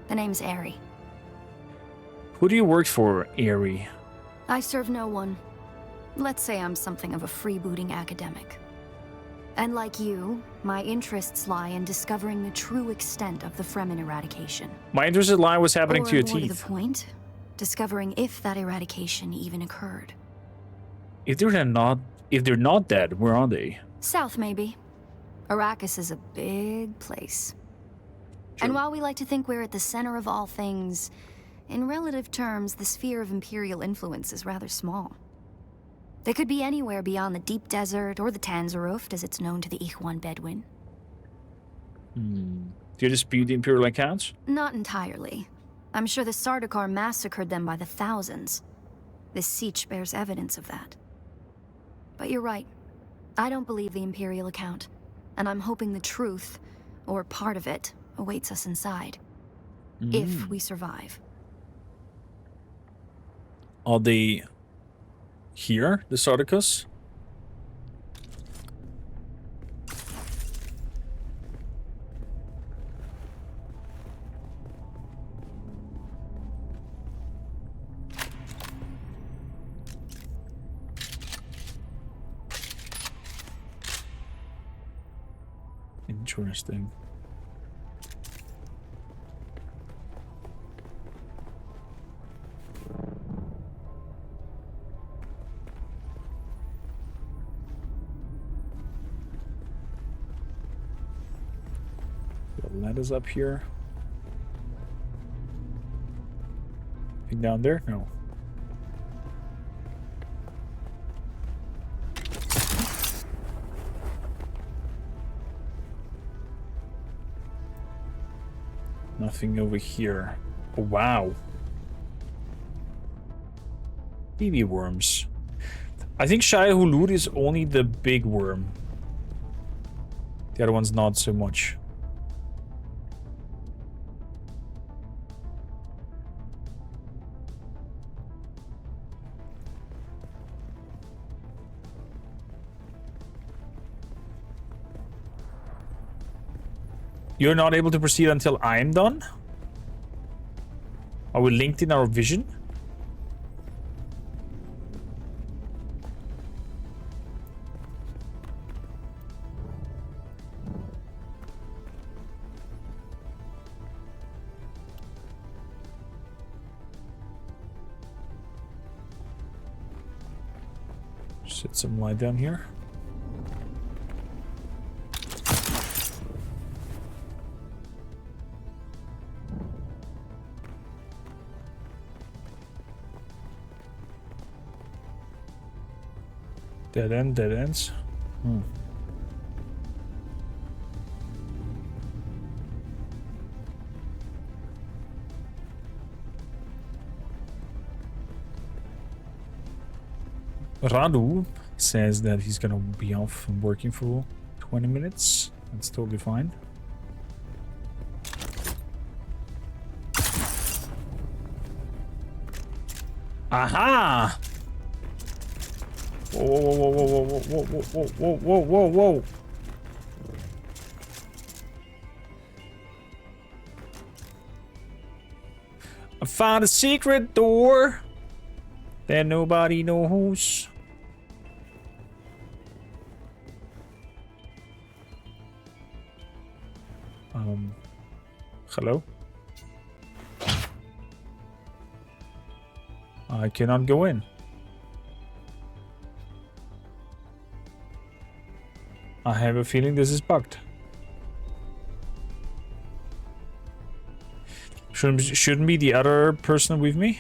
The name's Aerie. Who do you work for, Aerie? I serve no one. Let's say I'm something of a freebooting academic. And like you, my interests lie in discovering the true extent of the Fremen eradication. My interest in lie was happening to your Or more to teeth. the point, discovering if that eradication even occurred. If they're not dead, where are they? South, maybe. Arrakis is a big place. Sure. And while we like to think we're at the center of all things, in relative terms, the sphere of Imperial influence is rather small. They could be anywhere beyond the deep desert or the Tanzaruft, as it's known to the Ikhwan Bedouin. Do you dispute the Imperial accounts? Not entirely. I'm sure the Sardaukar massacred them by the thousands. This siege bears evidence of that. But you're right. I don't believe the Imperial account, and I'm hoping the truth, or part of it, awaits us inside. If we survive. Are they here, the Sardaukars? Interesting. The ladders up here. Anything down there? No. Nothing over here. Oh, wow. Baby worms. I think Shia Hulud is only the big worm. The other one's not so much. You're not able to proceed until I'm done? Are we linked in our vision? Set some light down here. Dead end, dead ends. Hmm. Radu says that he's gonna be off from working for 20 minutes. That's totally fine. Aha! Whoa, whoa, whoa, whoa, whoa, whoa, whoa, whoa, whoa, whoa, whoa. I found a secret door that nobody knows. Hello? I cannot go in. I have a feeling this is bugged. Shouldn't be the other person with me?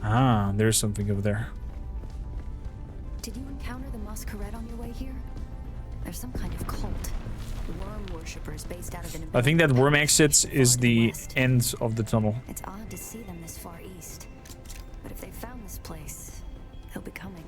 Ah, there's something over there. Did you encounter the masquerade on your way here? There's some kind of cult. Worm worshippers based out of an I think that worm exit is the end of the tunnel. It's odd to see them this far east. But if they found this place, they'll be coming.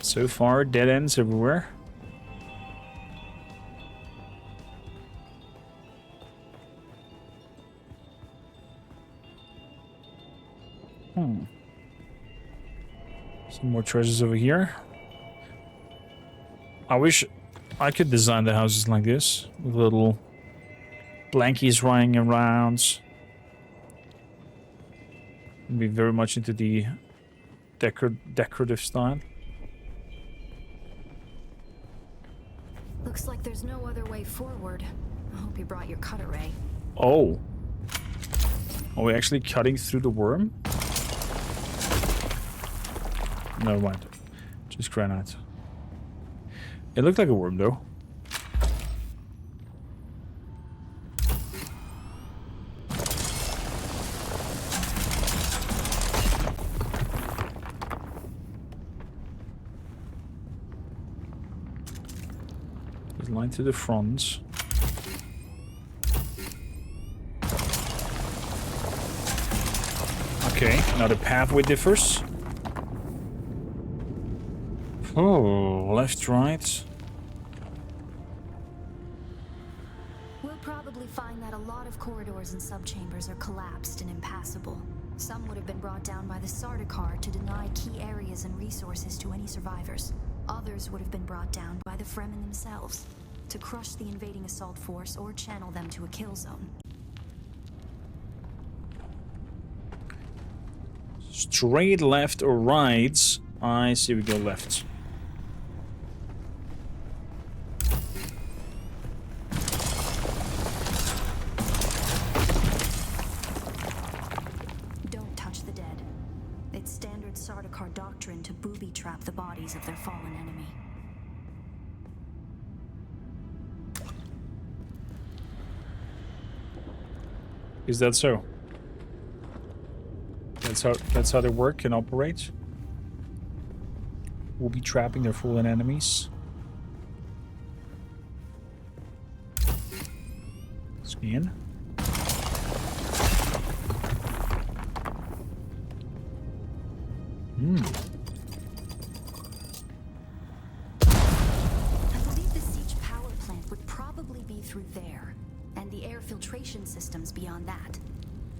So far, dead ends everywhere. Some more treasures over here. I wish I could design the houses like this, with little blankies running around. I'd be very much into the decorative style. Looks like there's no other way forward. I hope you brought your cutter ray. Oh. Are we actually cutting through the worm? Never mind. Just granite. It looked like a worm though. There's a line to the front. Okay, now the pathway differs. Oh, left, right. We'll probably find that a lot of corridors and subchambers are collapsed and impassable. Some would have been brought down by the Sardaukar to deny key areas and resources to any survivors. Others would have been brought down by the Fremen themselves, to crush the invading assault force or channel them to a kill zone. Straight left or right? I see we go left. Don't touch the dead. It's standard Sardaukar doctrine to booby-trap the bodies of their fallen enemy. Is that so? That's how they work and operate. We'll be trapping their fallen enemies. Scan. I believe the siege power plant would probably be through there, and the air filtration systems beyond that.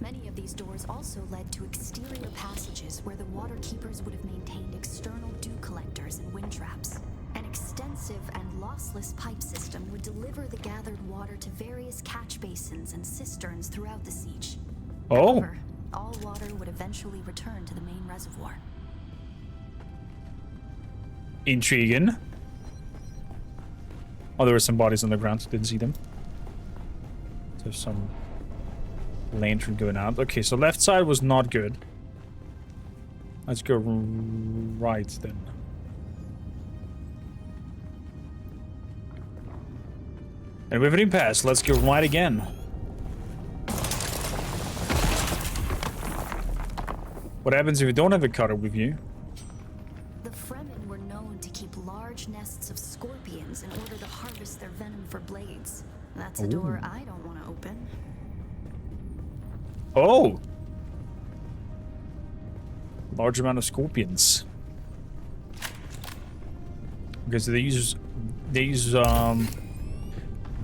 Many of these doors also led to exterior passages where the water keepers would have maintained external dew collectors and wind traps. An extensive and lossless pipe system would deliver the gathered water to various catch basins and cisterns throughout the siege. Oh. However, all water would eventually return to the main reservoir. Intriguing. Oh, there were some bodies on the ground. Didn't see them. There's some Lantern going out. Okay, so left side was not good. Let's go right then. And we've already passed. Let's go right again. What happens if you don't have a cutter with you? The Fremen were known to keep large nests of scorpions in order to harvest their venom for blades. That's a door I don't want to open. Oh! Large amount of scorpions. Because they use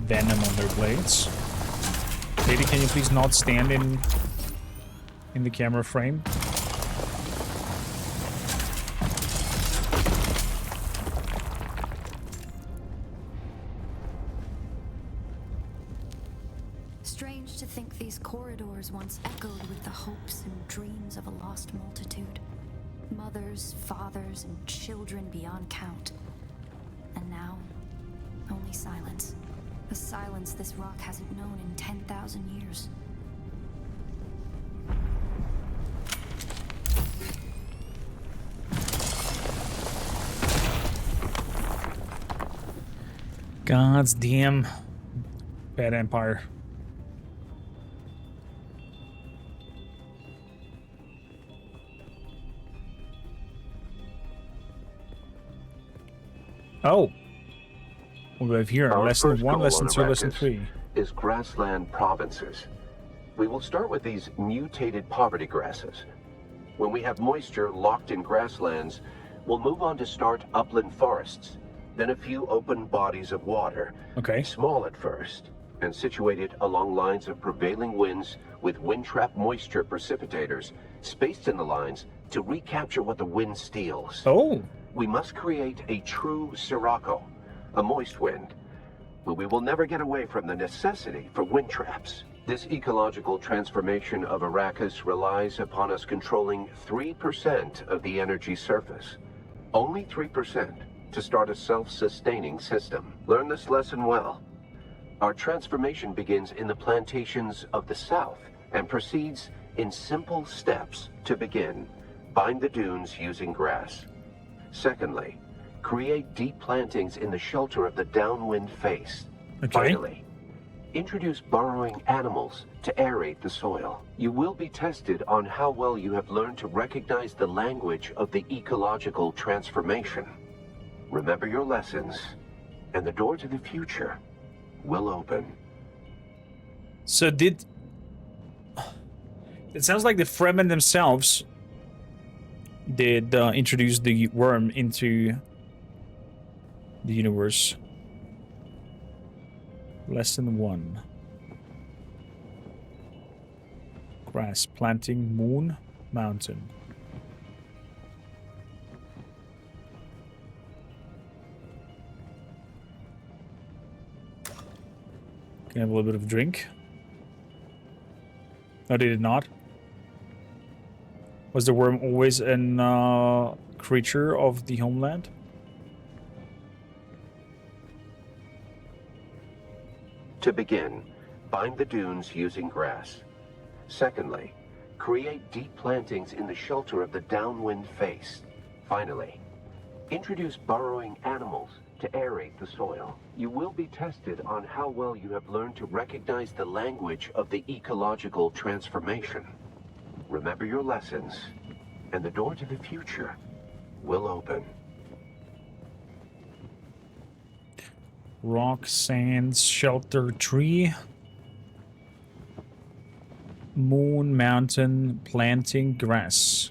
venom on their blades. Lady, can you please not stand in the camera frame? Strange to think these corridors once echoed with the hopes and dreams of a lost multitude. Mothers, fathers, and children beyond count. And now, only silence. The silence this rock hasn't known in 10,000 years. God's damn bad empire. Oh. What do we have here? Our Lesson first 1, goal Lesson on 2, Lesson Arrakis 3. is grassland provinces. We will start with these mutated poverty grasses. When we have moisture locked in grasslands, we'll move on to start upland forests, then a few open bodies of water. Okay. Small at first, and situated along lines of prevailing winds with wind-trap moisture precipitators spaced in the lines to recapture what the wind steals. Oh. We must create a true sirocco, a moist wind, but we will never get away from the necessity for wind traps. This ecological transformation of Arrakis relies upon us controlling 3% of the energy surface. Only 3% to start a self-sustaining system. Learn this lesson well. Our transformation begins in the plantations of the south and proceeds in simple steps to begin. Bind the dunes using grass. Secondly, create deep plantings in the shelter of the downwind face. Okay. Finally, introduce burrowing animals to aerate the soil. You will be tested on how well you have learned to recognize the language of the ecological transformation. Remember your lessons, and the door to the future will open. So it sounds like the Fremen themselves did introduce the worm into the universe. Lesson 1. Grass planting, moon, mountain. Can I have a little bit of a drink? No, they did not. Was the worm always a creature of the homeland? To begin, bind the dunes using grass. Secondly, create deep plantings in the shelter of the downwind face. Finally, introduce burrowing animals to aerate the soil. You will be tested on how well you have learned to recognize the language of the ecological transformation. Remember your lessons, and the door to the future will open. Rock, sands, shelter, tree. Moon, mountain, planting, grass.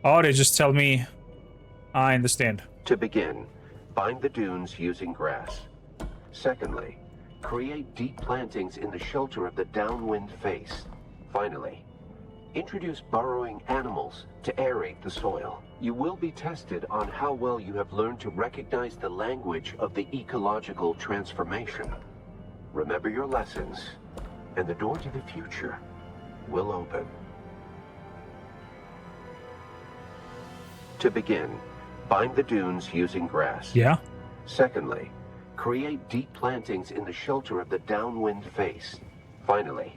Oh, they just tell me. I understand. To begin, bind the dunes using grass. Secondly, create deep plantings in the shelter of the downwind face. Finally, Introduce burrowing animals to aerate the soil. You will be tested on how well you have learned to recognize the language of the ecological transformation. Remember your lessons, and the door to the future will open. To begin, bind the dunes using grass. Yeah. Secondly, create deep plantings in the shelter of the downwind face. Finally,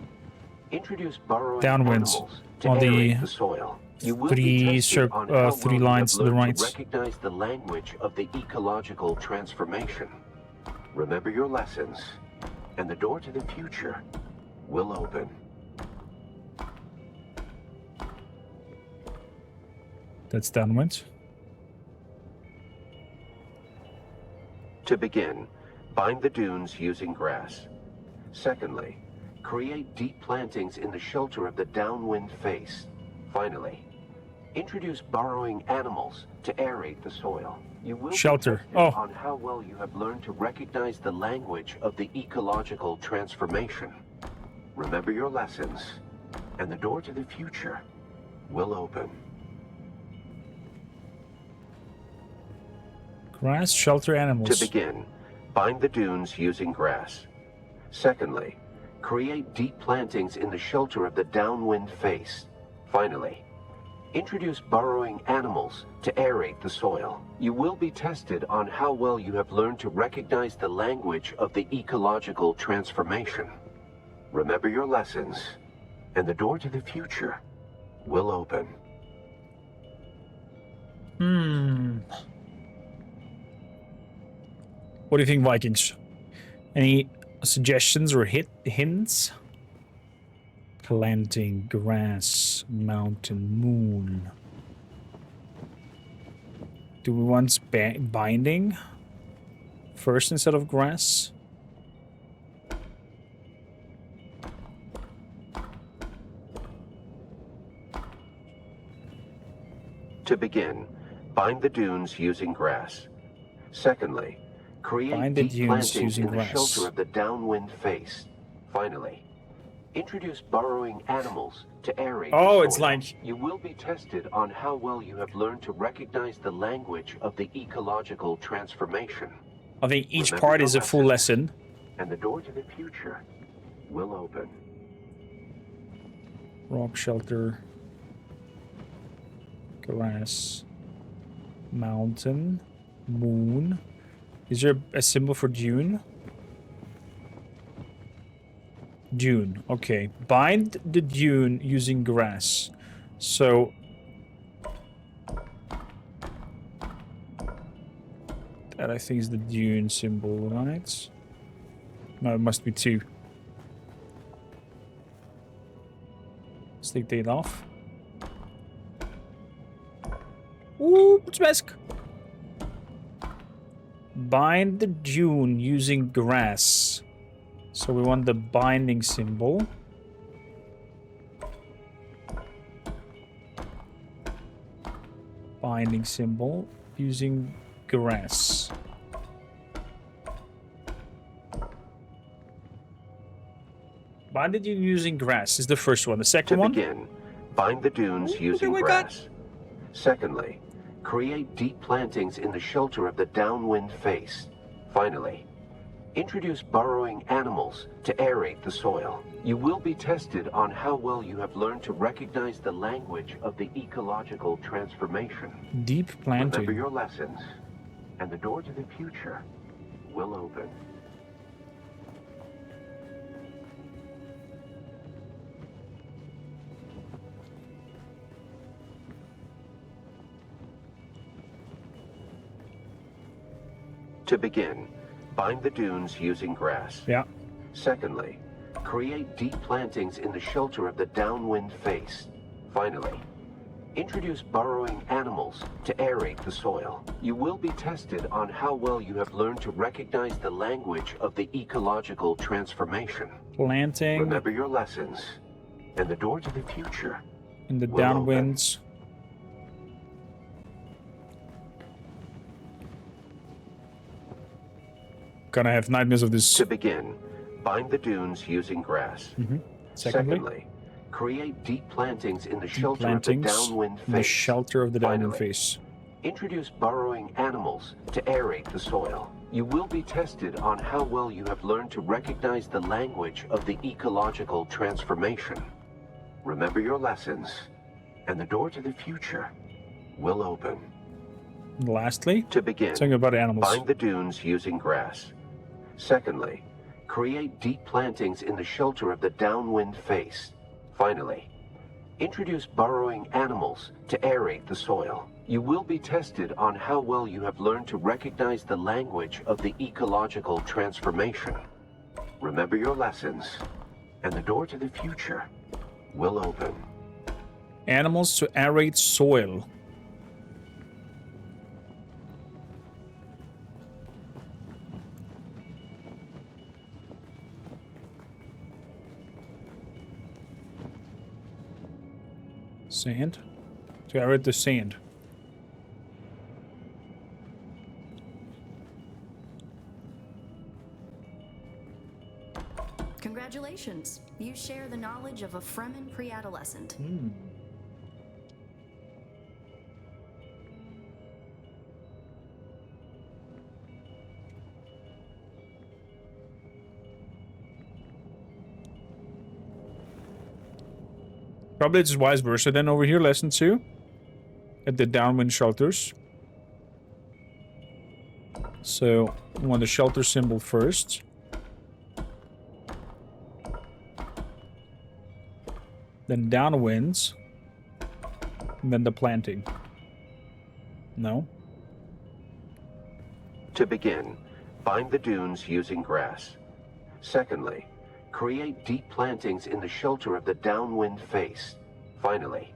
introduce burrowing animals to aerate the soil. You will be tested on how well you have learned to recognize the language of the ecological transformation. Remember your lessons, and the door to the future will open. That's downwards. To begin, bind the dunes using grass. Secondly, create deep plantings in the shelter of the downwind face. Finally, introduce burrowing animals to aerate the soil. You will be tested on how well you have learned to recognize the language of the ecological transformation. Remember your lessons, and the door to the future will open. Grass, shelter animals. To begin, bind the dunes using grass. Secondly, create deep plantings in the shelter of the downwind face. Finally, introduce burrowing animals to aerate the soil. You will be tested on how well you have learned to recognize the language of the ecological transformation. Remember your lessons, and the door to the future will open. What do you think, Vikings? Any suggestions or hints? Planting, grass, mountain, moon. Do we want binding first instead of grass? To begin, bind the dunes using grass. Secondly, create deep plantings in the shelter of the downwind face. Finally, introduce burrowing animals to aerate the soil. It's like... You will be tested on how well you have learned to recognize the language of the ecological transformation. I think each part is a full lesson. And the door to the future will open. Rock shelter. Grass. Mountain. Moon. Is there a symbol for Dune? Dune. Okay. Bind the dune using grass. So... that I think is the dune symbol, right? No, it must be two. Let's take that off. Ooh, mask. Bind the dune using grass. So we want the binding symbol. Binding symbol using grass. Bind the dune using grass is the first one. The second one? To begin, bind the dunes using grass. Secondly, create deep plantings in the shelter of the downwind face. Finally, introduce burrowing animals to aerate the soil. You will be tested on how well you have learned to recognize the language of the ecological transformation. Deep planting. Remember your lessons, and the door to the future will open. To begin, bind the dunes using grass. Yeah. Secondly, create deep plantings in the shelter of the downwind face. Finally, introduce burrowing animals to aerate the soil. You will be tested on how well you have learned to recognize the language of the ecological transformation. Planting. Remember your lessons, and the door to the future. In the downwinds. Gonna have nightmares of this. To begin, bind the dunes using grass. Secondly, create deep plantings in the Deep shelter plantings of the downwind in the face. shelter of the downwind Finally, face. introduce burrowing animals to aerate the soil. You will be tested on how well you have learned to recognize the language of the ecological transformation. Remember your lessons, and the door to the future will open. Lastly, To begin, something about animals. find the dunes using grass. Secondly, create deep plantings in the shelter of the downwind face. Finally, introduce burrowing animals to aerate the soil. You will be tested on how well you have learned to recognize the language of the ecological transformation. Remember your lessons, and the door to the future will open. Animals to aerate soil. Sand? To aerate the sand. Congratulations. You share the knowledge of a Fremen pre-adolescent. Probably it's vice versa then over here, lesson 2. At the downwind shelters. So, I want the shelter symbol first. Then downwinds. And then the planting. No? To begin, find the dunes using grass. Secondly, create deep plantings in the shelter of the downwind face. Finally,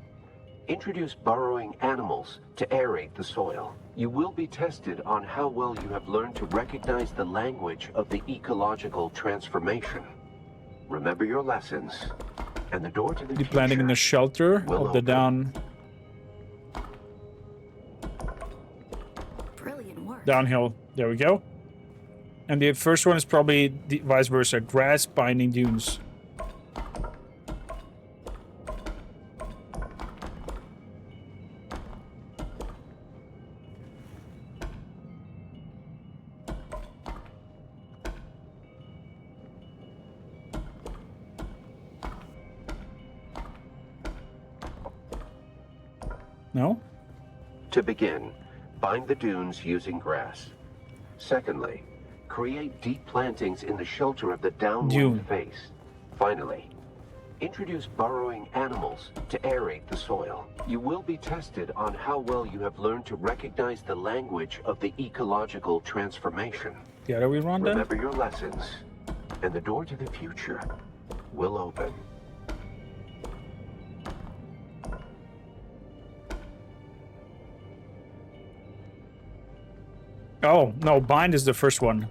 introduce burrowing animals to aerate the soil. You will be tested on how well you have learned to recognize the language of the ecological transformation. Remember your lessons, and the door to the Deep planting in the shelter will of the open. down... Brilliant work. Downhill. There we go. And the first one is probably the vice versa. Grass binding dunes. No? To begin, bind the dunes using grass. Secondly, create deep plantings in the shelter of the downwind Dune. face. Finally, introduce burrowing animals to aerate the soil. You will be tested on how well you have learned to recognize the language of the ecological transformation. The other way around then? Remember your lessons, and the door to the future will open. Oh, no, bind is the first one.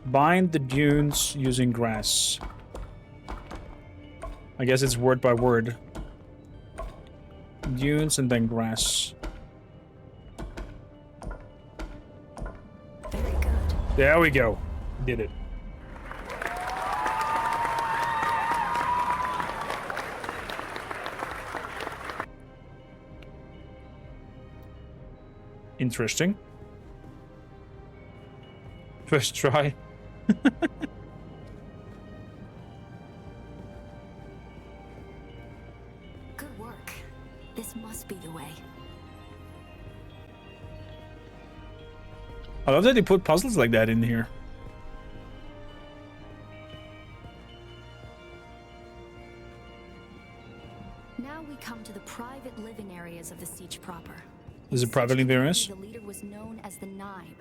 Bind the dunes using grass. I guess it's word by word. Dunes and then grass. Very good. There we go. Did it. Interesting. First try. Good work. This must be the way. I love that they put puzzles like that in here. Now we come to the private living areas of the Siege proper. Is it private living areas? The leader was known as the Naib.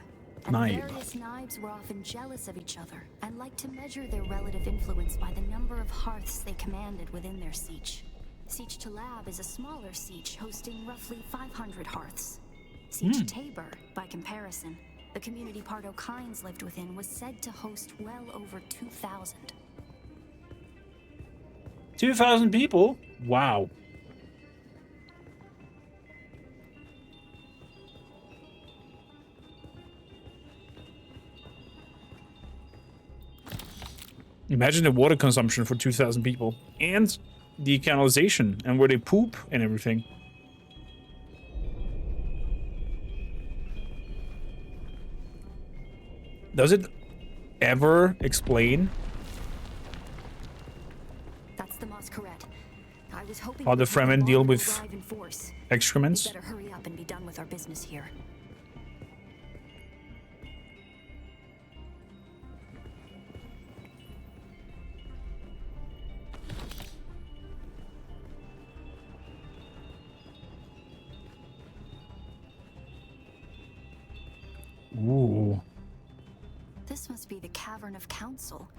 And Naib. the various Naibs were often jealous of each other and liked to measure their relative influence by the number of hearths they commanded within their siege. Siege Talab is a smaller siege hosting roughly 500 hearths. Siege Tabor, by comparison, the community Pardo Kynes lived within, was said to host well over 2,000. 2,000 people? Wow. Imagine the water consumption for 2,000 people. And the canalization and where they poop and everything. Does it ever explain That's the masquerade. I was hoping how the Fremen deal with excrements? Better hurry up and be done with our business here. Ooh. This must be the Cavern of Council,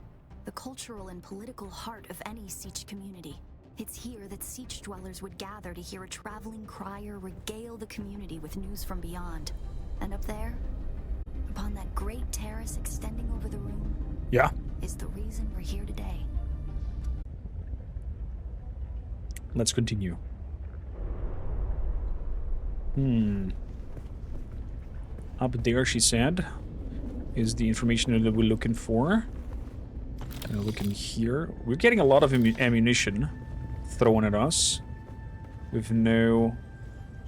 the cultural and political heart of any Siege community. It's here that Siege dwellers would gather to hear a traveling crier regale the community with news from beyond. And up there, upon that great terrace extending over the room, is the reason we're here today. Let's continue. Up there, she said, is the information that we're looking for. And look in here. We're getting a lot of ammunition thrown at us with no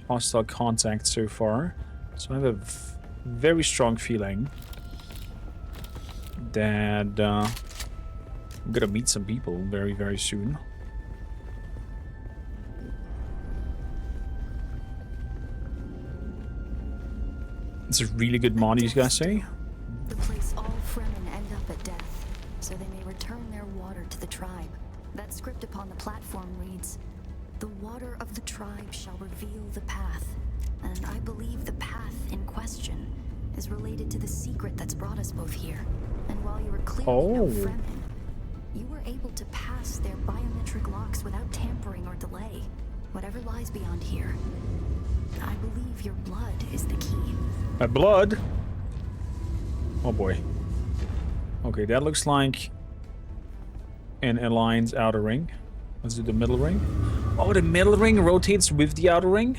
hostile contact so far. So I have a very strong feeling that I'm gonna meet some people very, very soon. It's a really good mod, you guys say? The place all Fremen end up at death, so they may return their water to the tribe. That script upon the platform reads, "The water of the tribe shall reveal the path." And I believe the path in question is related to the secret that's brought us both here. And while you were clearly no Fremen, you were able to pass their biometric locks without tampering or delay. Whatever lies beyond here, I believe your blood is the key. My blood? Oh boy. Okay, that looks like an aligned outer ring. Let's do the middle ring. Oh, the middle ring rotates with the outer ring?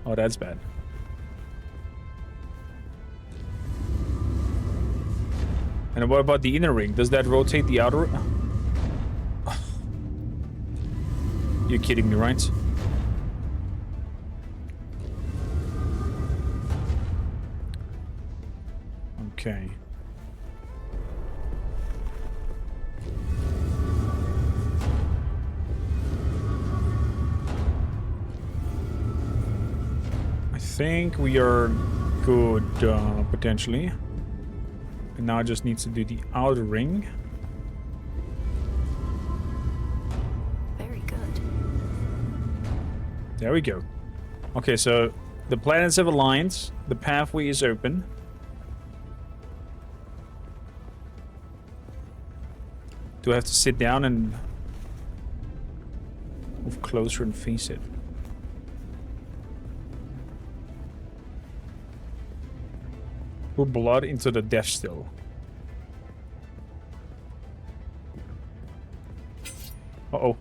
Oh, that's bad. And what about the inner ring? Does that rotate the outer? You're kidding me, right? Okay. I think we are good, potentially. And now it just needs to do the outer ring. Very good. There we go. Okay, so the planets have aligned. The pathway is open. Do I have to sit down and move closer and face it? Pour blood into the death still. Uh-oh.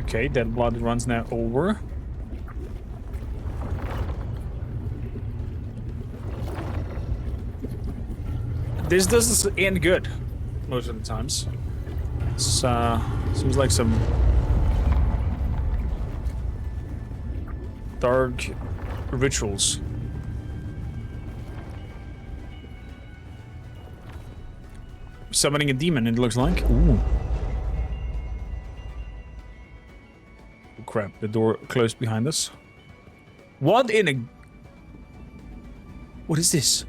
Okay, that blood runs now over. This doesn't end good most of the times. It's, seems like some dark rituals. Summoning a demon, it looks like. Ooh. Oh, crap, the door closed behind us. What in a... What is this?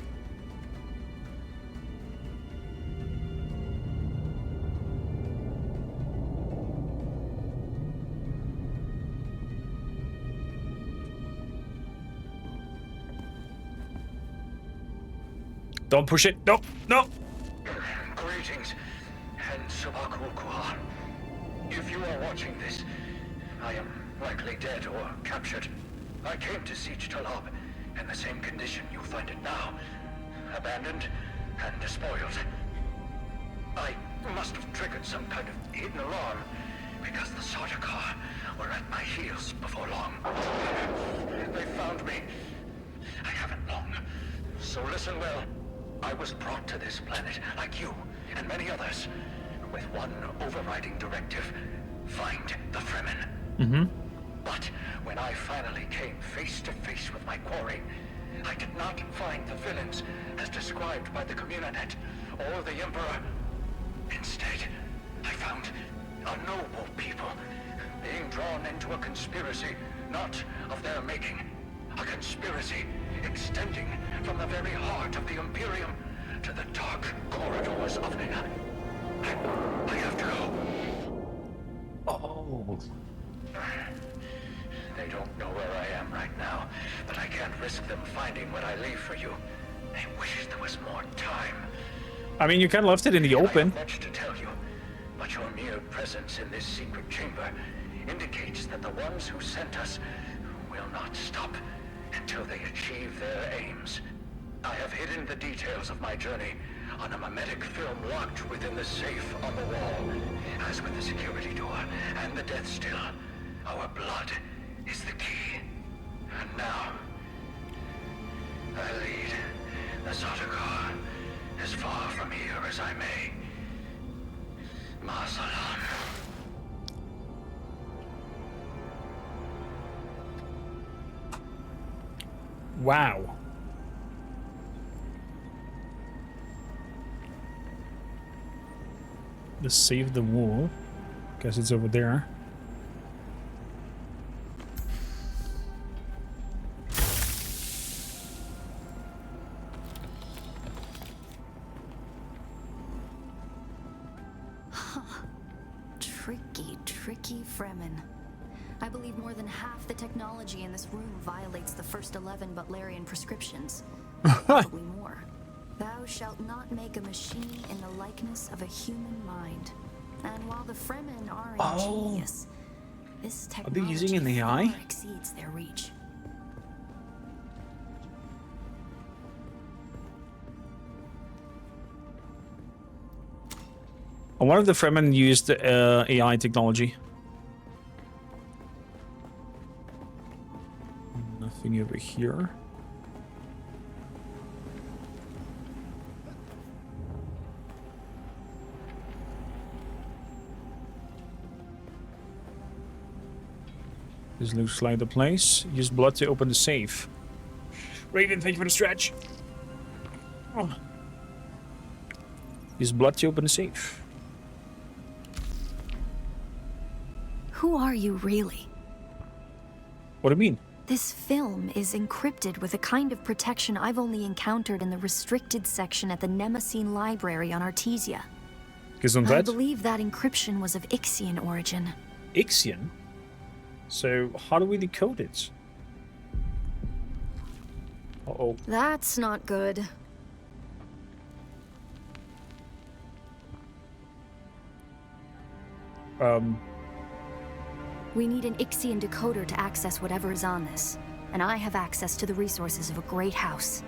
Don't push it. No, no. Greetings, and Sabakukua. If you are watching this, I am likely dead or captured. I came to Siege Talab in the same condition you find it now. abandoned and despoiled. I must have triggered some kind of hidden alarm, because the Sardaukar were at my heels before long. They found me. I haven't long. So listen well. I was brought to this planet, like you and many others, with one overriding directive: find the Fremen. Mm-hmm. But when I finally came face to face with my quarry, I did not find the villains as described by the Communanet or the Emperor. Instead, I found a noble people being drawn into a conspiracy not of their making. A conspiracy extending from the very heart of the Imperium to the dark corridors of the... I have to go. Oh. They don't know where I am right now, but I can't risk them finding what I leave for you. I wish there was more time. I mean, you kind of left it in the open. I have much to tell you, but your mere presence in this secret chamber indicates that the ones who sent us will not stop until they achieve their aims. I have hidden the details of my journey on a mimetic film locked within the safe on the wall. As with the security door and the death still, our blood is the key. And now, I lead the Sardaukar as far from here as I may. Ma salam. Wow. Let's save the wall. Guess it's over there. Tricky Fremen. I believe more than half the technology in this room violates the first 11 Butlerian prescriptions. Probably more. Thou shalt not make a machine in the likeness of a human mind. And while the Fremen are ingenious, this technology are they using an AI? far exceeds their reach. One of the Fremen used AI technology. Nothing over here. This looks like the place. Use blood to open the safe. Raven, thank you for the stretch. Oh. Use blood to open the safe. Who are you really? What do you mean? This film is encrypted with a kind of protection I've only encountered in the restricted section at the Nemesine Library on Artesia. I believe that encryption was of Ixian origin. Ixian? So, how do we decode it? Uh-oh. That's not good. We need an Ixian decoder to access whatever is on this. And I have access to the resources of a great house.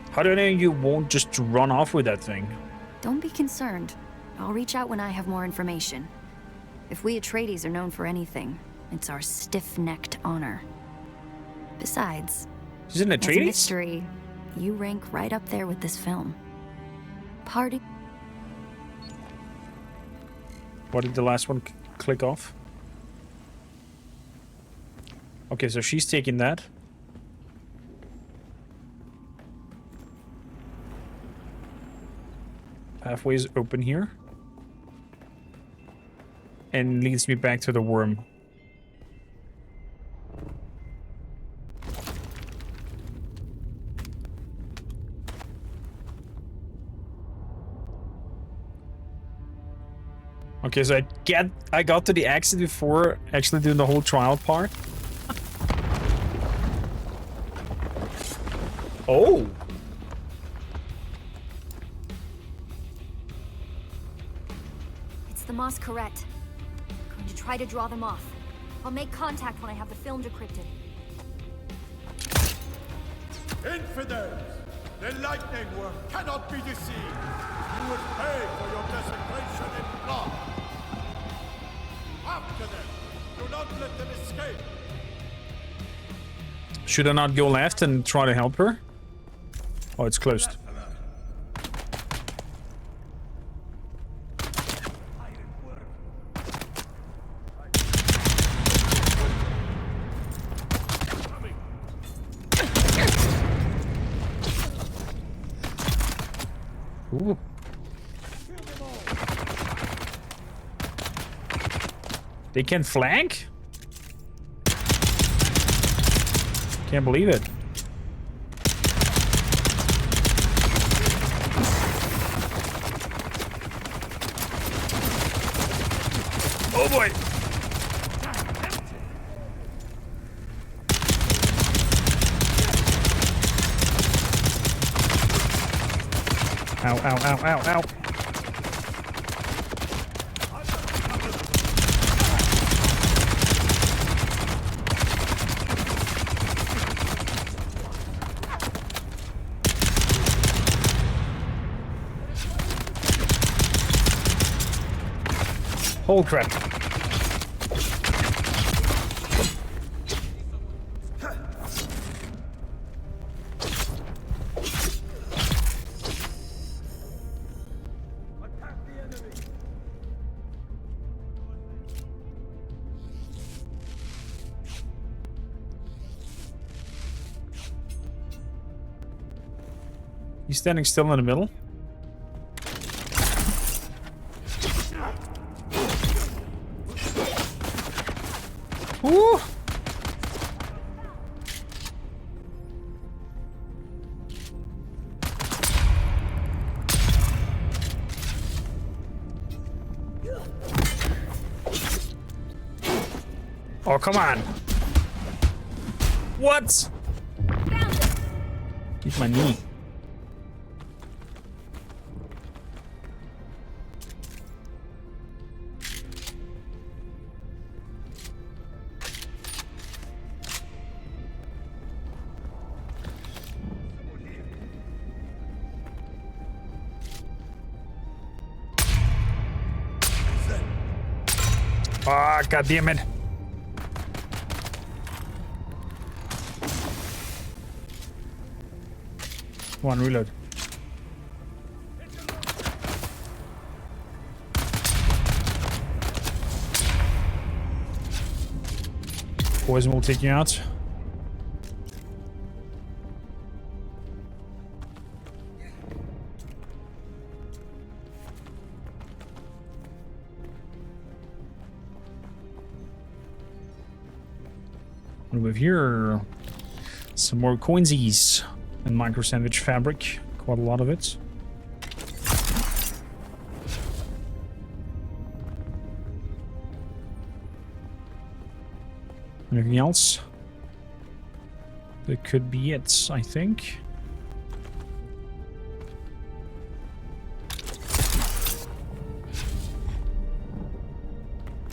How do I know you won't just run off with that thing? Don't be concerned. I'll reach out when I have more information. If we Atreides are known for anything, it's our stiff-necked honor. Besides, She's an as a Atreides? mystery, you rank right up there with this film. Party. What did the last one click off? Okay, so she's taking that. Pathway is open here. And leads me back to the worm. Okay, so I got to the exit before actually doing the whole trial part. Oh! It's the Masquerette. Going to try to draw them off. I'll make contact when I have the film decrypted. Infidels! The lightning worm cannot be deceived. You will pay for your desecration in blood. After them. Do not let them escape. Should I not go left and try to help her? Oh, it's closed. Ooh. They can flank? Can't believe it. Oh boy. Ow, ow, ow, ow, ow. Oh crap. He's standing still in the middle. Woo! Oh, come on. What? Keep my knee. Ah, God damn it. Come on, reload. Poison will take you out. Over here, some more coinsies and micro sandwich fabric. Quite a lot of it. Anything else? That could be it, I think.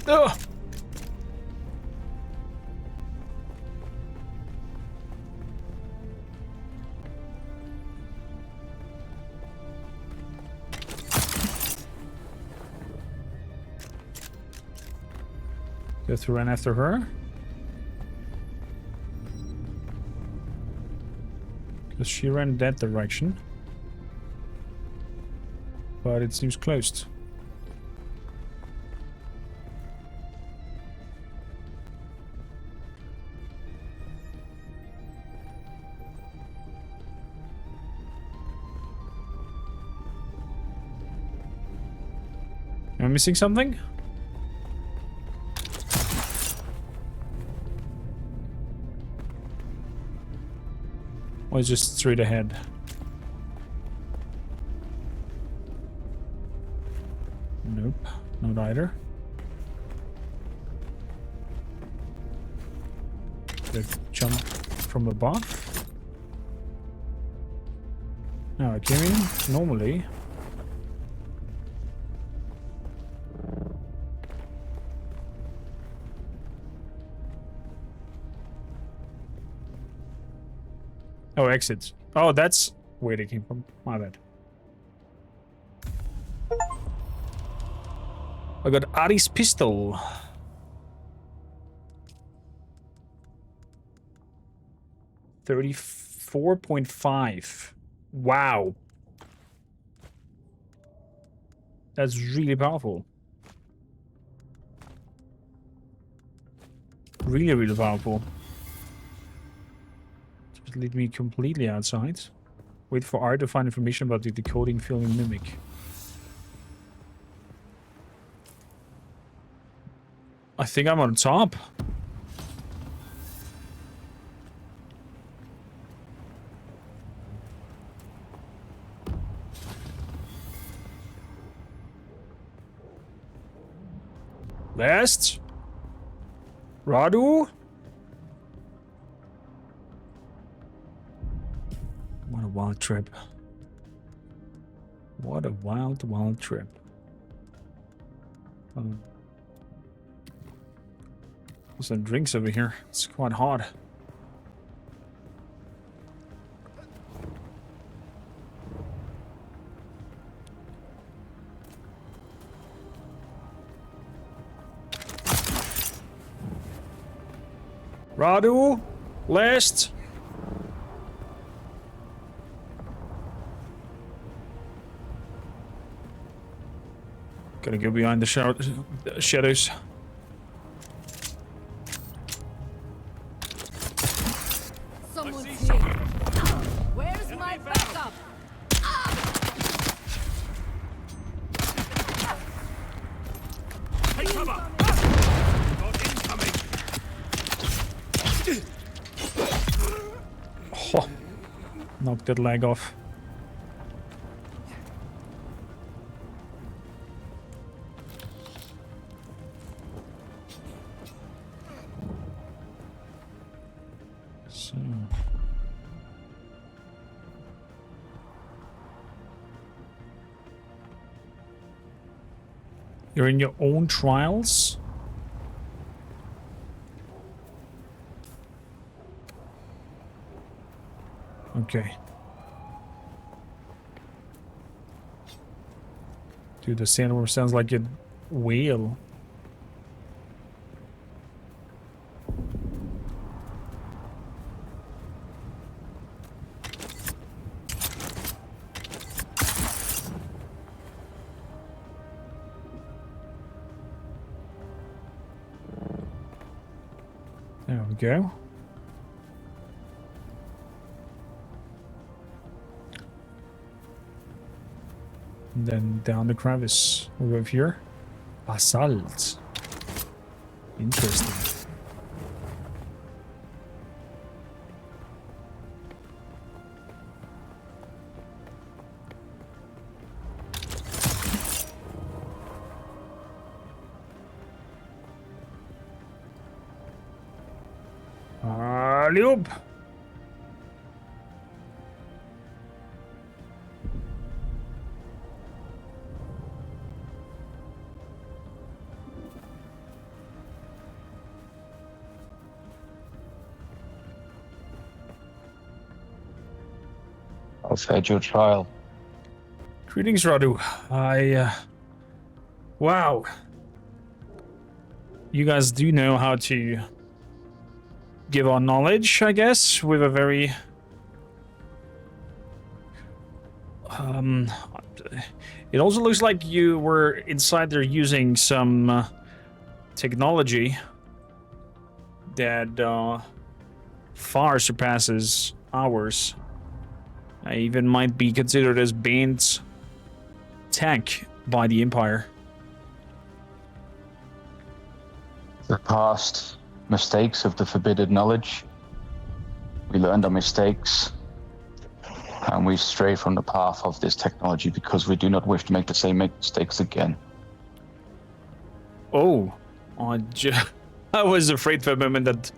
Ugh! Go to run after her. Because she ran that direction. But it seems closed. Am I missing something? Or just straight ahead? Nope, not either. Did I jump from above? No, I came in normally. Oh, exits. Oh, that's where they came from. My bad. I got Ari's pistol. $34.5. Wow. That's really powerful. Really, really powerful. Just leave me completely outside. Wait for Art to find information about the decoding filming mimic. I think I'm on top. Last. Radu. What a wild trip. What a wild, wild trip. Some drinks over here. It's quite hot. Radu, last. Gotta go behind the shadows. Someone's here. Where's my backup? Take cover! Got incoming! Oh, knocked that leg off. So. You're in your own trials? Okay. Dude, the sandworm sounds like a whale. There we go. And then down the crevice. Over here. Basalt. Interesting. Alley-oop. I've had your trial. Greetings, Radu. Wow. You guys do know how to give our knowledge, I guess, with a very... It also looks like you were inside there using some technology that far surpasses ours. I even might be considered as banned tech by the Empire. The past mistakes of the forbidden knowledge. We learned our mistakes, and we stray from the path of this technology because we do not wish to make the same mistakes again. Oh, I was afraid for a moment that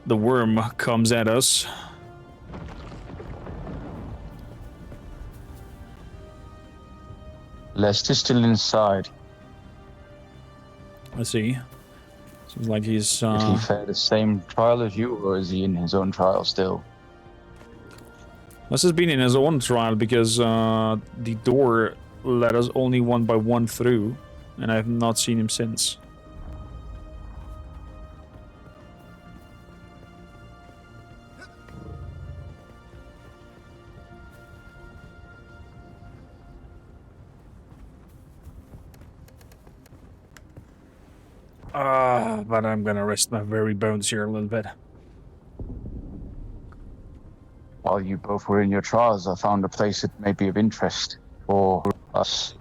the worm comes at us. Lest is still inside. I see. Seems like he's Did he fare the same trial as you, or is he in his own trial still? Must have been in his own trial because the door let us only one by one through, and I have not seen him since. But I'm gonna rest my very bones here a little bit. While you both were in your trials, I found a place that may be of interest for us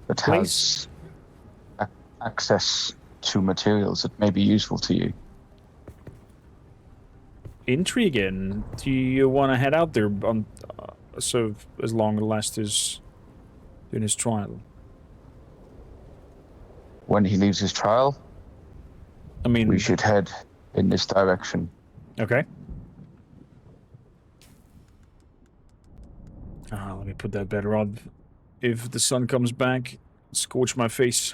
that has access to materials that may be useful to you. Intriguing. Do you want to head out there on, so as long as Last is doing his trial? When he leaves his trial, I mean, we should head in this direction. Okay. Let me put that better on. If the sun comes back, scorch my face.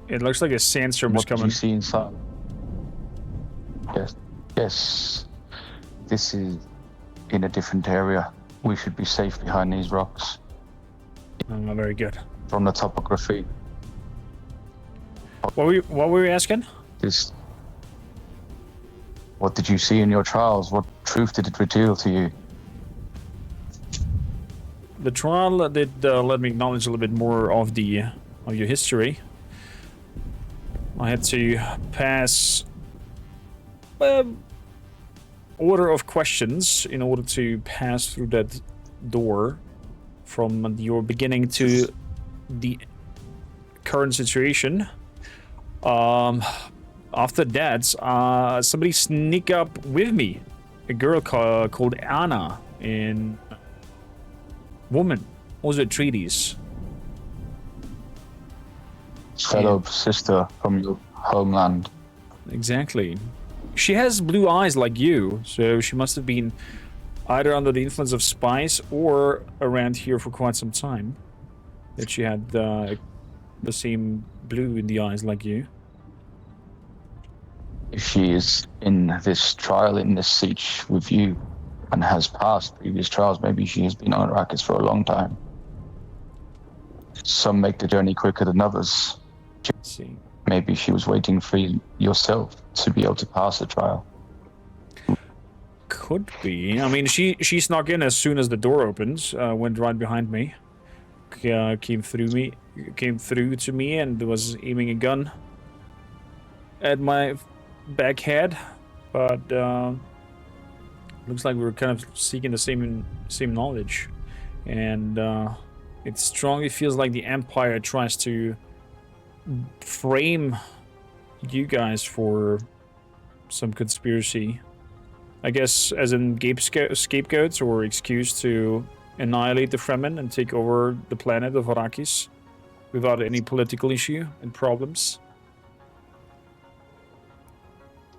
It looks like a sandstorm is coming. What did you see inside? Yes. This is in a different area. We should be safe behind these rocks. Very good. From the topography. What were you asking? What did you see in your trials? What truth did it reveal to you? The trial did let me acknowledge a little bit more of your history. I had to pass order of questions in order to pass through that door from your beginning to the current situation. After that, somebody sneak up with me, a girl called Anna, in woman, also treaties. Fellow sister from your homeland. Exactly. She has blue eyes like you, so she must have been either under the influence of spice or around here for quite some time. That she had the same blue in the eyes like you. If she is in this trial, in this siege with you, and has passed previous trials, maybe she has been on Arrakis for a long time. Some make the journey quicker than others. Let's see. Maybe she was waiting for yourself to be able to pass the trial. Could be. I mean, she snuck in as soon as the door opens, went right behind me, came through to me, and was aiming a gun at my back head. But looks like we were kind of seeking the same knowledge, and it strongly feels like the Empire tries to frame you guys for some conspiracy. I guess as in scapegoats or excuse to annihilate the Fremen and take over the planet of Arrakis without any political issue and problems.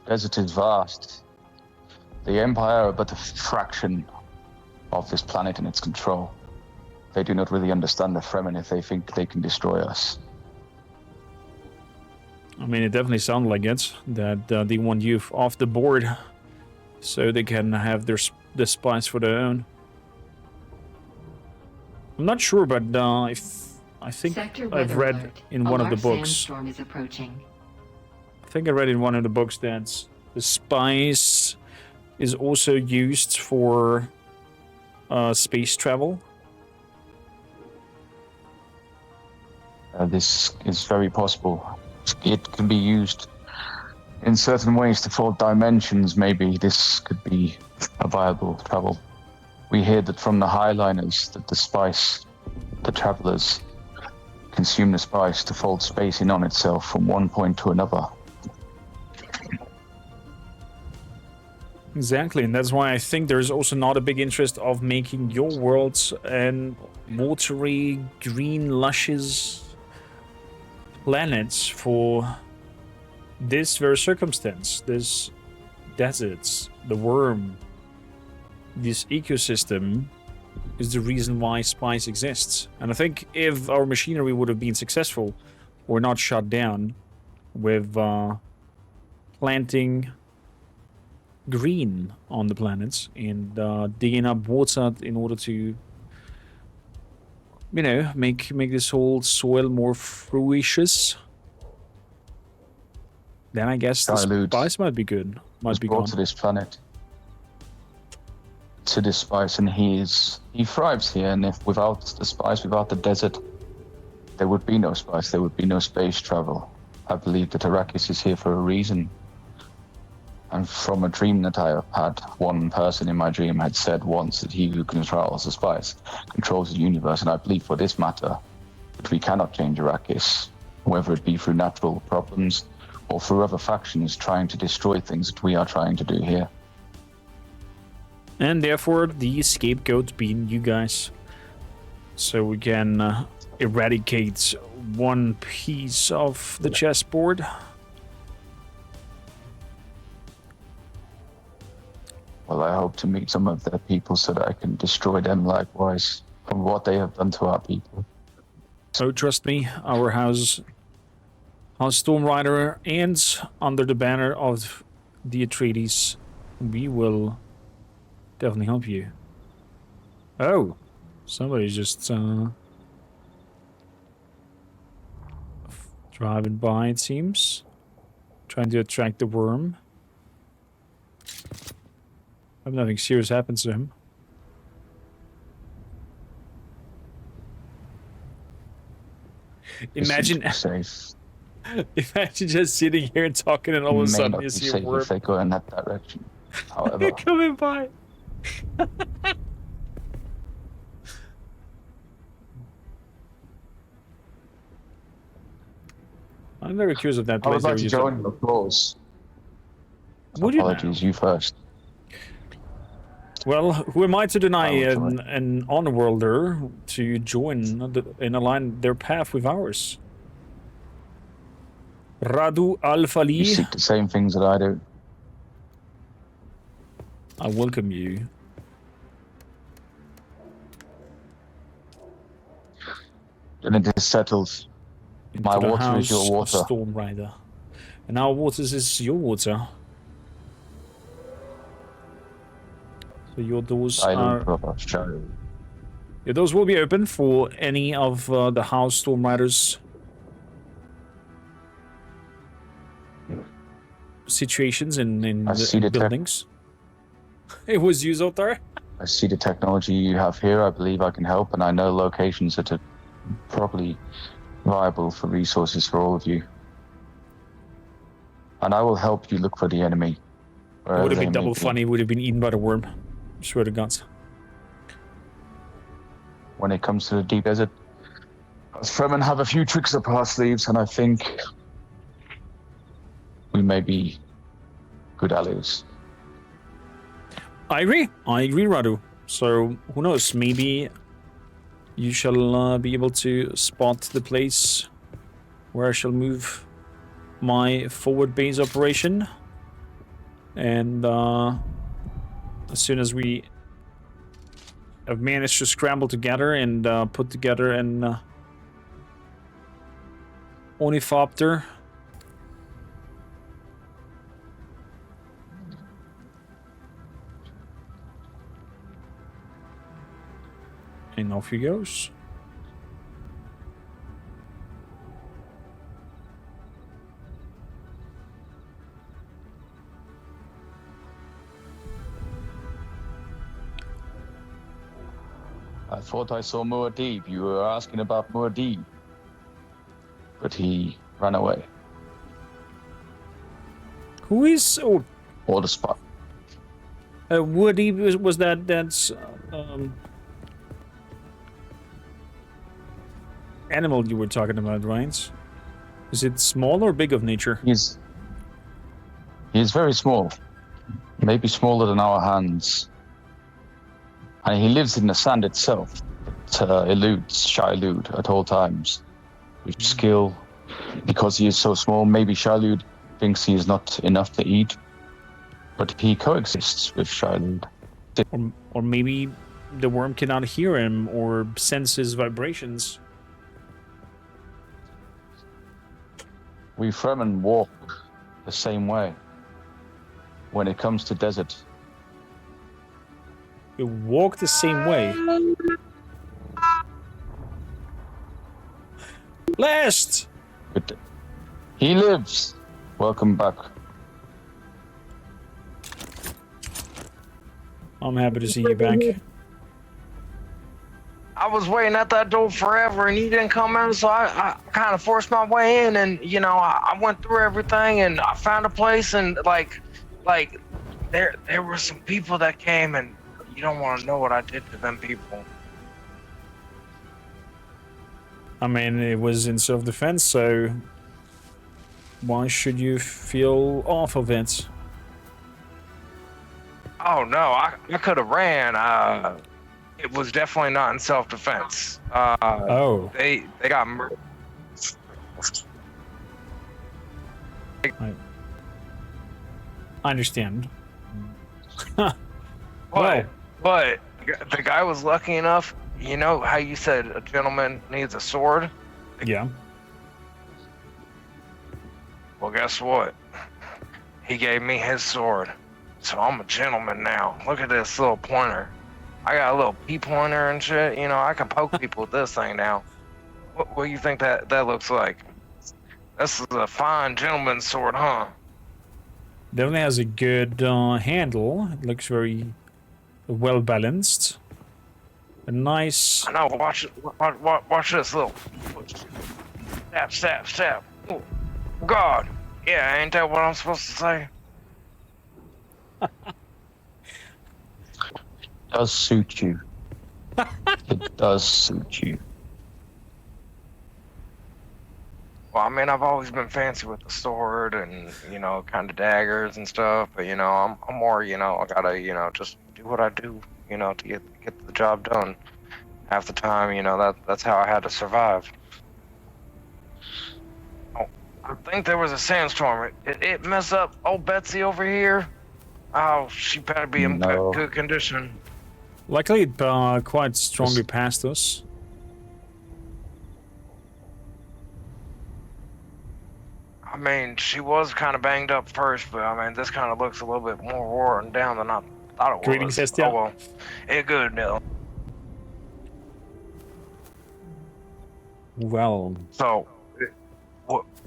Desert is vast. The Empire are but a fraction of this planet in its control. They do not really understand the Fremen if they think they can destroy us. I mean, it definitely sounds like it, that they want you off the board so they can have the spies for their own. I'm not sure, but I think I've read in one of the books. Is approaching. I think I read in one of the books that the spice is also used for space travel. This is very possible. It can be used in certain ways to fold dimensions. Maybe this could be a viable travel. We hear that from the Highliners that the travelers consume the spice to fold space in on itself from one point to another. Exactly, and that's why I think there's also not a big interest of making your worlds and watery, green, luscious planets for this very circumstance. deserts, the worm, this ecosystem is the reason why spice exists. And I think if our machinery would have been successful or not shut down with planting green on the planets and digging up water in order to, you know, make this whole soil more fruitious, then I guess the spice might be good. Might be brought gone. to this planet, to this spice, and he thrives here. And if without the spice, without the desert, there would be no spice. There would be no space travel. I believe that Arrakis is here for a reason. And from a dream that I have had, one person in my dream had said once that he who controls the spice controls the universe. And I believe for this matter that we cannot change Arrakis, whether it be through natural problems or through other factions trying to destroy things that we are trying to do here. And therefore, the scapegoat being you guys. So we can eradicate one piece of the chessboard. Well, I hope to meet some of their people so that I can destroy them likewise from what they have done to our people. So trust me, our house Storm Rider and under the banner of the Atreides, we will definitely help you. Oh, somebody's just driving by, it seems. Trying to attract the worm. Hope nothing serious happens to him. Imagine just sitting here and talking, and all of a sudden you see a worm. If they go in that direction, however. Coming by. I'm very curious of that place. I would like to join the applause. Would you? Apologies, you first. Well, who am I to deny an on-worlder to join and align their path with ours? Radu Al-Fali. You seek the same things that I do. I welcome you. And it is settled. My water is your water. Storm Rider. And our waters is your water. So your doors are... Your doors will be open for any of the House Storm Riders situations in the buildings. It was you, Zotar. I see the technology you have here. I believe I can help, and I know locations that are probably viable for resources for all of you. And I will help you look for the enemy. It would have been double funny. Would have been eaten by the worm. I swear to God. When it comes to the deep desert, us Fremen have a few tricks up our sleeves, and I think we may be good allies. I agree, Radu. So, who knows, maybe you shall be able to spot the place where I shall move my forward base operation. And as soon as we have managed to scramble together and put together an Ornithopter, and off he goes. I thought I saw Muad'Dib. You were asking about Muad'Dib. But he ran away. Who is... Oh. Or the spy. Muad'Dib was that's... animal you were talking about, right? Is it small or big of nature? He's very small. Maybe smaller than our hands. And he lives in the sand itself. It eludes Shai-Lud at all times. With skill. Because he is so small, maybe Shai-Lud thinks he is not enough to eat. But he coexists with Shiloh. Or maybe the worm cannot hear him or sense his vibrations. We Fremen walk the same way when it comes to desert. You walk the same way. Last! But he lives. Welcome back. I'm happy to see you back. I was waiting at that door forever and you didn't come in, so I kind of forced my way in, and you know I went through everything and I found a place, and like there were some people that came, and you don't want to know what I did to them people. I mean, it was in self-defense, so why should you feel off of it? Oh no, I could have ran. It was definitely not in self-defense. Oh. They got murdered. I understand. But the guy was lucky enough. You know how you said a gentleman needs a sword? Yeah. Well, guess what? He gave me his sword. So I'm a gentleman now. Look at this little pointer. I got a little P-pointer and shit. You know, I can poke people with this thing now. What do you think that looks like? This is a fine gentleman's sword, huh? Definitely has a good handle. It looks very well balanced. A nice. I know. Watch this little. Stab. Oh, God. Yeah, ain't that what I'm supposed to say? It does suit you. It does suit you. Well, I mean, I've always been fancy with the sword and, you know, kind of daggers and stuff. But, you know, I'm more, you know, I gotta, you know, just do what I do, you know, to get the job done. Half the time, you know, that's how I had to survive. Oh, I think there was a sandstorm. It messed up old Betsy over here. Oh, she better be in good condition. Luckily, it quite strongly passed us. I mean, she was kind of banged up first, but I mean, this kind of looks a little bit more worn down than I thought it was. Greetings, Estia. Oh well, it's good now. Well. So,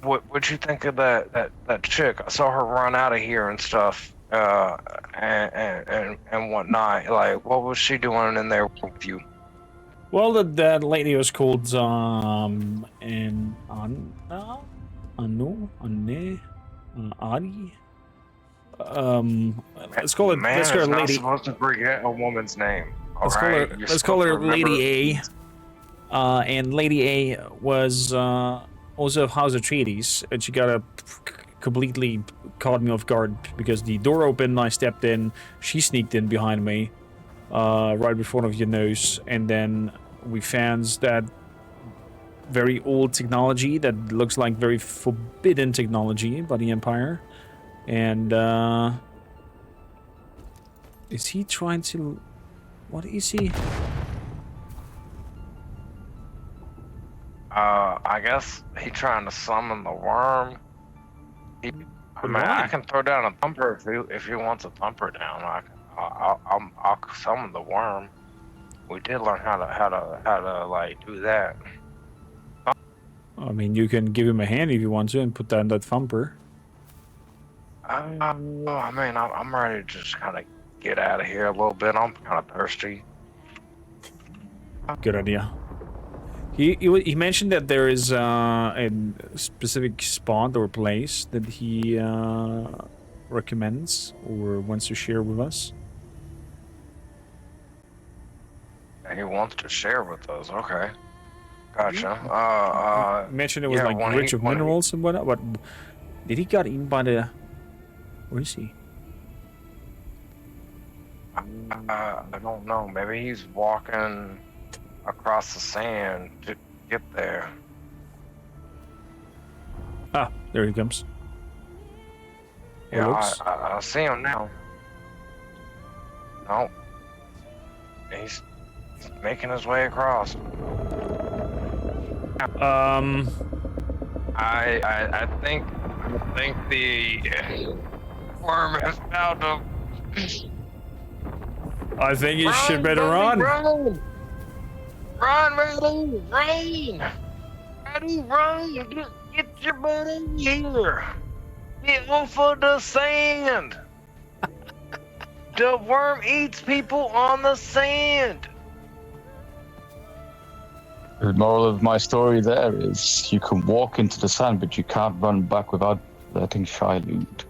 what'd you think of that chick? I saw her run out of here and stuff, and whatnot. Like, what was she doing in there with you? Well, that lady was called Adi. Let's call it. Man, let's call her not Lady. Supposed to forget a woman's name. Let's call her Lady A. And Lady A was also of House Atreides, and she got completely caught me off guard because the door opened, I stepped in, she sneaked in behind me, right in front of your nose, and then we found that very old technology that looks like very forbidden technology by the Empire. And is he trying to... What is he? I guess he trying to summon the worm. I can throw down a thumper if he wants a thumper down. I'll summon the worm. We did learn how to like do that. I mean, you can give him a hand if you want to and put down that thumper. I mean, I'm ready to just kind of get out of here a little bit. I'm kind of thirsty. Good idea. He mentioned that there is a specific spot or place that he recommends or wants to share with us. He wants to share with us. Okay, gotcha. He mentioned it was like rich of minerals and whatnot. But did he got eaten by the? Where is he? I don't know. Maybe he's walking across the sand to get there. Ah, there he comes. Yeah, I see him now. No. He's making his way across. I think the worm has found him. I think you should better run. Run, Reddy, run! Reddy, run! Get your butt in here! Get off of the sand! The worm eats people on the sand! The moral of my story there is you can walk into the sand, but you can't run back without letting shy loot.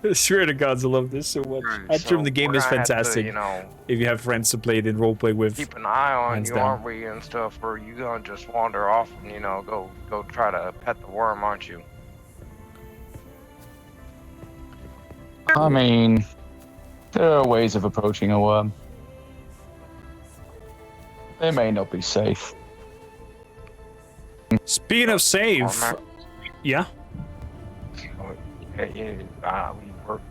I swear to God, I love this so much. So the game we're is gonna have to, fantastic. If you have friends to play it in roleplay with. Keep an eye on hands you, down. aren't we, and stuff, or you gonna just wander off and, go try to pet the worm, aren't you? I mean, there are ways of approaching a worm. They may not be safe. Speaking of safe, yeah.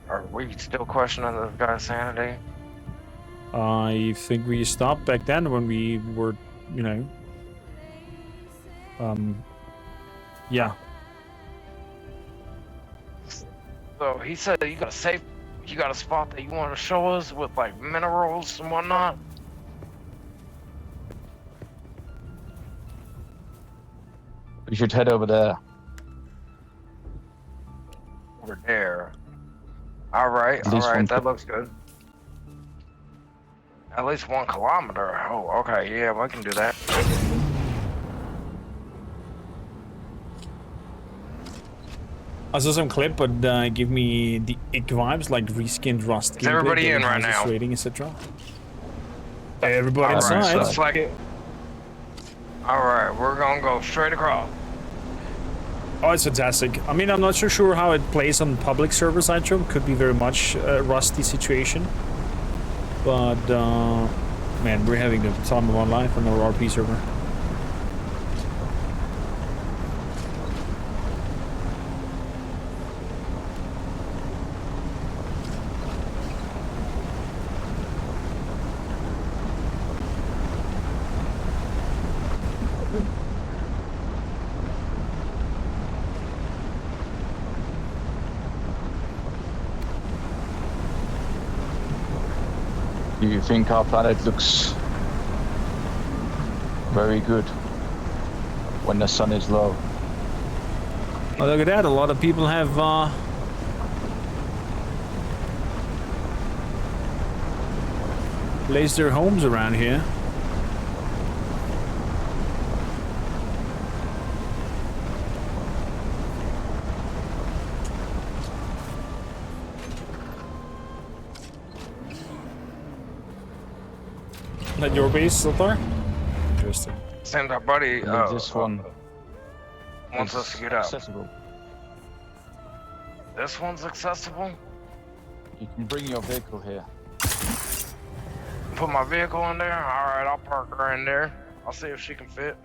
Are we still questioning this guy's sanity? I think we stopped back then when we were, yeah. So he said you got a spot that you want to show us with like minerals and whatnot. We should head over there. Over there. All right, that looks good. At least 1 kilometer. Oh, okay, yeah, we can do that. I saw some clip, but give me the ick vibes, like reskinned Rust. Is everybody in right now? Rating, etc. Everybody All right, inside. so looks like it. All right, we're gonna go straight across. Oh, it's fantastic. I mean, I'm not so sure how it plays on public server side, could be very much a rusty situation. But, man, we're having the time of our life on our RP server. Do you think our planet looks very good when the sun is low? Oh, look at that. A lot of people have, placed their homes around here. Is that your base, Siltar? Interesting. Send our buddy. This one wants us to get out. Accessible. This one's accessible. You can bring your vehicle here. Put my vehicle in there. All right, I'll park her in there. I'll see if she can fit.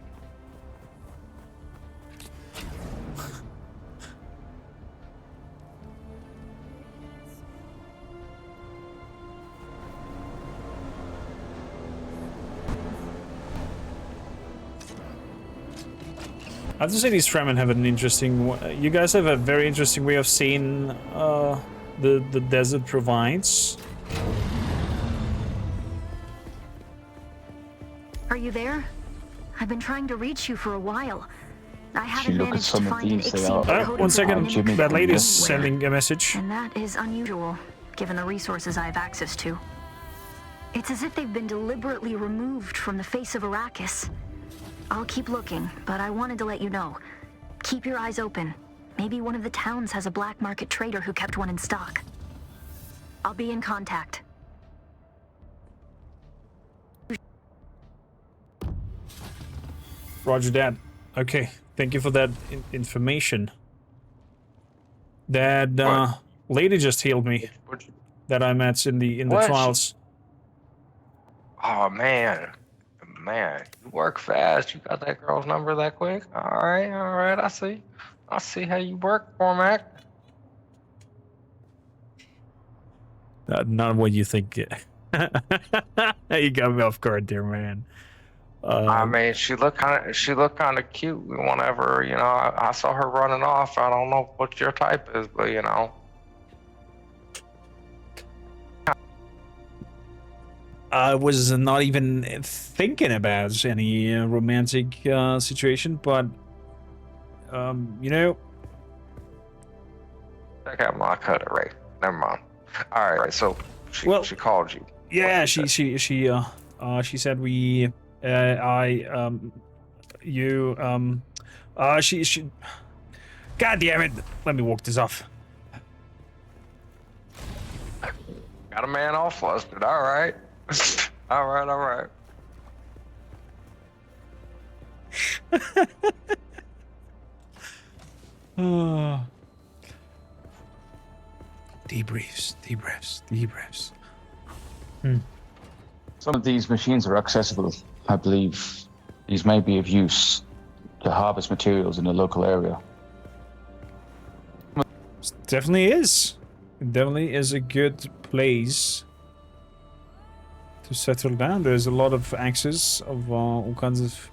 I have to say these Fremen have an interesting... You guys have a very interesting way of seeing the desert provides. Are you there? I've been trying to reach you for a while. I haven't managed to find an Ixie. One second, that lady's sending a message. And that is unusual, given the resources I have access to. It's as if they've been deliberately removed from the face of Arrakis. I'll keep looking, but I wanted to let you know. Keep your eyes open. Maybe one of the towns has a black market trader who kept one in stock. I'll be in contact. Roger that. Okay, thank you for that information. That lady just healed me. That I met in the trials. Oh man, you work fast. You got that girl's number that quick. All right. I see how you work, Cormac. Not what you think. You got me off guard there, man. I mean, she looked kind of cute. Whenever I saw her running off. I don't know what your type is, but I was not even thinking about any romantic situation, but check out my cutter, right? Never mind. All right, so she called you. Yeah, she said we she God damn it. Let me walk this off. Got a man all flustered. All right. all right. Deep breaths. Some of these machines are accessible. I believe these may be of use to harvest materials in the local area. Definitely is. It definitely is a good place to settle down. There's a lot of access of all kinds of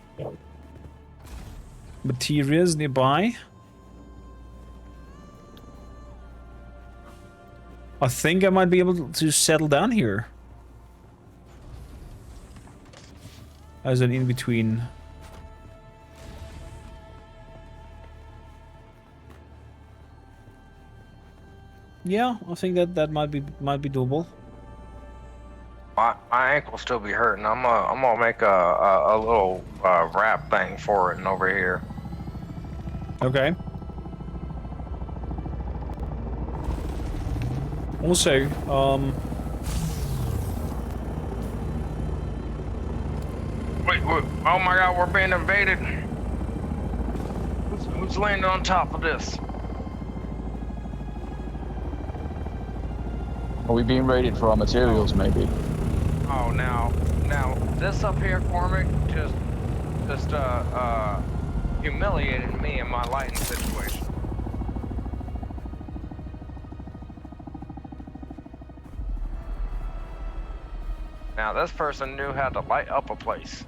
materials nearby. I think I might be able to settle down here as an in-between. Yeah, I think that might be doable. My ankle still be hurting. I'm gonna make a little wrap thing for it and over here. Okay. Also, Wait, oh my God, we're being invaded. Who's landing on top of this? Are we being raided for our materials, maybe? Oh, now this up here, Cormac, just humiliated me in my lighting situation. Now this person knew how to light up a place.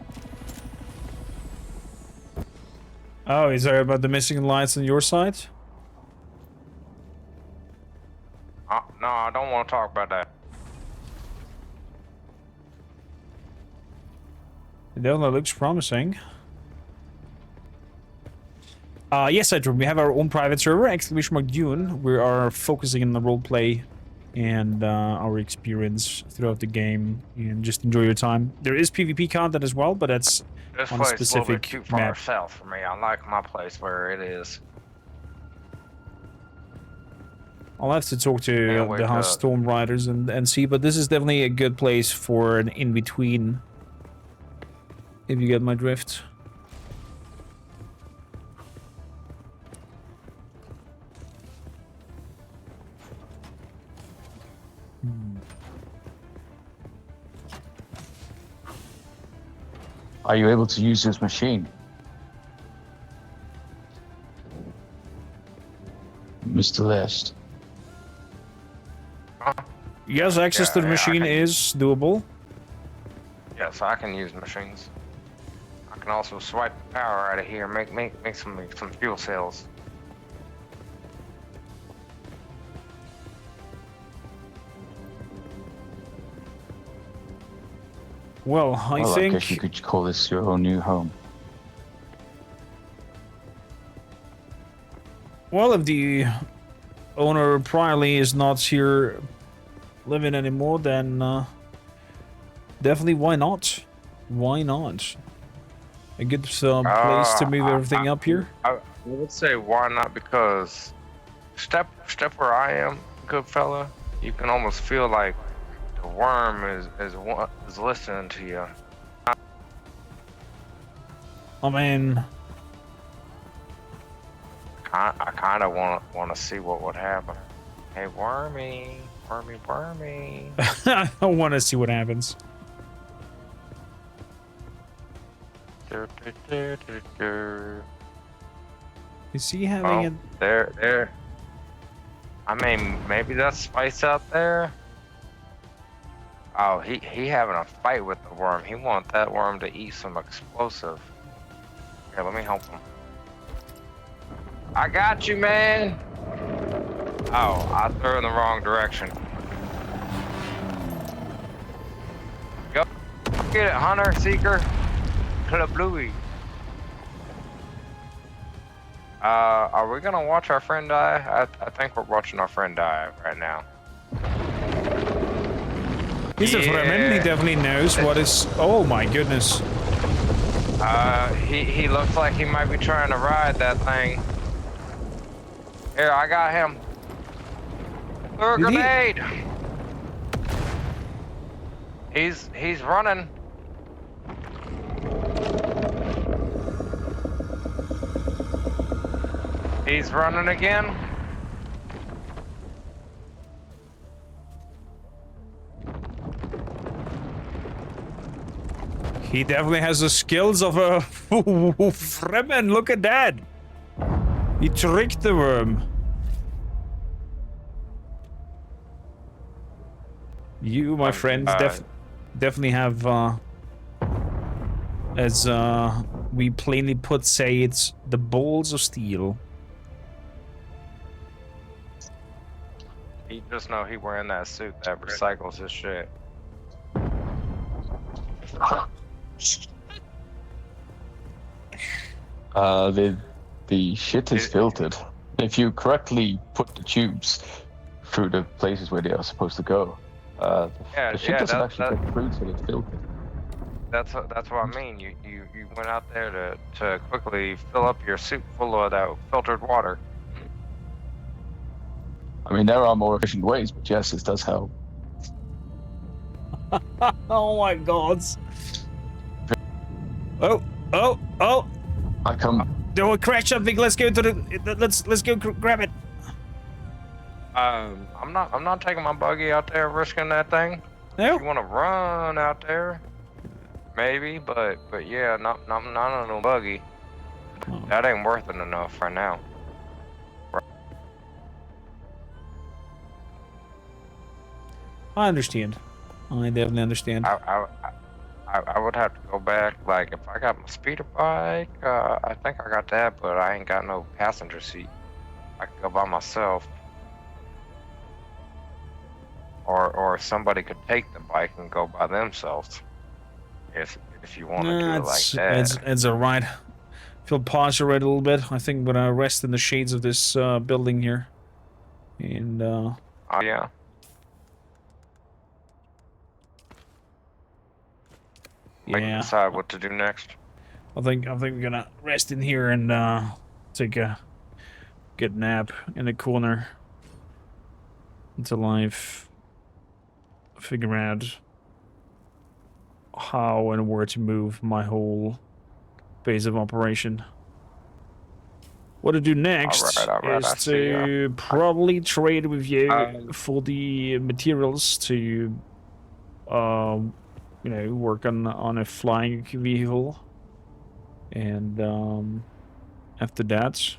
oh, is there about the missing lights on your side? No, I don't want to talk about that. It definitely looks promising. Yes, Edward, we have our own private server, !Dune. We are focusing on the roleplay and our experience throughout the game, and just enjoy your time. There is PvP content as well, but that's This on a place is a little bit specific too far map. south for me. I like my place where it is. I'll have to talk to Can't wait the House to- Storm Riders and see, but this is definitely a good place for an in-between, if you get my drift. Are you able to use this machine? Mr. Lest. Yes, access to the machine is doable. Yes, I can use machines. I can also swipe the power out of here, make some fuel cells. Well, I I think... guess you could call this your own new home. Well, if the owner Priley is not here living anymore, then definitely why not? Why not? A good place to move everything up here. I would say why not, because step where I am, good fella, you can almost feel like the worm is listening to you. I mean, I kind of want to see what would happen. Hey, wormy. I want to see what happens. Is he having There. I mean, maybe that's spice out there. Oh, he having a fight with the worm. He want that worm to eat some explosive. Here, let me help him. I got you, man. Oh, I threw in the wrong direction. Go get it, Hunter, Seeker, Club Bluey. Are we gonna watch our friend die? I think we're watching our friend die right now. He's a Fremen. He definitely knows what is. Oh my goodness. He looks like he might be trying to ride that thing. Here, I got him. Throw a grenade. He's running. He's running again. He definitely has the skills of a Fremen. Look at that. He tricked the worm. You, my friends, definitely have, as we plainly put, say, it's the balls of steel. He just know he wearing that suit that recycles his shit. The shit is filtered. If you correctly put the tubes through the places where they are supposed to go, the shit doesn't actually get through till it's filtered. That's what I mean. You went out there to quickly fill up your suit full of that filtered water. I mean, there are more efficient ways, but yes, this does help. Oh my god. Oh. I come. Don't crash something. Let's go to the. Let's go grab it. I'm not taking my buggy out there risking that thing. No. If you want to run out there, maybe, but yeah, not on no buggy. Oh. That ain't worth it enough right now. I understand. I definitely understand. I would have to go back. Like, if I got my speeder bike, I think I got that, but I ain't got no passenger seat. I could go by myself. Or somebody could take the bike and go by themselves. If you want to do it like that. It's alright. Feel paused already a little bit. I think I'm gonna rest in the shades of this building here. And Oh yeah. Yeah. Decide what to do next. I think we're gonna rest in here and take a good nap in the corner until I've figure out how and where to move my whole base of operation. What to do next is to probably trade with you for the materials to you know, work on a flying vehicle, and after that,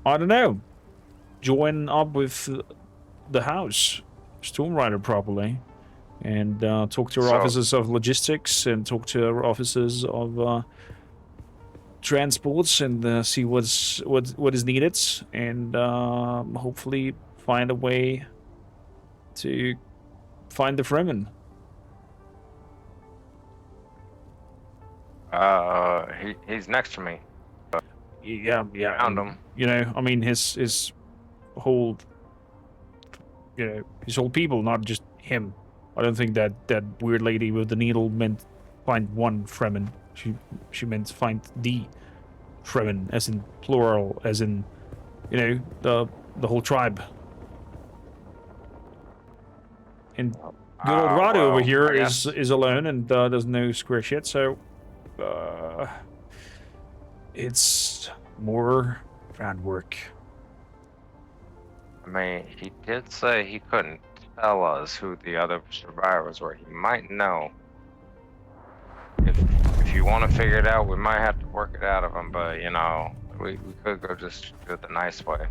I don't know, join up with the house, Storm Rider properly, and talk to our officers of logistics and talk to our officers of transports and see what is needed, and hopefully find a way to find the Fremen. He's next to me. Yeah. Found him. You know, I mean, his whole, you know, his whole people, not just him. I don't think that weird lady with the needle meant find one Fremen. She meant find the Fremen, as in plural, as in, you know, the whole tribe. And good old Radu over here is alone and doesn't know square shit, so it's more groundwork. I mean, he did say he couldn't tell us who the other survivors were. He might know. If you want to figure it out, we might have to work it out of him, but, you know, we could go just do it the nice way.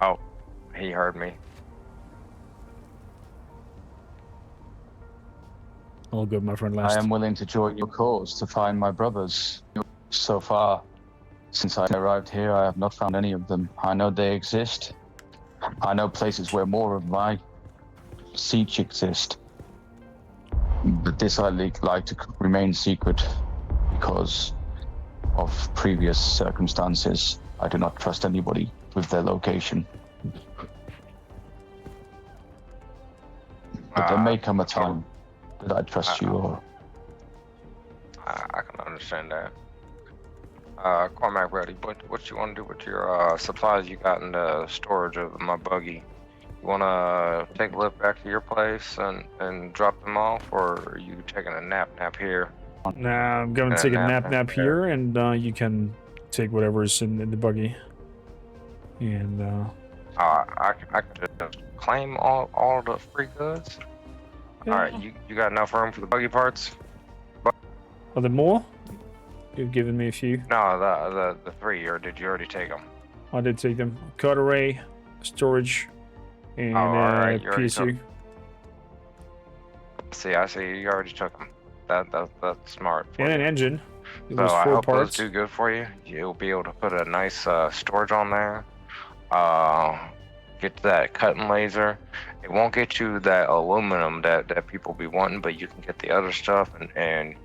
Oh, he heard me. All good, my friend. I Last. am willing to join your cause to find my brothers. So far, since I arrived here, I have not found any of them. I know they exist. I know places where more of my siege exist. But this I like to remain secret because of previous circumstances. I do not trust anybody with their location. But there may come a time that I trust you all. I can understand that. Cormac, buddy, what you want to do with your supplies you got in the storage of my buggy? You want to take a lift back to your place and drop them off, or are you taking a nap here? Nah, I'm going to take a nap here, and you can take whatever's in the buggy. And I could just claim all the free goods. Yeah. All right, you got enough room for the buggy parts? Are there more? You've given me a few. No, the three, or did you already take them? I did take them. Card array, storage, and alright, you already PSU. I see. You already took them. That's smart. And an engine. It So was I 4 hope parts. those do good for you. You'll be able to put a nice storage on there. Get that cutting laser. It won't get you that aluminum that people be wanting, but you can get the other stuff. And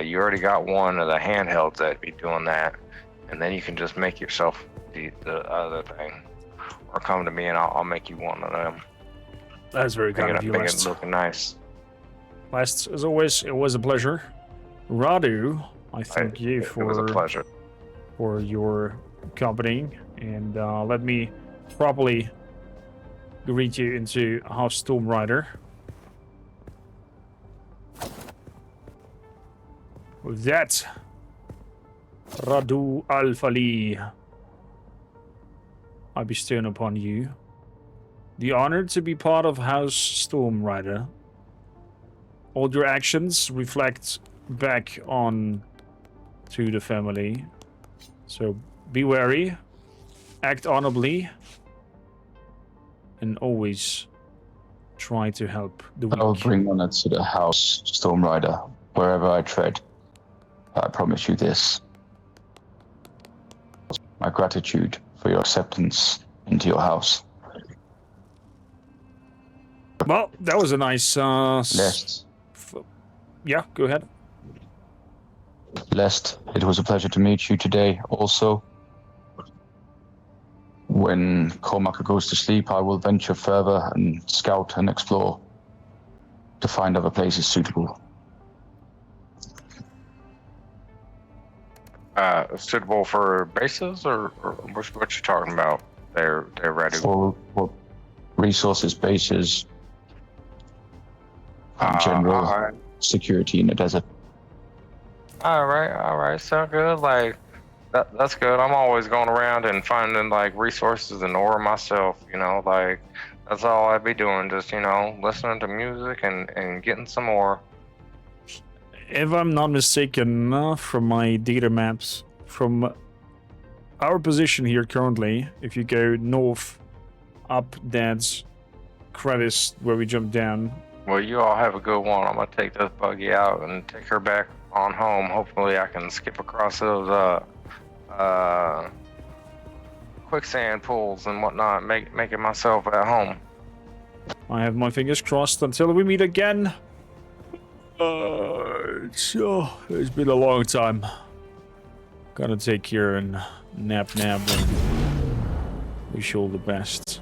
you already got one of the handhelds that be doing that. And then you can just make yourself the other thing. Or come to me and I'll make you one of them. That's very kind of you, Make it Last. looking nice. Last, as always, it was a pleasure. Radu, I thank you It was a pleasure. for your company, and let me properly greet you into House Storm Rider. With that, Radu Al-Fali, I bestow upon you the honor to be part of House Storm Rider. All your actions reflect back on to the family. So be wary, act honorably, and always try to help the weak. I'll bring honor to the House Storm Rider wherever I tread. I promise you this. My gratitude for your acceptance into your house. Well, that was a nice Lest, yeah, go ahead. Lest, it was a pleasure to meet you today also. When Cormac goes to sleep, I will venture further and scout and explore to find other places suitable. Suitable for bases, or what you talking about? They're ready. For resources, bases, and general security in the desert. All right, sound good. Like that's good. I'm always going around and finding like resources and ore myself. You know, like that's all I'd be doing. Just listening to music and getting some ore. If I'm not mistaken, from my data maps, from our position here currently, if you go north, up that crevice where we jumped down. Well, you all have a good one. I'm gonna take this buggy out and take her back on home. Hopefully, I can skip across those quicksand pools and whatnot, making myself at home. I have my fingers crossed until we meet again. It's been a long time. Gotta take care and nap and wish you all the best.